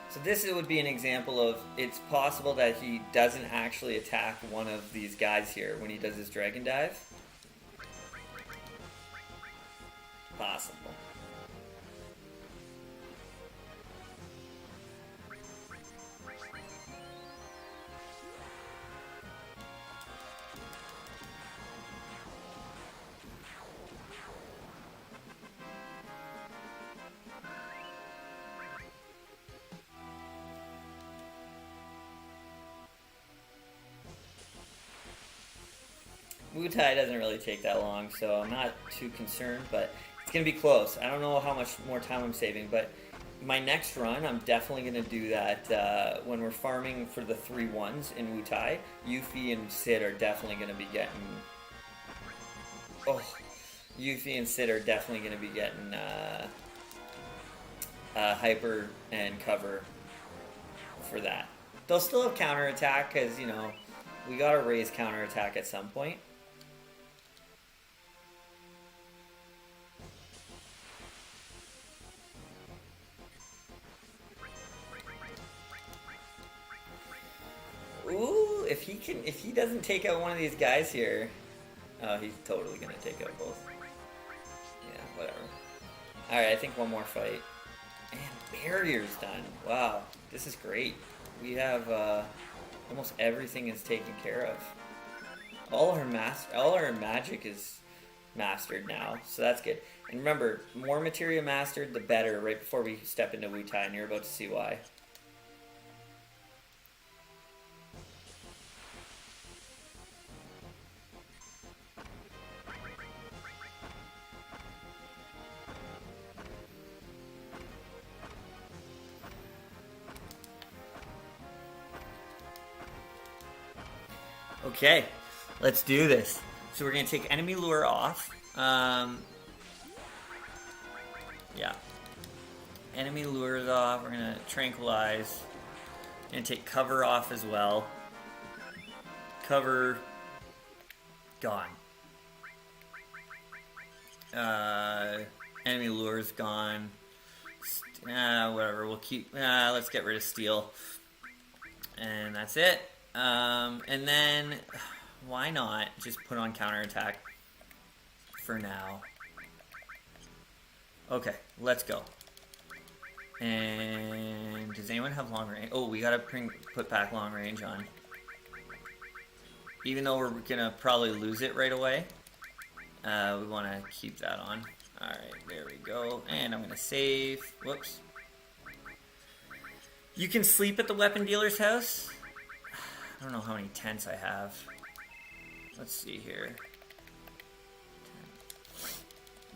So this would be an example of it's possible that he doesn't actually attack one of these guys here when he does his dragon dive. Possible. Wutai doesn't really take that long, so I'm not too concerned, but it's going to be close. I don't know how much more time I'm saving, but my next run, I'm definitely going to do that when we're farming for the 3-1s in Wutai. Yuffie and Sid are definitely going to be getting... Oh, Yuffie and Sid are definitely going to be getting hyper and cover for that. They'll still have counterattack, because, you know, we got to raise counterattack at some point. Ooh, if he doesn't take out one of these guys here, oh, he's totally gonna take out both. Yeah, whatever. Alright, I think one more fight. And barrier's done. Wow, this is great. We have, almost everything is taken care of. All our magic is mastered now, so that's good. And remember, more materia mastered, the better, right before we step into Wutai, and you're about to see why. Okay, let's do this. So we're going to take enemy lure off. Yeah. Enemy lure is off. We're going to tranquilize. And take cover off as well. Cover. Gone. Enemy lure is gone. Whatever. We'll keep... let's get rid of steel. And that's it. And then, why not just put on counterattack for now? Okay, let's go. And does anyone have long range? Oh, we gotta put back long range on. Even though we're gonna probably lose it right away, we want to keep that on. Alright, there we go. And I'm gonna save. Whoops. You can sleep at the weapon dealer's house. I don't know how many tents I have. Let's see here.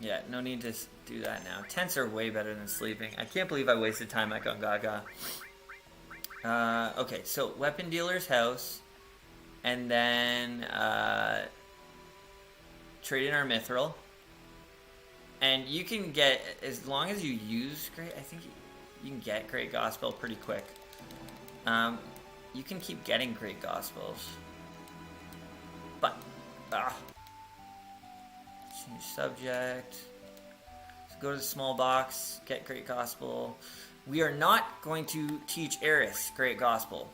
Yeah, no need to do that now. Tents are way better than sleeping. I can't believe I wasted time at Gongaga. Okay, so weapon dealer's house. And then trade in our mithril. And you can get, as long as you use great, I think you can get great gospel pretty quick. You can keep getting great gospels. But, change subject. So go to the small box, get great gospel. We are not going to teach Eris great gospel.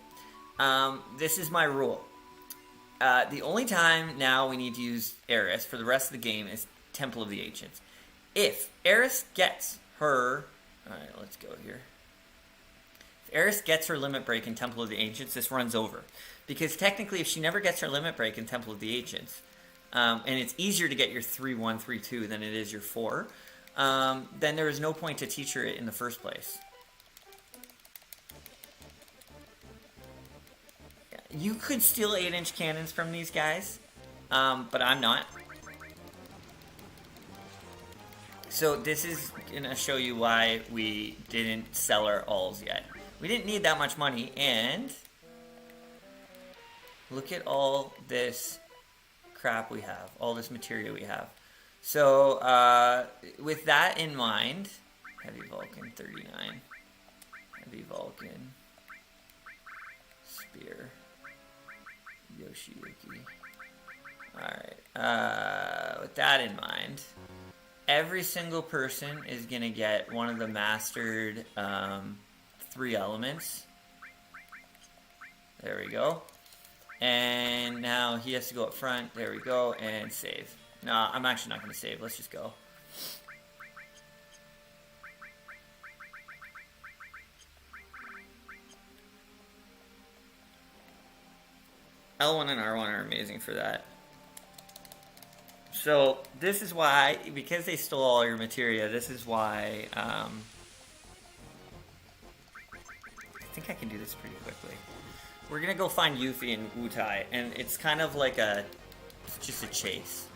This is my rule. The only time now we need to use Eris for the rest of the game is Temple of the Ancients. If Eris gets her... Alright, let's go here. Eris gets her limit break in Temple of the Ancients, this runs over. Because technically, if she never gets her limit break in Temple of the Ancients, and it's easier to get your 3-1, 3-2 than it is your 4, then there is no point to teach her it in the first place. You could steal 8-inch cannons from these guys, but I'm not. So this is going to show you why we didn't sell our alls yet. We didn't need that much money, and look at all this crap we have, all this materia we have. So, with that in mind, Heavy Vulcan 39, Heavy Vulcan, Spear, Yoshiyuki. Alright, with that in mind, every single person is gonna get one of the mastered 3 elements. There we go. And now he has to go up front. There we go, and save. No, I'm actually not gonna save. Let's just go. L1 and R1 are amazing for that. So this is why, because they stole all your materia, this is why I think I can do this pretty quickly. We're gonna go find Yuffie and Wutai, and it's kind of like it's just a chase.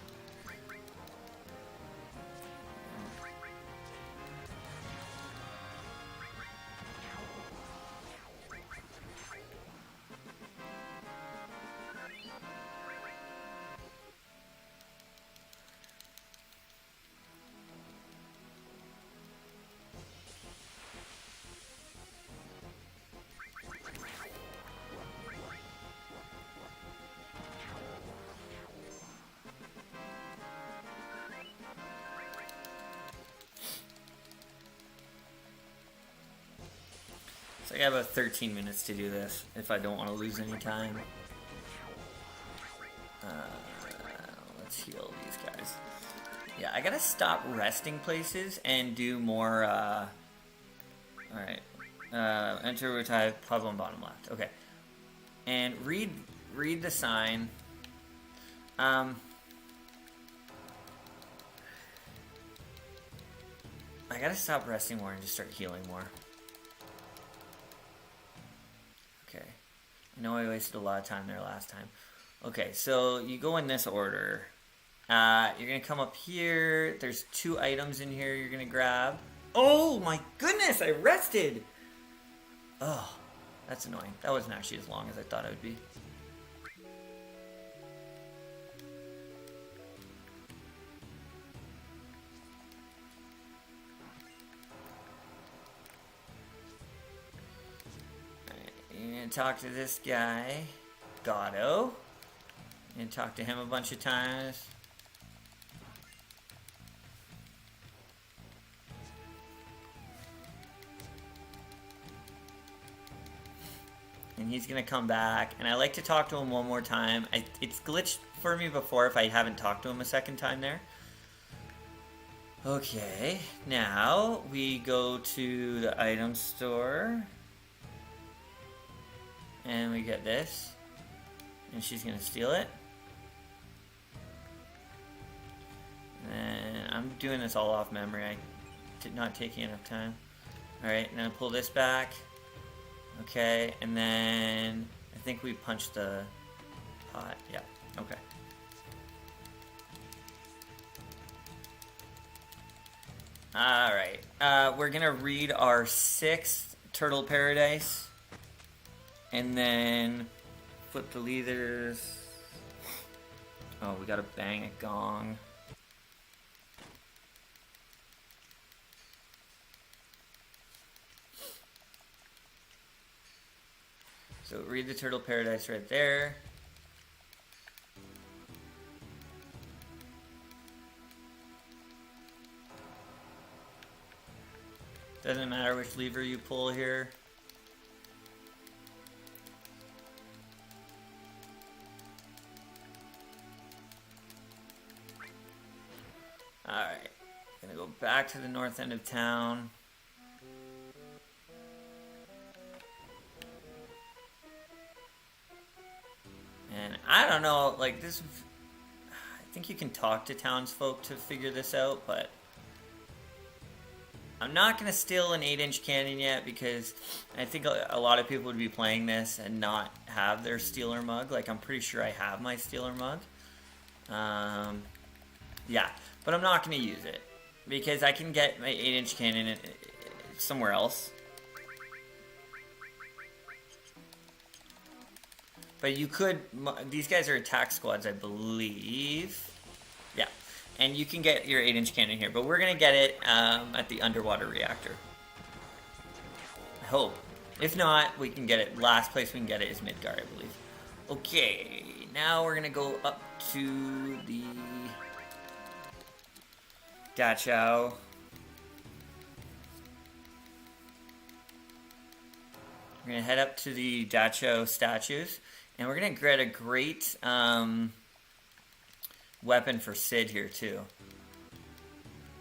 So I have about 13 minutes to do this if I don't want to lose any time. Let's heal these guys. Yeah, I gotta stop resting places and do more. Alright. Enter Wutai, puzzle on bottom left. Okay. And read the sign. I gotta stop resting more and just start healing more. Okay. I know I wasted a lot of time there last time. Okay, so you go in this order. You're gonna come up here. There's 2 items in here you're gonna grab. Oh my goodness, I rested! Oh, that's annoying. That wasn't actually as long as I thought it would be. You're gonna talk to this guy, Gatto. You're gonna talk to him a bunch of times. And he's gonna come back, and I like to talk to him one more time. It's glitched for me before if I haven't talked to him a second time there. Okay, now we go to the item store. And we get this. And she's gonna steal it. And I'm doing this all off memory. I did not take enough time. Alright, now pull this back. Okay, and then I think we punched the pot. Yeah, okay. Alright, we're gonna read our 6th Turtle Paradise. And then flip the leaders. Oh, we gotta bang a gong. So read the Turtle Paradise right there. Doesn't matter which lever you pull here. Alright, gonna go back to the north end of town. And I don't know, like this, I think you can talk to townsfolk to figure this out, but I'm not gonna steal an 8-inch cannon yet because I think a lot of people would be playing this and not have their Stealer mug. Like, I'm pretty sure I have my Stealer mug. Yeah, but I'm not going to use it because I can get my 8-inch cannon somewhere else. But you could, these guys are attack squads, I believe. Yeah, and you can get your 8-inch cannon here, but we're going to get it at the underwater reactor. I hope. If not, we can get it, last place we can get it is Midgar, I believe. Okay, now we're going to go up to the Dacho. We're going to head up to the Dacho statues, and we're going to get a great weapon for Sid here, too.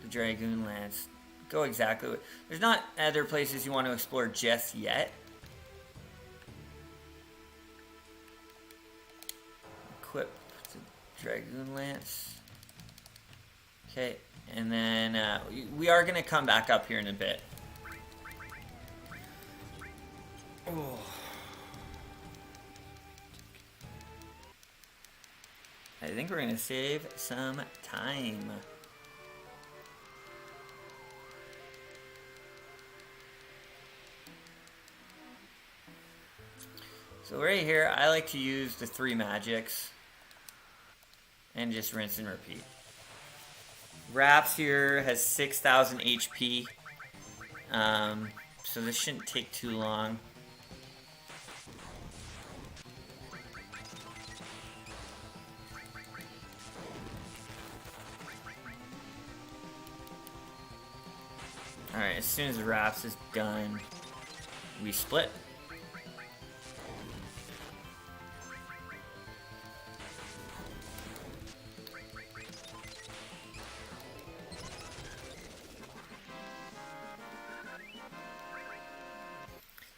The Dragoon Lance. Go exactly. There's not other places you want to explore just yet. Equip the Dragoon Lance. Okay, and then we are going to come back up here in a bit. Oh. I think we're going to save some time. So right here, I like to use the 3 magics and just rinse and repeat. Wraps here has 6,000 HP, so this shouldn't take too long. Alright, as soon as the wraps is done, we split.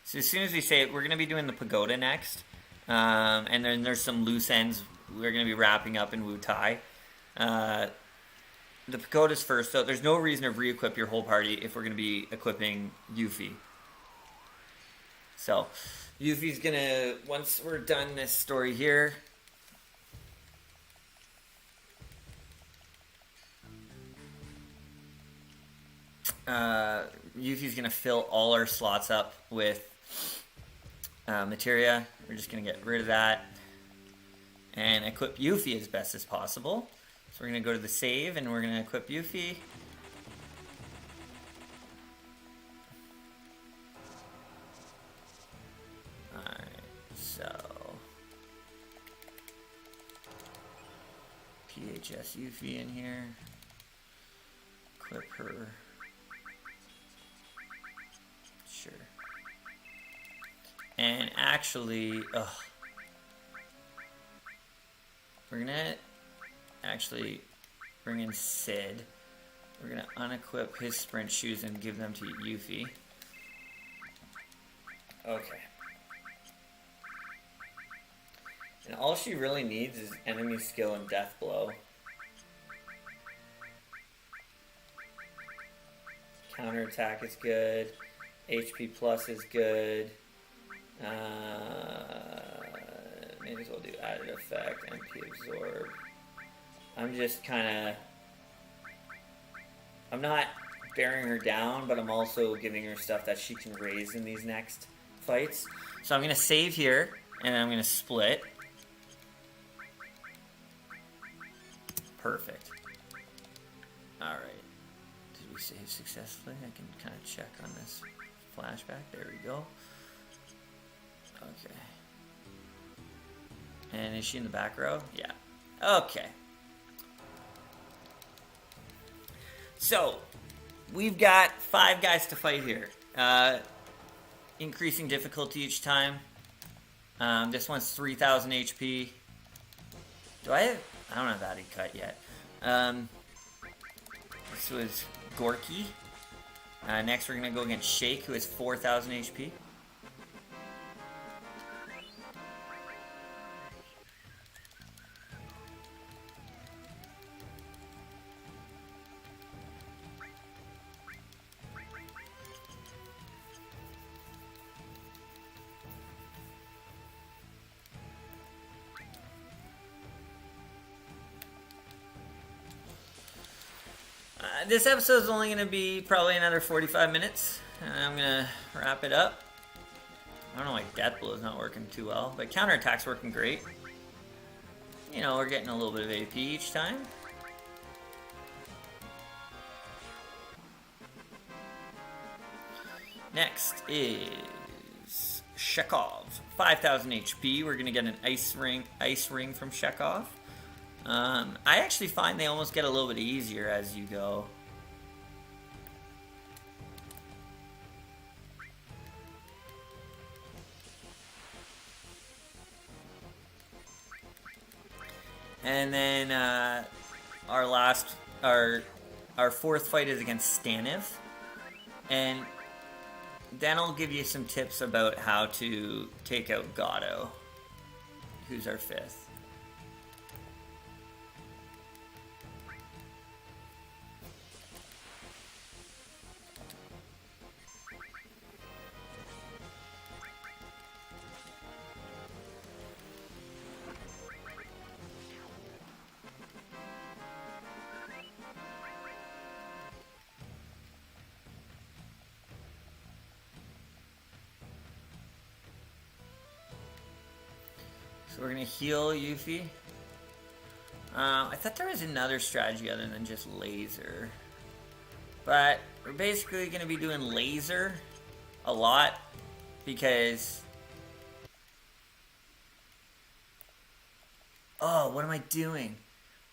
So as soon as we say it, we're going to be doing the pagoda next. And then there's some loose ends we're going to be wrapping up in Wu Tai. The pagoda's first, so there's no reason to re-equip your whole party if we're going to be equipping Yuffie. So, Yuffie's going to, once we're done this story here... Yuffie's going to fill all our slots up with Materia. We're just going to get rid of that and equip Yuffie as best as possible. So we're going to go to the save and we're going to equip Yuffie. Alright, so PHS Yuffie in here. Equip her. Sure. And actually, we're gonna actually bring in Sid. We're gonna unequip his sprint shoes and give them to Yuffie. Okay. And all she really needs is enemy skill and death blow. Counterattack is good. HP plus is good. May as well do added effect, MP absorb. I'm just kind of... I'm not bearing her down, but I'm also giving her stuff that she can raise in these next fights. So I'm going to save here, and then I'm going to split. Perfect. Alright. Did we save successfully? I can kind of check on this flashback. There we go. Okay. And is she in the back row? Yeah. Okay. So, we've got 5 guys to fight here. Increasing difficulty each time. This one's 3,000 HP. Do I have... I don't have Addy Cut yet. This was Gorky. Next we're going to go against Shake, who has 4,000 HP. This episode is only going to be probably another 45 minutes, and I'm going to wrap it up. I don't know why Death Blow is not working too well, but Counterattack's working great. You know, we're getting a little bit of AP each time. Next is Shekov, 5,000 HP. We're going to get an Ice Ring from Shekov. I actually find they almost get a little bit easier as you go. And then our fourth fight is against Staniv, and then I'll give you some tips about how to take out Gatto, who's our fifth. So we're gonna heal Yuffie. I thought there was another strategy other than just laser. But we're basically gonna be doing laser a lot because... Oh, what am I doing?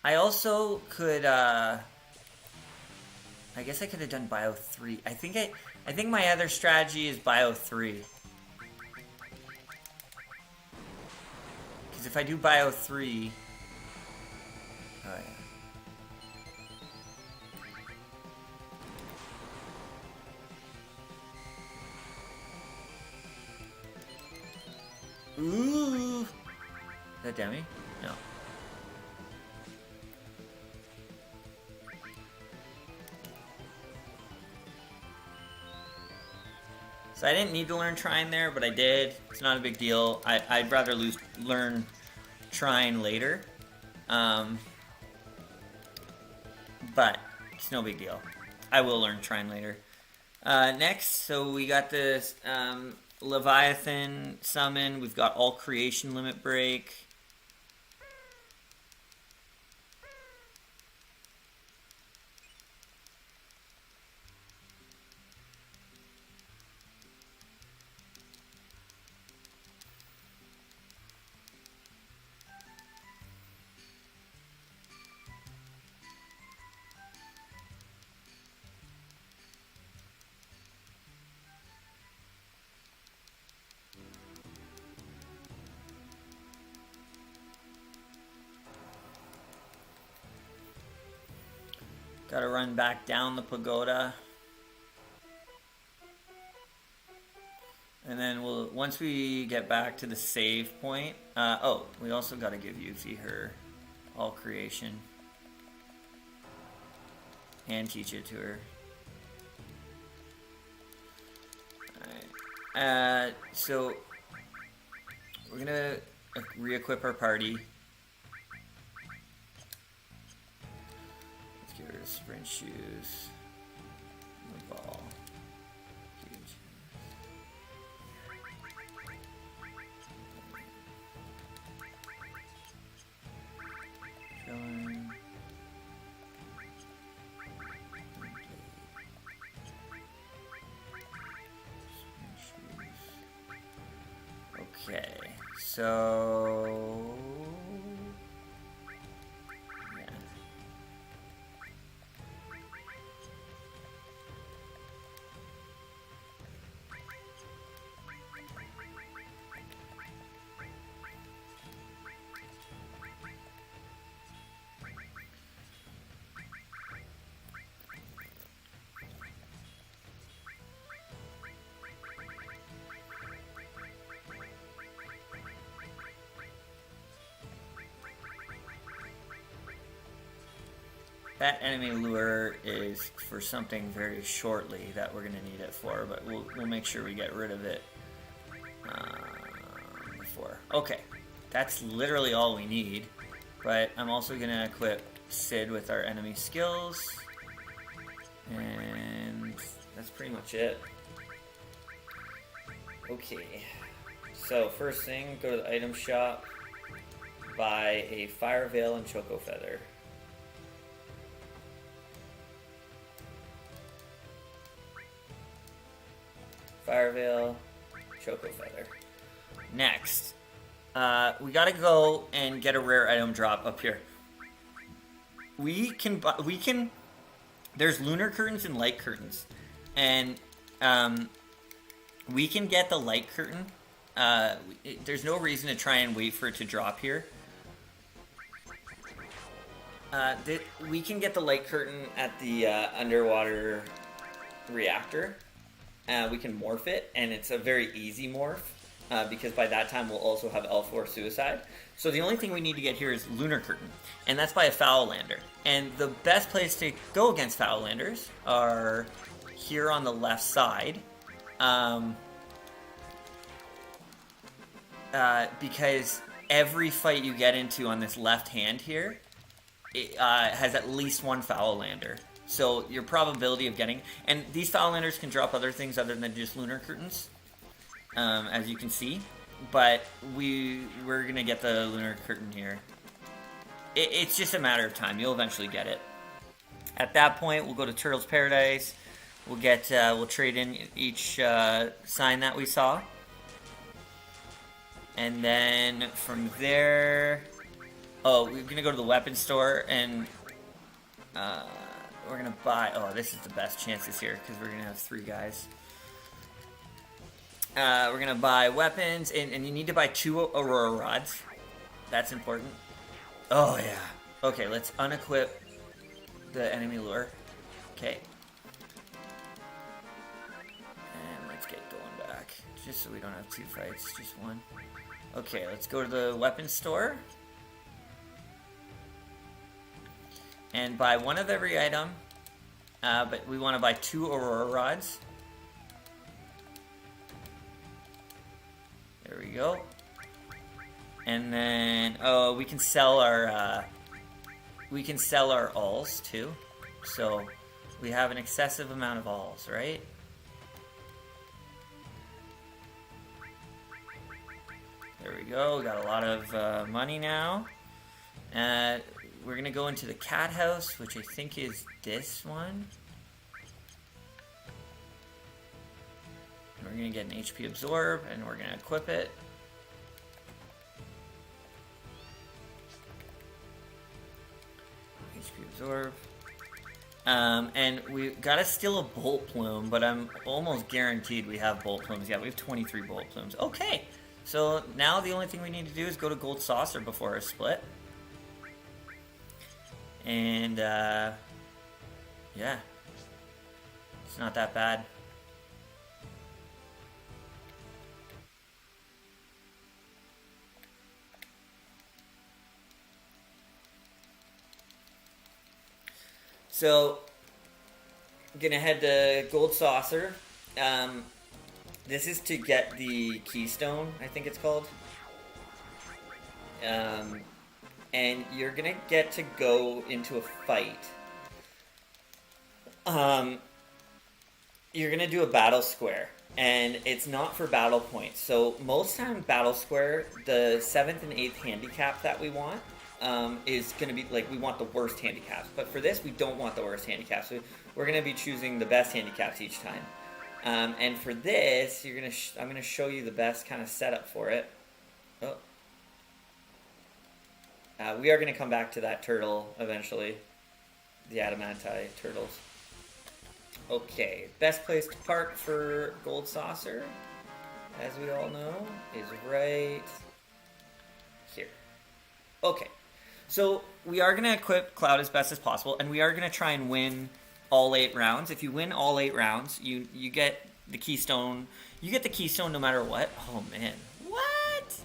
I also could, I guess I could have done Bio 3. I think my other strategy is Bio 3. Because if I do Bio 3... Oh, yeah. Ooh! Is that Demi? No. So I didn't need to learn Trine there, but I did. It's not a big deal. I'd rather learn Trine later. But it's no big deal. I will learn Trine later. Next, so we got this Leviathan summon. We've got all creation limit break. Gotta run back down the pagoda. And then once we get back to the save point, oh, we also gotta give Yuffie her all creation. And teach it to her. Alright. So we're gonna re-equip our party. Get rid of sprint shoes. The ball. Huge. Drilling. Sprint shoes. Okay, so... That enemy lure is for something very shortly that we're going to need it for, but we'll make sure we get rid of it before. Okay, that's literally all we need, but I'm also going to equip Sid with our enemy skills, and that's pretty much it. Okay, so first thing, go to the item shop, buy a Fire Veil and Choco Feather. Fire Veil, Choco Feather. Next, we gotta go and get a rare item drop up here. We can, there's lunar curtains and light curtains. And, we can get the light curtain. There's no reason to try and wait for it to drop here. We can get the light curtain at the underwater reactor. We can morph it, and it's a very easy morph because by that time we'll also have L4 Suicide. So the only thing we need to get here is Lunar Curtain, and that's by a Foul Lander. And the best place to go against Foul Landers are here on the left side, because every fight you get into on this left hand here it, has at least one Foul Lander. So your probability of getting... And these Foul Landers can drop other things other than just Lunar Curtains, as you can see. But we're going to get the Lunar Curtain here. It's just a matter of time. You'll eventually get it. At that point, we'll go to Turtle's Paradise. We'll get we'll trade in each sign that we saw. And then from there... Oh, we're going to go to the weapon store and... we're going to buy... Oh, this is the best chances here because we're going to have 3 guys. We're going to buy weapons, and you need to buy 2 Aurora Rods. That's important. Oh, yeah. Okay, let's unequip the enemy lure. Okay. And let's get going back. Just so we don't have 2 fights, just 1. Okay, let's go to the weapons store. And buy 1 of every item. But we want to buy 2 Aurora Rods. There we go. And then, oh, we can sell our alls too. So we have an excessive amount of alls, right? There we go. We got a lot of money now. We're gonna go into the cat house, which I think is this one. We're gonna get an HP absorb, and we're gonna equip it. HP absorb. And we gotta steal a bolt plume, but I'm almost guaranteed we have bolt plumes. Yeah, we have 23 bolt plumes. Okay, so now the only thing we need to do is go to Gold Saucer before our split. And, yeah. It's not that bad. So, I'm gonna head to Gold Saucer. This is to get the Keystone, I think it's called. And you're gonna get to go into a fight. You're gonna do a battle square, and it's not for battle points. So most time battle square, the 7th and 8th handicap that we want is gonna be like we want the worst handicaps. But for this, we don't want the worst handicaps. So we're gonna be choosing the best handicaps each time. And for this, you're gonna I'm gonna show you the best kind of setup for it. Oh. We are going to come back to that turtle eventually. The Adamanti turtles. Okay, best place to park for Gold Saucer, as we all know, is right here. Okay, so we are going to equip Cloud as best as possible, and we are going to try and win all 8 rounds. If you win all 8 rounds, you get the Keystone. You get the Keystone no matter what. Oh, man. What?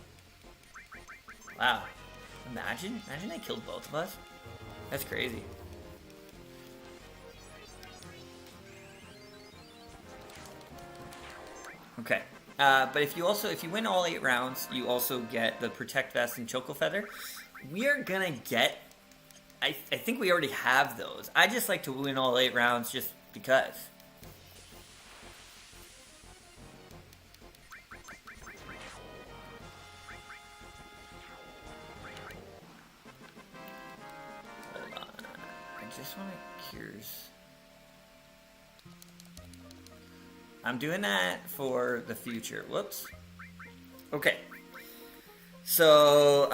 Wow. Imagine they killed both of us. That's crazy. Okay. But if you win all 8 rounds, you also get the Protect Vest and Choco Feather. We are gonna get... I think we already have those. I just like to win all 8 rounds just because. Just want to cures. I'm doing that for the future. Whoops. Okay. So,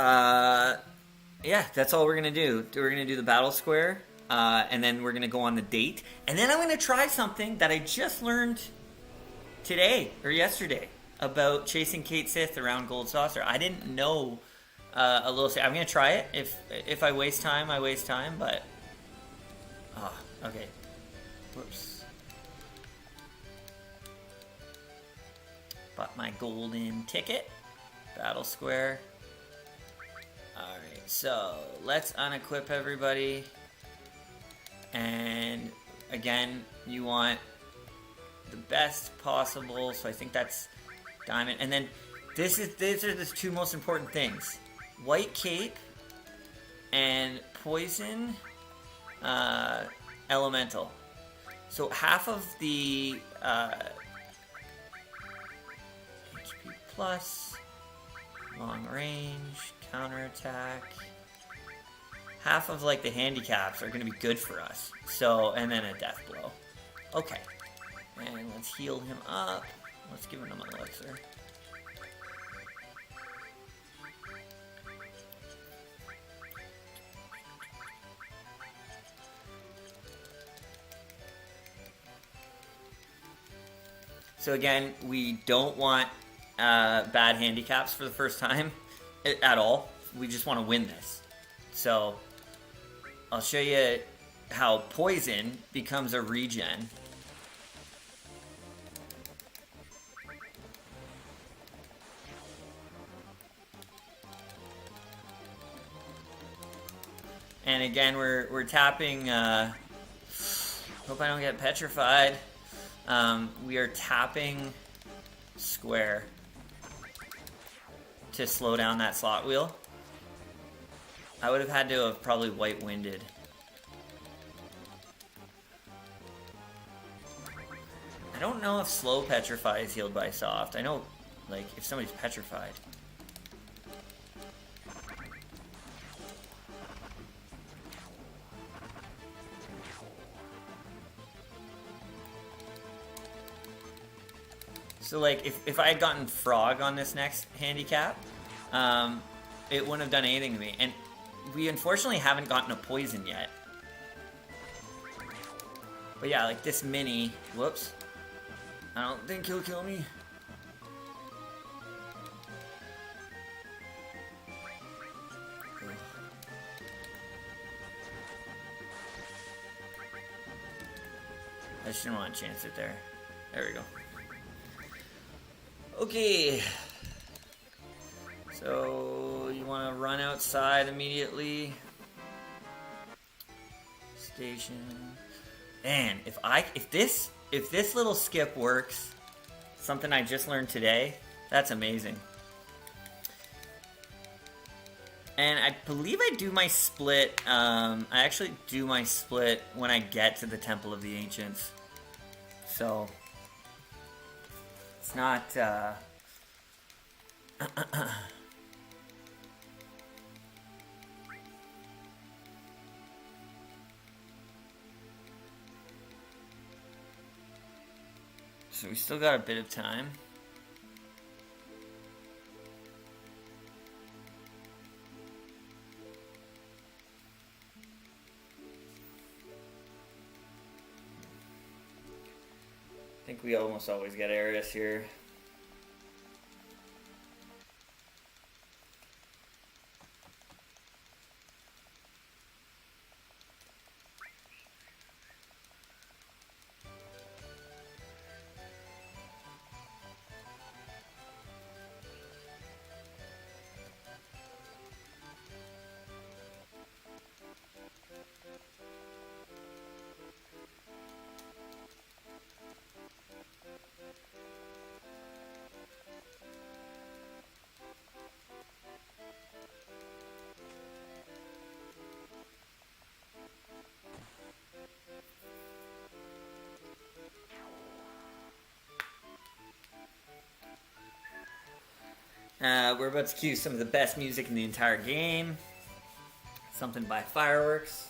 yeah, that's all we're going to do. We're going to do the battle square, and then we're going to go on the date. And then I'm going to try something that I just learned today, or yesterday, about chasing Kate Sith around Gold Saucer. I didn't know a little. I'm gonna try it. If I waste time, I waste time. But okay. Whoops. Bought my golden ticket. Battle square. Alright, so let's unequip everybody. And again, you want the best possible, so I think that's diamond. And then these are the two most important things. White cape and poison elemental. So half of the HP plus, long range, counterattack. Half of like the handicaps are going to be good for us. So, and then a death blow. Okay. And let's heal him up. Let's give him an elixir. So again, we don't want bad handicaps for the first time at all. We just want to win this. So I'll show you how poison becomes a regen. And again, we're tapping. Hope I don't get petrified. We are tapping square to slow down that slot wheel. I would have had to have probably white winded. I don't know if slow petrify is healed by soft. I know, like, if somebody's petrified. So, like, if I had gotten frog on this next handicap, it wouldn't have done anything to me. And we unfortunately haven't gotten a poison yet. But yeah, like this mini, whoops. I don't think he'll kill me. I just didn't want to chance it there. There we go. Okay. So you want to run outside immediately. Station. And if this little skip works, something I just learned today, that's amazing. And I believe I do my split. I actually do my split when I get to the Temple of the Ancients. So it's not. So we still got a bit of time. I think we almost always get Aris here. We're about to cue some of the best music in the entire game. Something by Fireworks.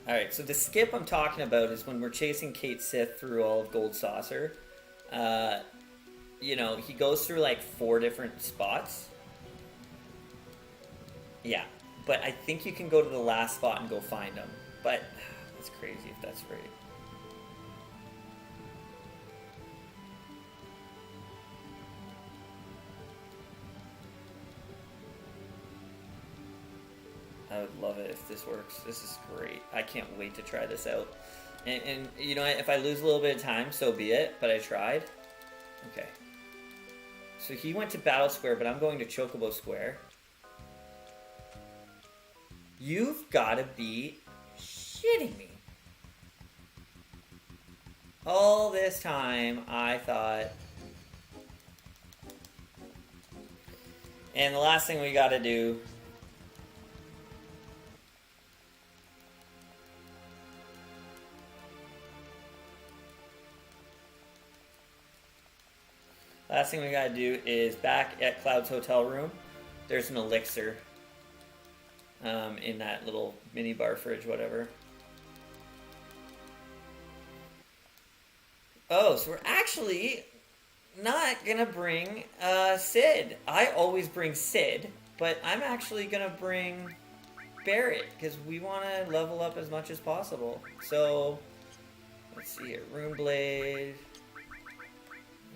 Alright, so the skip I'm talking about is when we're chasing Kate Sith through all of Gold Saucer. You know, he goes through like 4 different spots. Yeah, but I think you can go to the last spot and go find him. But that's crazy if that's right. I would love it if this works. This is great. I can't wait to try this out. And you know, if I lose a little bit of time, so be it. But I tried. Okay. So he went to Battle Square, but I'm going to Chocobo Square. You've got to be shitting me. All this time, I thought... And the last thing we got to do... Last thing we gotta do is back at Cloud's hotel room. There's an elixir in that little mini bar fridge, whatever. Oh, so we're actually not gonna bring Sid. I always bring Sid, but I'm actually gonna bring Barrett because we want to level up as much as possible. So let's see here, Rune Blade.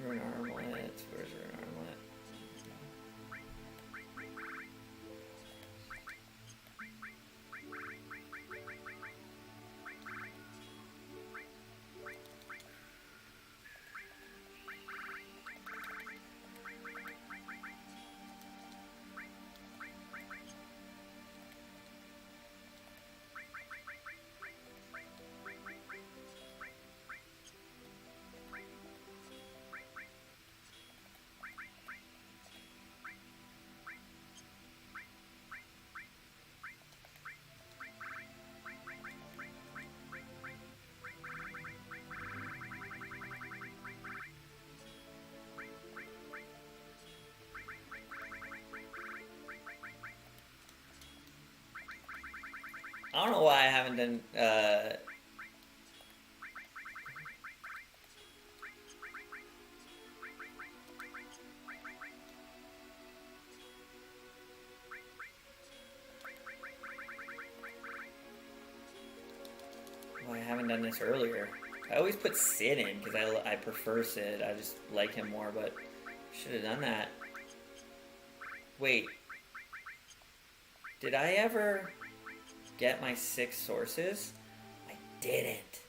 Rune Armlet. Where's Rune Armlet? I don't know why I haven't done, why I haven't done this earlier. I always put Sid in because I prefer Sid. I just like him more, but should have done that. Wait. Did I ever get my 6 sources? I didn't.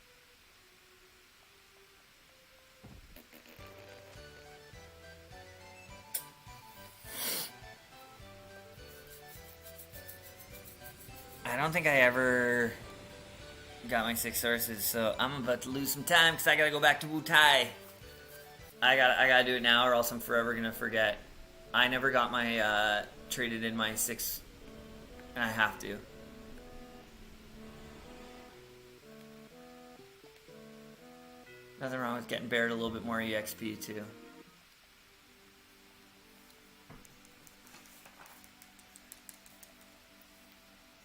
I don't think I ever got my 6 sources, so I'm about to lose some time because I gotta go back to Wutai. I gotta do it now or else I'm forever gonna forget. I never got my, traded in my 6, and I have to. Nothing wrong with getting Barrett a little bit more EXP too.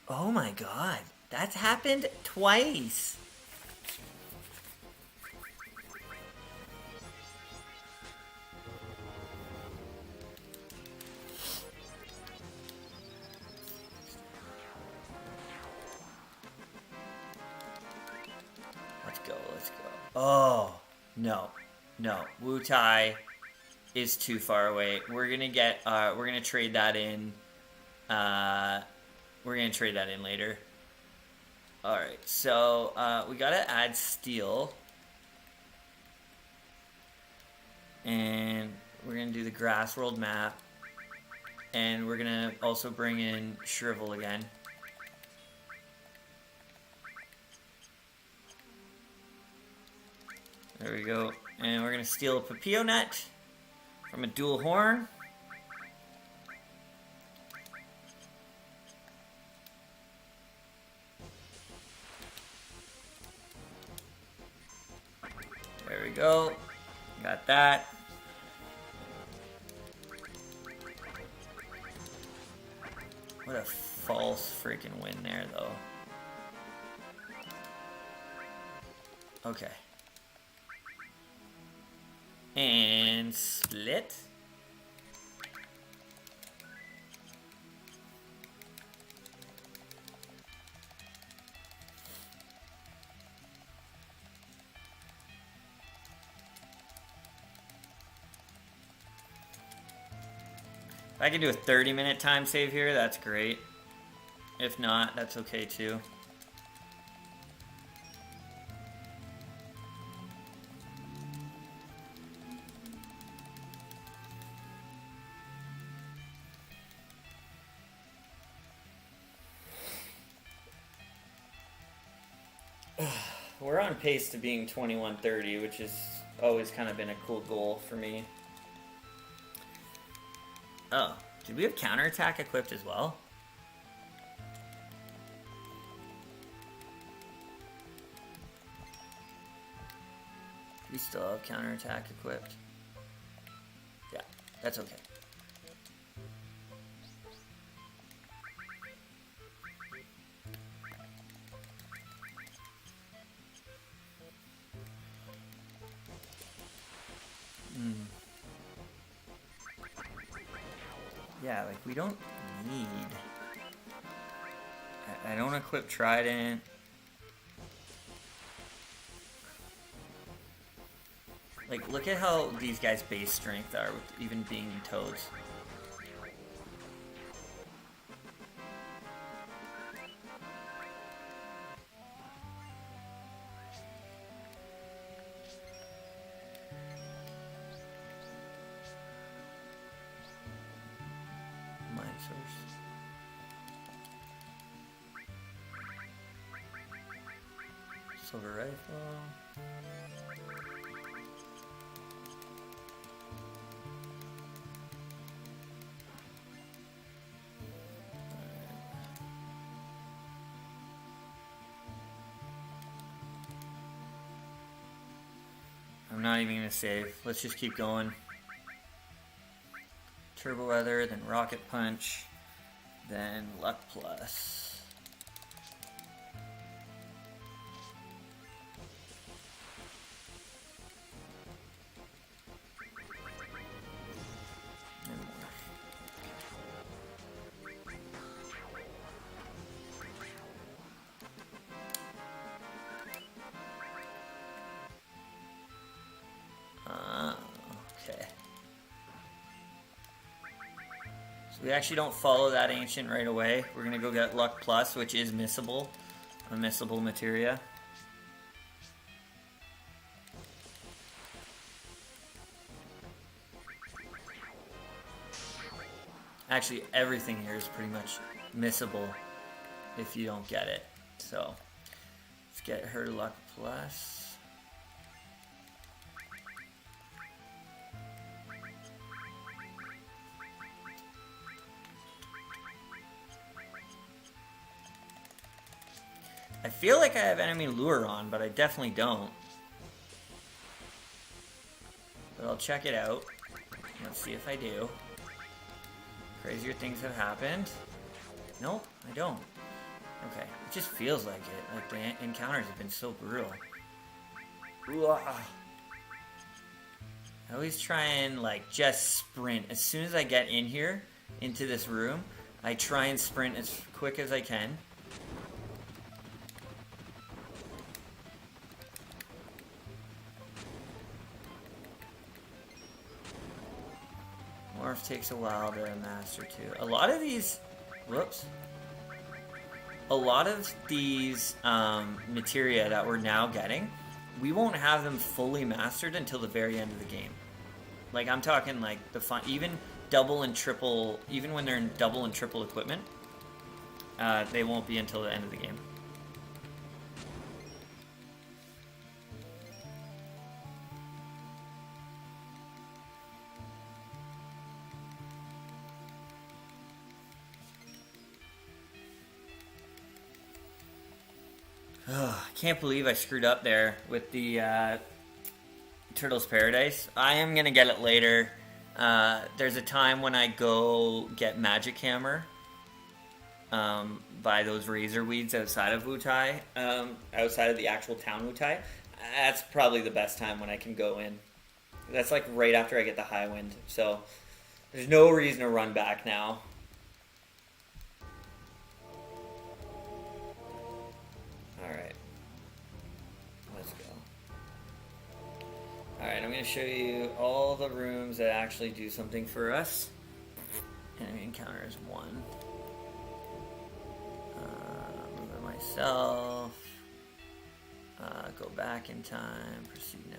Oh my god, that's happened twice. Let's go, let's go. Oh, no, no. Wutai is too far away. We're gonna trade that in. We're gonna trade that in later. Alright, so we gotta add steel. And we're gonna do the grass world map. And we're gonna also bring in Shrivel again. There we go. And we're gonna steal a Papio Net from a dual horn. There we go. Got that. What a false freaking win there, though. Okay. And split. If I can do a 30-minute time save here, that's great. If not, that's okay too. We're on pace to being 2130, which has always kind of been a cool goal for me. Oh, did we have counterattack equipped as well? We still have counterattack equipped. Yeah, that's okay. Yeah, like we don't need... I don't equip Trident. Like, look at how these guys' base strength are with even being toads. Silver rifle. I'm not even gonna save. Let's just keep going. Turbo Weather, then Rocket Punch, then Luck Plus. We actually don't follow that ancient right away. We're gonna go get Luck Plus, which is missable. A missable materia. Actually, everything here is pretty much missable if you don't get it. So, let's get her Luck Plus. I feel like I have enemy lure on, but I definitely don't. But I'll check it out. Let's see if I do. Crazier things have happened. Nope, I don't. Okay, it just feels like it. Like the encounters have been so brutal. I always try and like just sprint. As soon as I get in here, into this room, I try and sprint as quick as I can. Morph takes a while to master too. A lot of these, a lot of these materia that we're now getting, we won't have them fully mastered until the very end of the game. Like I'm talking like the fun, even double and triple, even when they're in double and triple equipment, they won't be until the end of the game. I can't believe I screwed up there with the Turtles Paradise. I am going to get it later. There's a time when I go get Magic Hammer by those razor weeds outside of Wutai, outside of the actual town Wutai. that's probably the best time when I can go in. That's like right after I get the high wind, so there's no reason to run back now. Alright. Let's go. Alright, I'm going to show you all the rooms that actually do something for us. Enemy encounter is 1. Move it myself. Go back in time. Proceed now.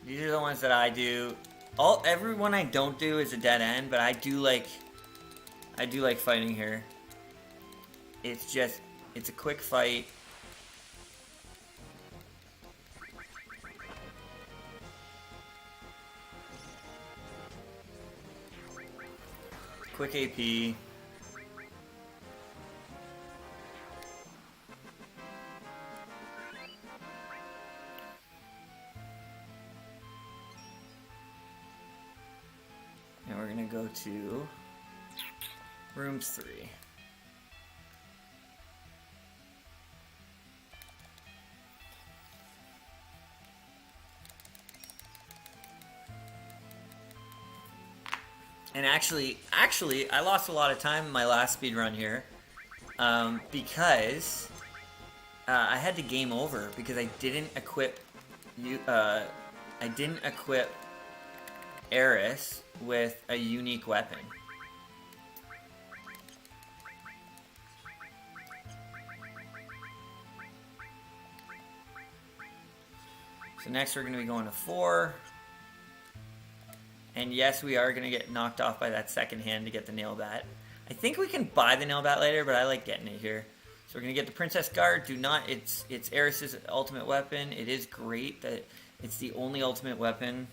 These are the ones that I do. Every one I don't do is a dead end, but I do like fighting here. It's a quick fight. Quick AP. And we're gonna go to room 3. And actually, I lost a lot of time in my last speed run here because I had to game over because I didn't equip Eris with a unique weapon. So next we're going to be going to 4. And yes, we are going to get knocked off by that second hand to get the nail bat. I think we can buy the nail bat later, but I like getting it here. So we're going to get the Princess Guard. It's Eris's ultimate weapon. It is great that it's the only ultimate weapon.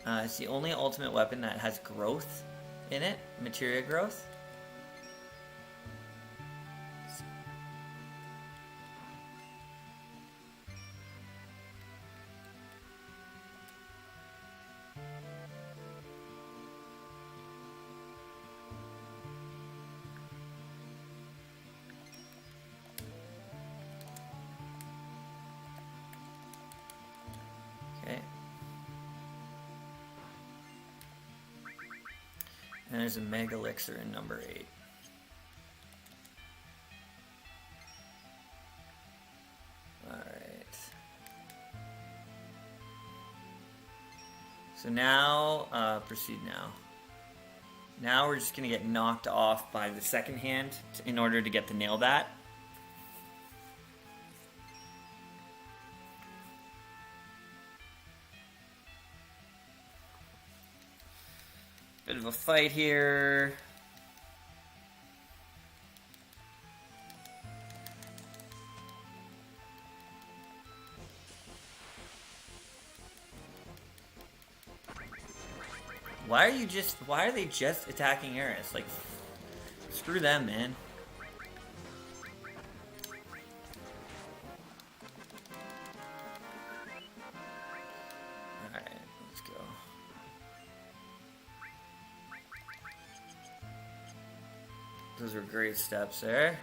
It's the only ultimate weapon that has growth in it, materia growth. And there's a Mega Elixir in number 8. Alright. So now, proceed now. Now we're just going to get knocked off by the second hand in order to get the nail bat. Bit of a fight here. Why are they just attacking Eris? Like, screw them, man. Alright, let's go. Those were great steps there.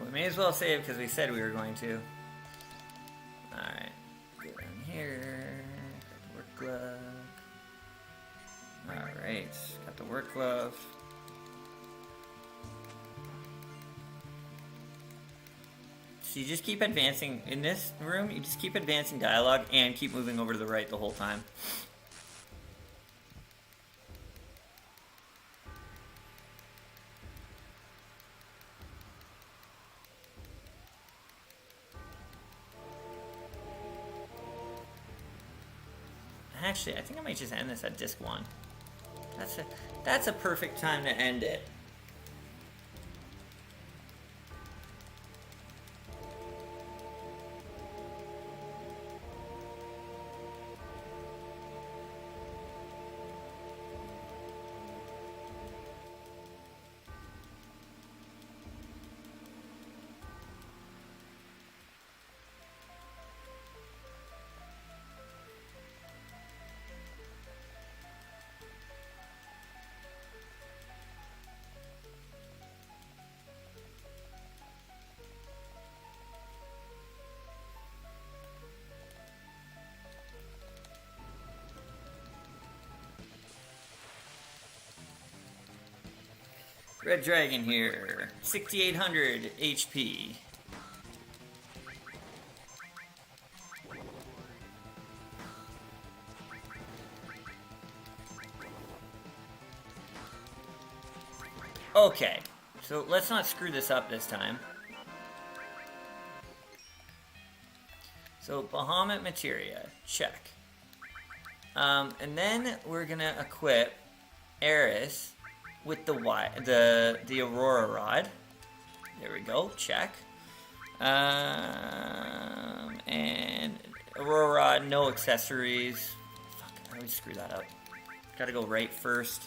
We may as well save because we said we were going to. Alright, go down here. Got the work glove. Alright, got the work glove. So you just keep advancing in this room, you just keep advancing dialogue and keep moving over to the right the whole time. Actually, I think I might just end this at disc 1. That's a perfect time to end it. Red Dragon here, 6,800 HP. Okay, so let's not screw this up this time. So Bahamut Materia, check. And then we're gonna equip Eris with the Aurora Rod. There we go, check. And Aurora Rod, no accessories. Fuck, I always screw that up. Gotta go right first.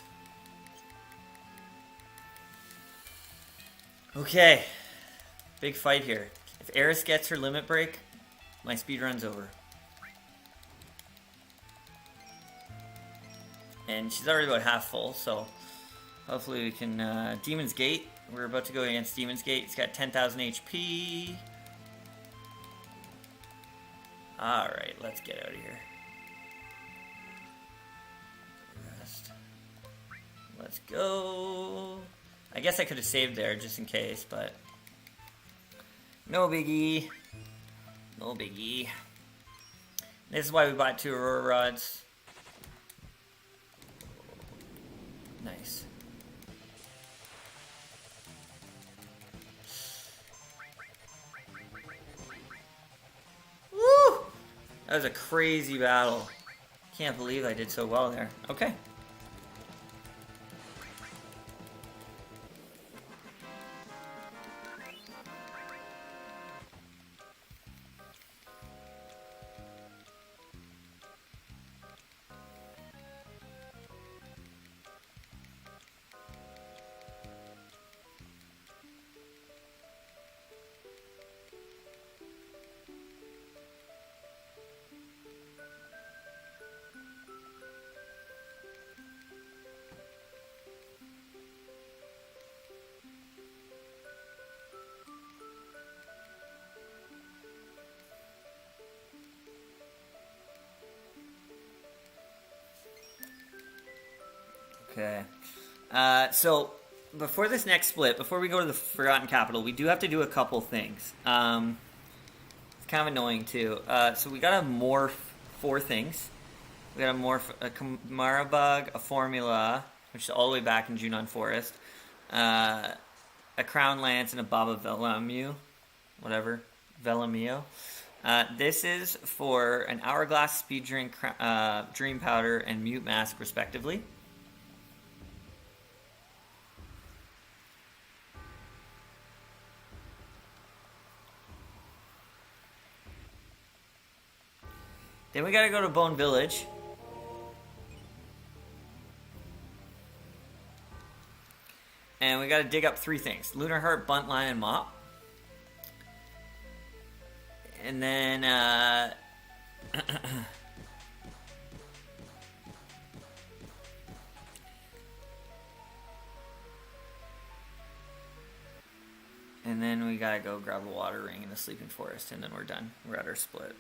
Okay, big fight here. If Eris gets her limit break, my speed run's over. And she's already about half full, so hopefully we can... Demon's Gate. We're about to go against Demon's Gate. It's got 10,000 HP. Alright, let's get out of here. Rest. Let's go. I guess I could have saved there just in case, but... no biggie. No biggie. This is why we bought 2 Aurora Rods. Nice. Woo! That was a crazy battle. Can't believe I did so well there. Okay. Okay. So, before this next split, before we go to the Forgotten Capital, we do have to do a couple things. It's kind of annoying, too. So, we gotta morph 4 things. We gotta morph a Kamara Bug, a Formula, which is all the way back in Junon Forest, a Crown Lance, and a Baba Velamio. Whatever. Velamio. This is for an Hourglass, Speed Drink, Dream Powder, and Mute Mask, respectively. Then we gotta go to Bone Village. And we gotta dig up 3 things. Lunar Heart, Buntline, and Mop. And then, and then we gotta go grab a water ring in the Sleeping Forest, and then we're done. We're at our split.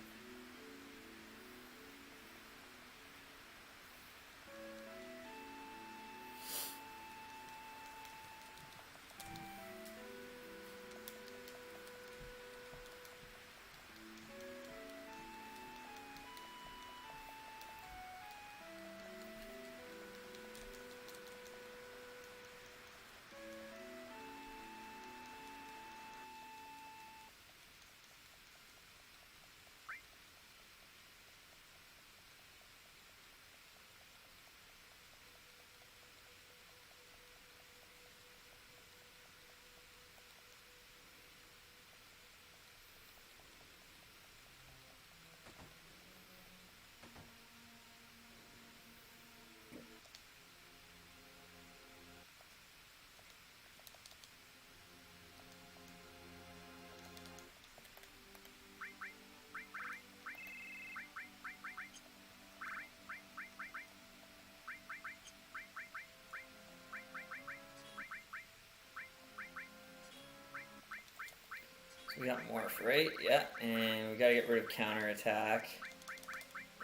So we got morph, right? Yeah, and we gotta get rid of counterattack.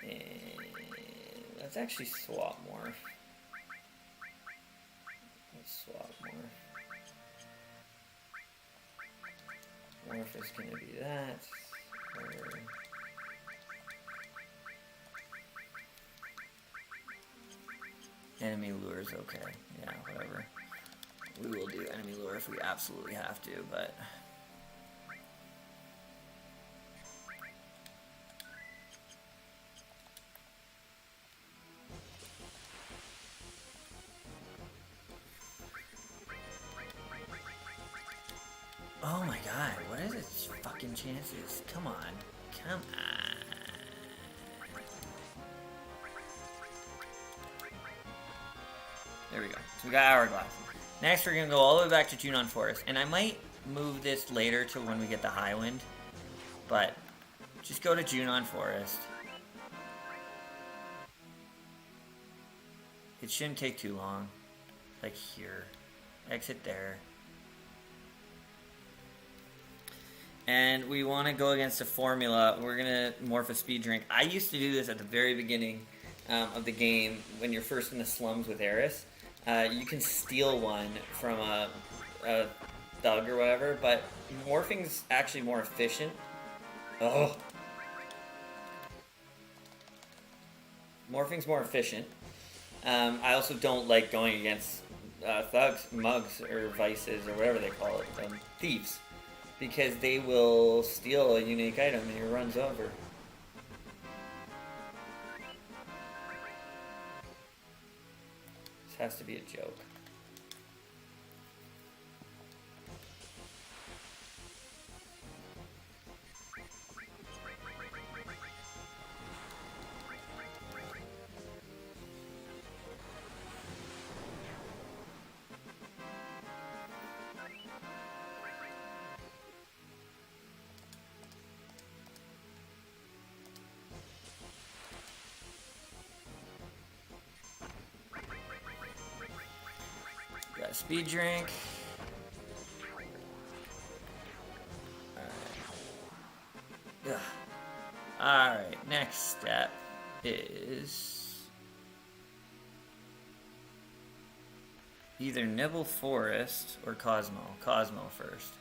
And let's actually swap morph. Let's swap morph. Morph is gonna be that. Or enemy lure is okay. Yeah, whatever. We will do enemy lure if we absolutely have to, but... Oh my god, what is its fucking chances? Come on. Come on. There we go. So we got Hourglass. Next we're going to go all the way back to Junon Forest. And I might move this later to when we get the High Wind. But just go to Junon Forest. It shouldn't take too long. Like here. Exit there. And we want to go against a formula. We're going to morph a speed drink. I used to do this at the very beginning of the game when you're first in the slums with Eris. You can steal one from a thug or whatever, but morphing's actually more efficient. Oh. Morphing's more efficient. I also don't like going against thugs, mugs, or vices, or whatever they call it, thieves. Because they will steal a unique item and your run's over. This has to be a joke. Got a speed drink. Alright. Alright, next step is either Nibble Forest or Cosmo. Cosmo first.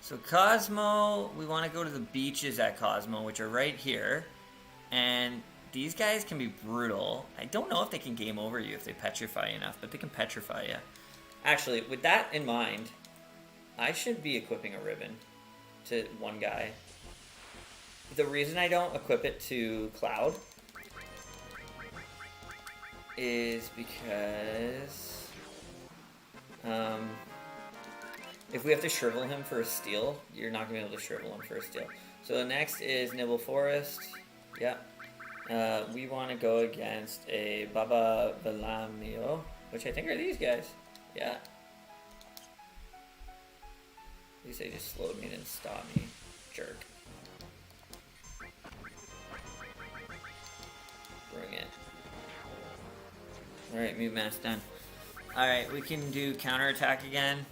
So Cosmo, we want to go to the beaches at Cosmo, which are right here. And these guys can be brutal. I don't know if they can game over you if they petrify you enough, but they can petrify you. Actually, with that in mind, I should be equipping a ribbon to one guy. The reason I don't equip it to Cloud is because if we have to shrivel him for a steal, you're not going to be able to shrivel him for a steal. So the next is Nibble Forest. Yeah. We want to go against a Baba Velamio, which I think are these guys. Yeah. At least they just slowed me and didn't stop me. Jerk. Bring it. Alright, move mass done. Alright, we can do counterattack again.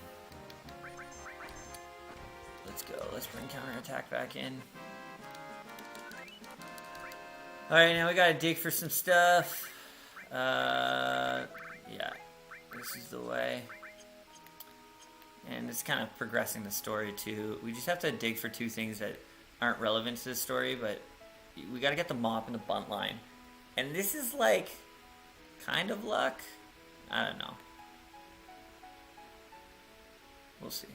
Let's go. Let's bring counterattack back in. Alright, now we gotta dig for some stuff. Yeah. This is the way. And it's kind of progressing the story too. We just have to dig for two things that aren't relevant to the story, but we gotta get the mop and the bunt line. And this is like kind of luck. I don't know. We'll see.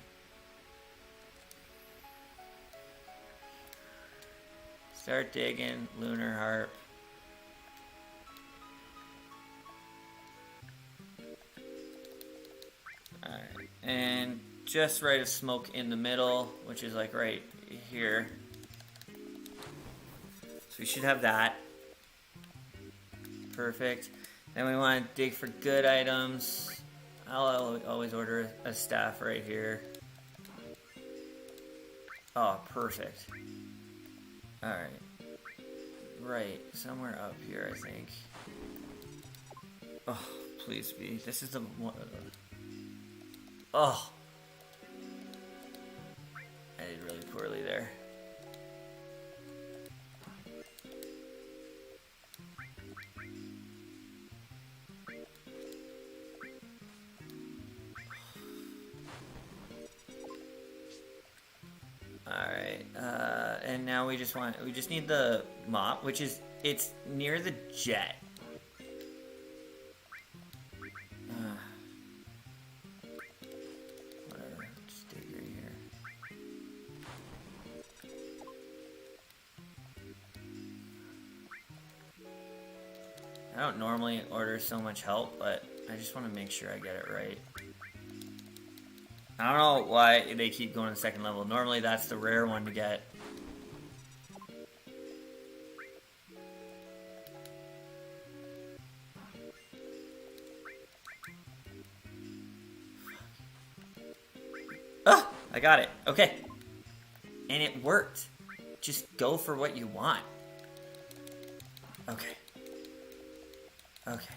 Start digging, Lunar Harp. Alright, and just right of smoke in the middle, which is like right here. So we should have that. Perfect. Then we want to dig for good items. I'll always order a staff right here. Oh, perfect. Alright. Right, somewhere up here, I think. Oh, please be. This is the one. Oh. I did really poorly. Alright, and now we just need the mop, which is, it's near the jet. Whatever, just dig right here. I don't normally order so much help, but I just want to make sure I get it right. I don't know why they keep going to the second level. Normally that's the rare one to get. Oh, I got it. Okay. And it worked. Just go for what you want. Okay. Okay.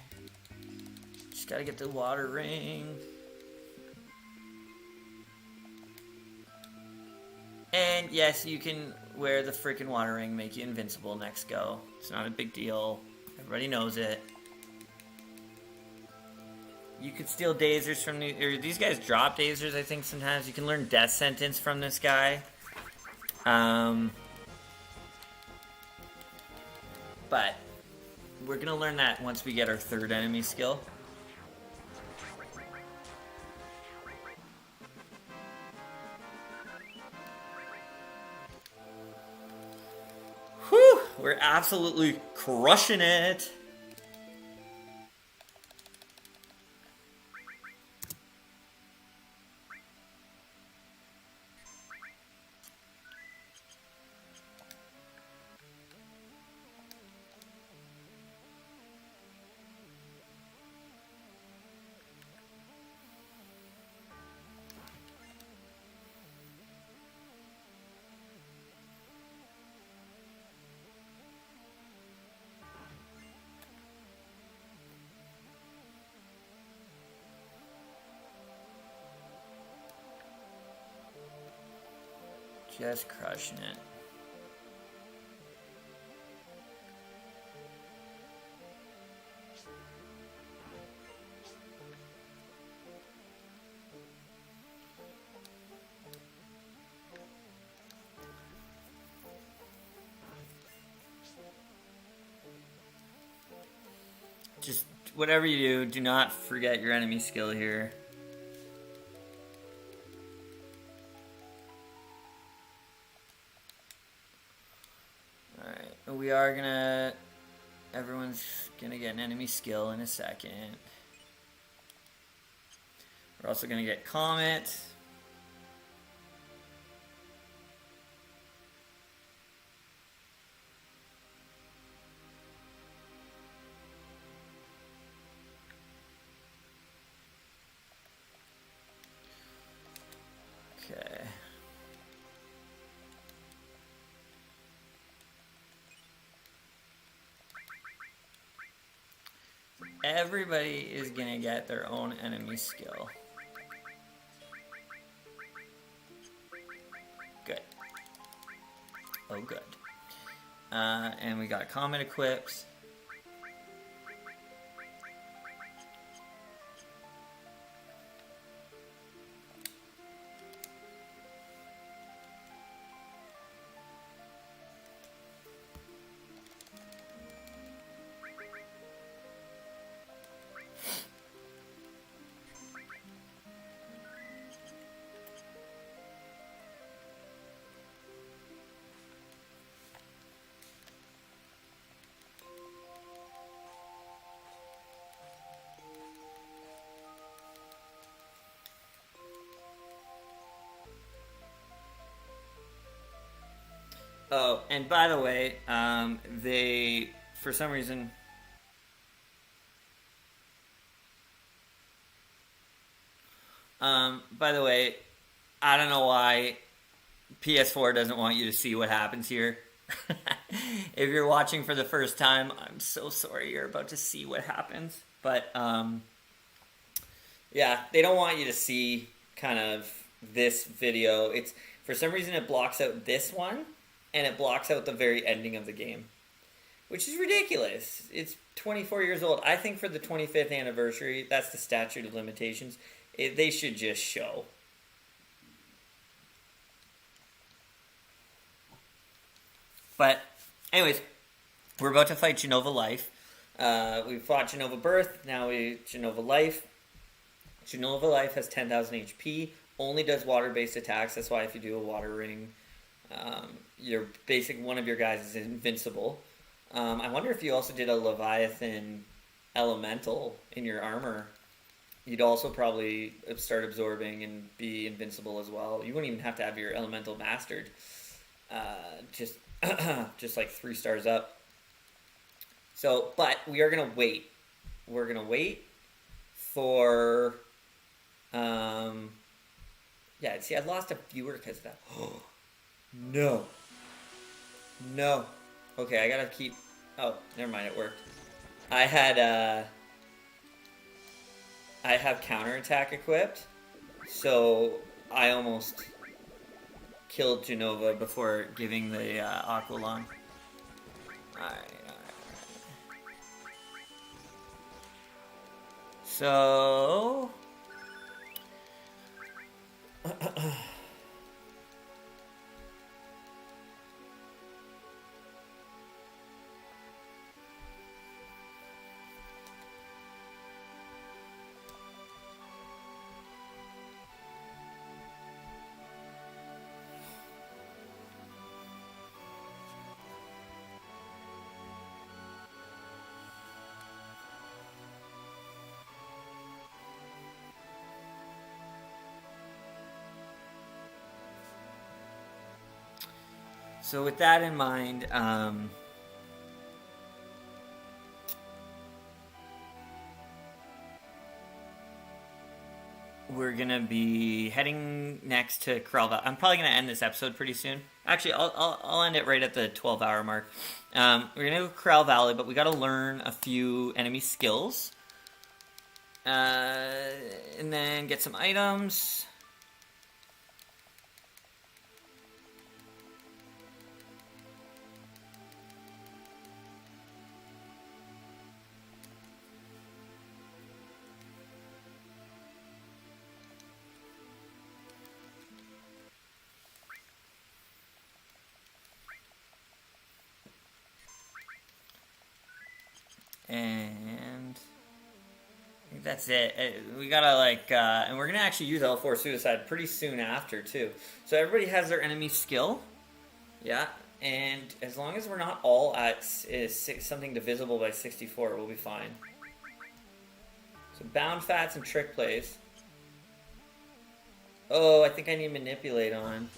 Just gotta get the water ring. And yes, you can wear the freaking water ring, make you invincible next go. It's not a big deal. Everybody knows it. You could steal dasers from these guys drop dasers, I think, sometimes. You can learn death sentence from this guy. But we're gonna learn that once we get our third enemy skill. Whew! We're absolutely crushing it! Just crushing it. Just whatever you do not forget your enemy skill here. We are gonna... Everyone's gonna get an enemy skill in a second. We're also gonna get Comet. Okay. Everybody is gonna get their own enemy skill. Good. Oh, good. And we got Comet equipped. Oh, and by the way, they, for some reason... by the way, I don't know why PS4 doesn't want you to see what happens here. If you're watching for the first time, I'm so sorry you're about to see what happens. But, yeah, they don't want you to see kind of this video. It's, for some reason, it blocks out this one. And it blocks out the very ending of the game, which is ridiculous. It's 24 years old. I think for the 25th anniversary, that's the statute of limitations, they should just show. But, anyways, we're about to fight Genova Life. We fought Genova Birth, now Genova Life. Genova Life has 10,000 HP, only does water-based attacks. That's why if you do a water ring, one of your guys is invincible. I wonder if you also did a Leviathan Elemental in your armor, you'd also probably start absorbing and be invincible as well. You wouldn't even have to have your Elemental mastered. Just like 3 stars up. So, but we are going to wait. We're going to wait for... yeah, see, I lost a viewer because of that. No. No. Okay, I gotta keep... Oh, never mind, it worked. I have counterattack equipped, so I almost killed Genova before giving the Aqualung. Alright. So... So with that in mind, we're gonna be heading next to Corral Valley. I'm probably gonna end this episode pretty soon. Actually, I'll end it right at the 12-hour mark. We're gonna go to Corral Valley, but we gotta learn a few enemy skills, and then get some items. And I think that's it. We gotta and we're gonna actually use L4 Suicide pretty soon after too. So everybody has their enemy skill, yeah. And as long as we're not all at something divisible by 64, we'll be fine. So bound fats and trick plays. Oh, I think I need manipulate on.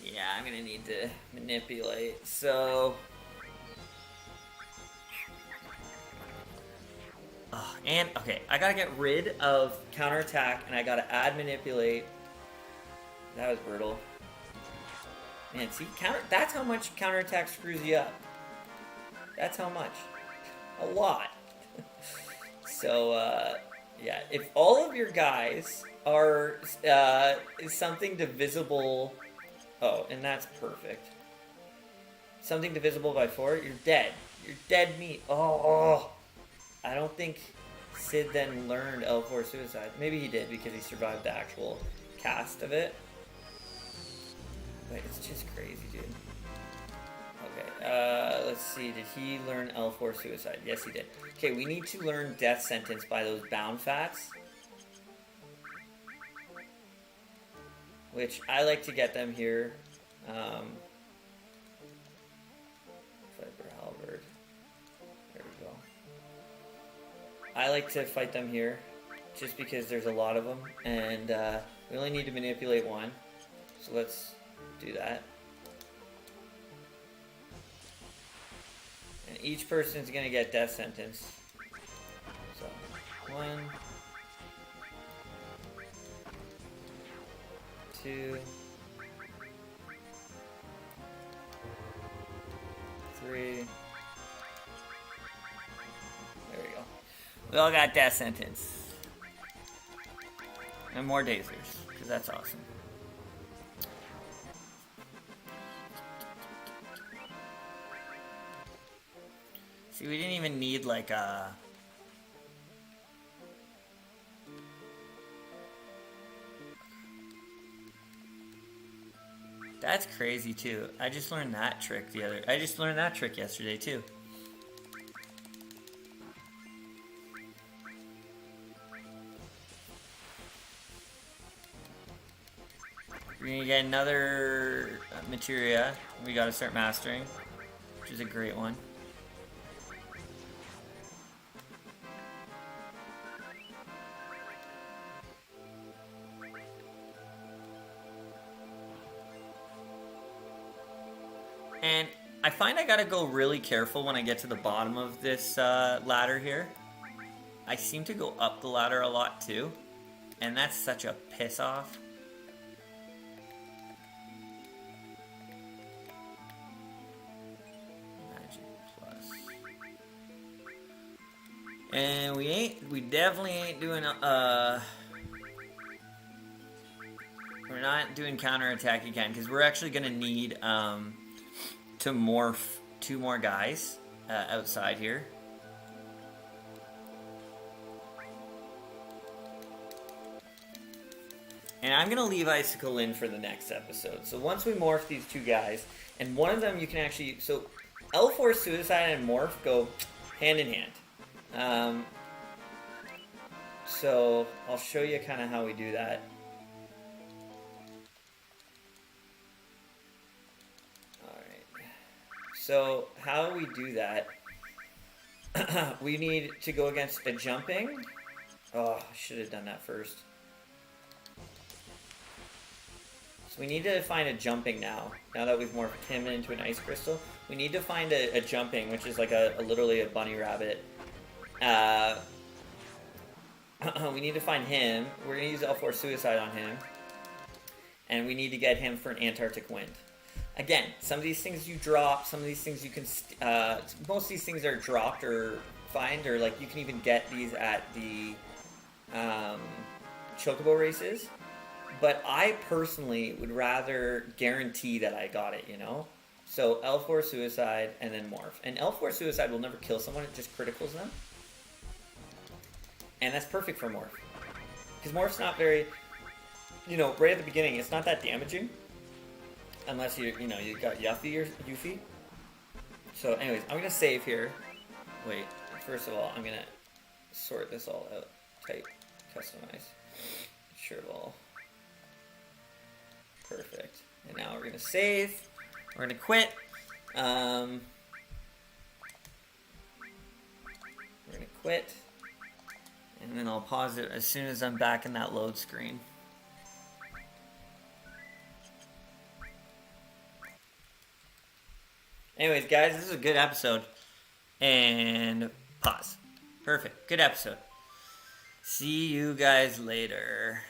Yeah, I'm gonna need to manipulate. So. And, okay, I gotta get rid of counterattack, and I gotta add manipulate. That was brutal. Man, see, that's how much counterattack screws you up. That's how much. A lot. So, yeah, if all of your guys are something divisible... Oh, and that's perfect. Something divisible by 4, you're dead. You're dead meat. Oh. I don't think Sid then learned L4 Suicide. Maybe he did because he survived the actual cast of it. But it's just crazy, dude. Okay, let's see. Did he learn L4 Suicide? Yes, he did. Okay, we need to learn Death Sentence by those bound fats. Which I like to get them here. Fiber Halberd. There we go. I like to fight them here, just because there's a lot of them, and we only need to manipulate 1. So let's do that. And each person's gonna get Death Sentence. So, 1, 2, 3. There we go. We all got Death Sentence. And more Dazers, because that's awesome. See, we didn't even need like a... That's crazy too. I just learned that trick yesterday too. We're gonna get another materia. We gotta start mastering, which is a great one. And I find I gotta go really careful when I get to the bottom of this ladder here. I seem to go up the ladder a lot too, and that's such a piss off. And we definitely ain't doing, we're not doing counterattack again, because we're actually going to need, to morph 2 more guys, outside here. And I'm going to leave Icicle in for the next episode. So once we morph these 2 guys, and one of them you can actually, so L4 Suicide and Morph go hand in hand. So I'll show you kind of how we do that. Alright. So how we do that, we need to go against a jumping. Oh, I should have done that first. So we need to find a jumping now. Now that we've morphed him into an ice crystal, we need to find a jumping, which is like literally a bunny rabbit. We need to find him. We're going to use L4 Suicide on him. And we need to get him for an Antarctic Wind. Again, some of these things you drop, some of these things you can... most of these things are dropped or find, or like you can even get these at the Chocobo races. But I personally would rather guarantee that I got it, you know? So L4 Suicide and then Morph. And L4 Suicide will never kill someone, it just criticals them. And that's perfect for Morph. Because Morph's not very, you know, right at the beginning, it's not that damaging. Unless you got Yuffie or Yuffie. So anyways, I'm going to save here. Wait, first of all, I'm going to sort this all out. Type, customize, shirt wall. Perfect. And now we're going to save. We're going to quit. We're going to quit. And then I'll pause it as soon as I'm back in that load screen. Anyways, guys, this is a good episode. And pause. Perfect. Good episode. See you guys later.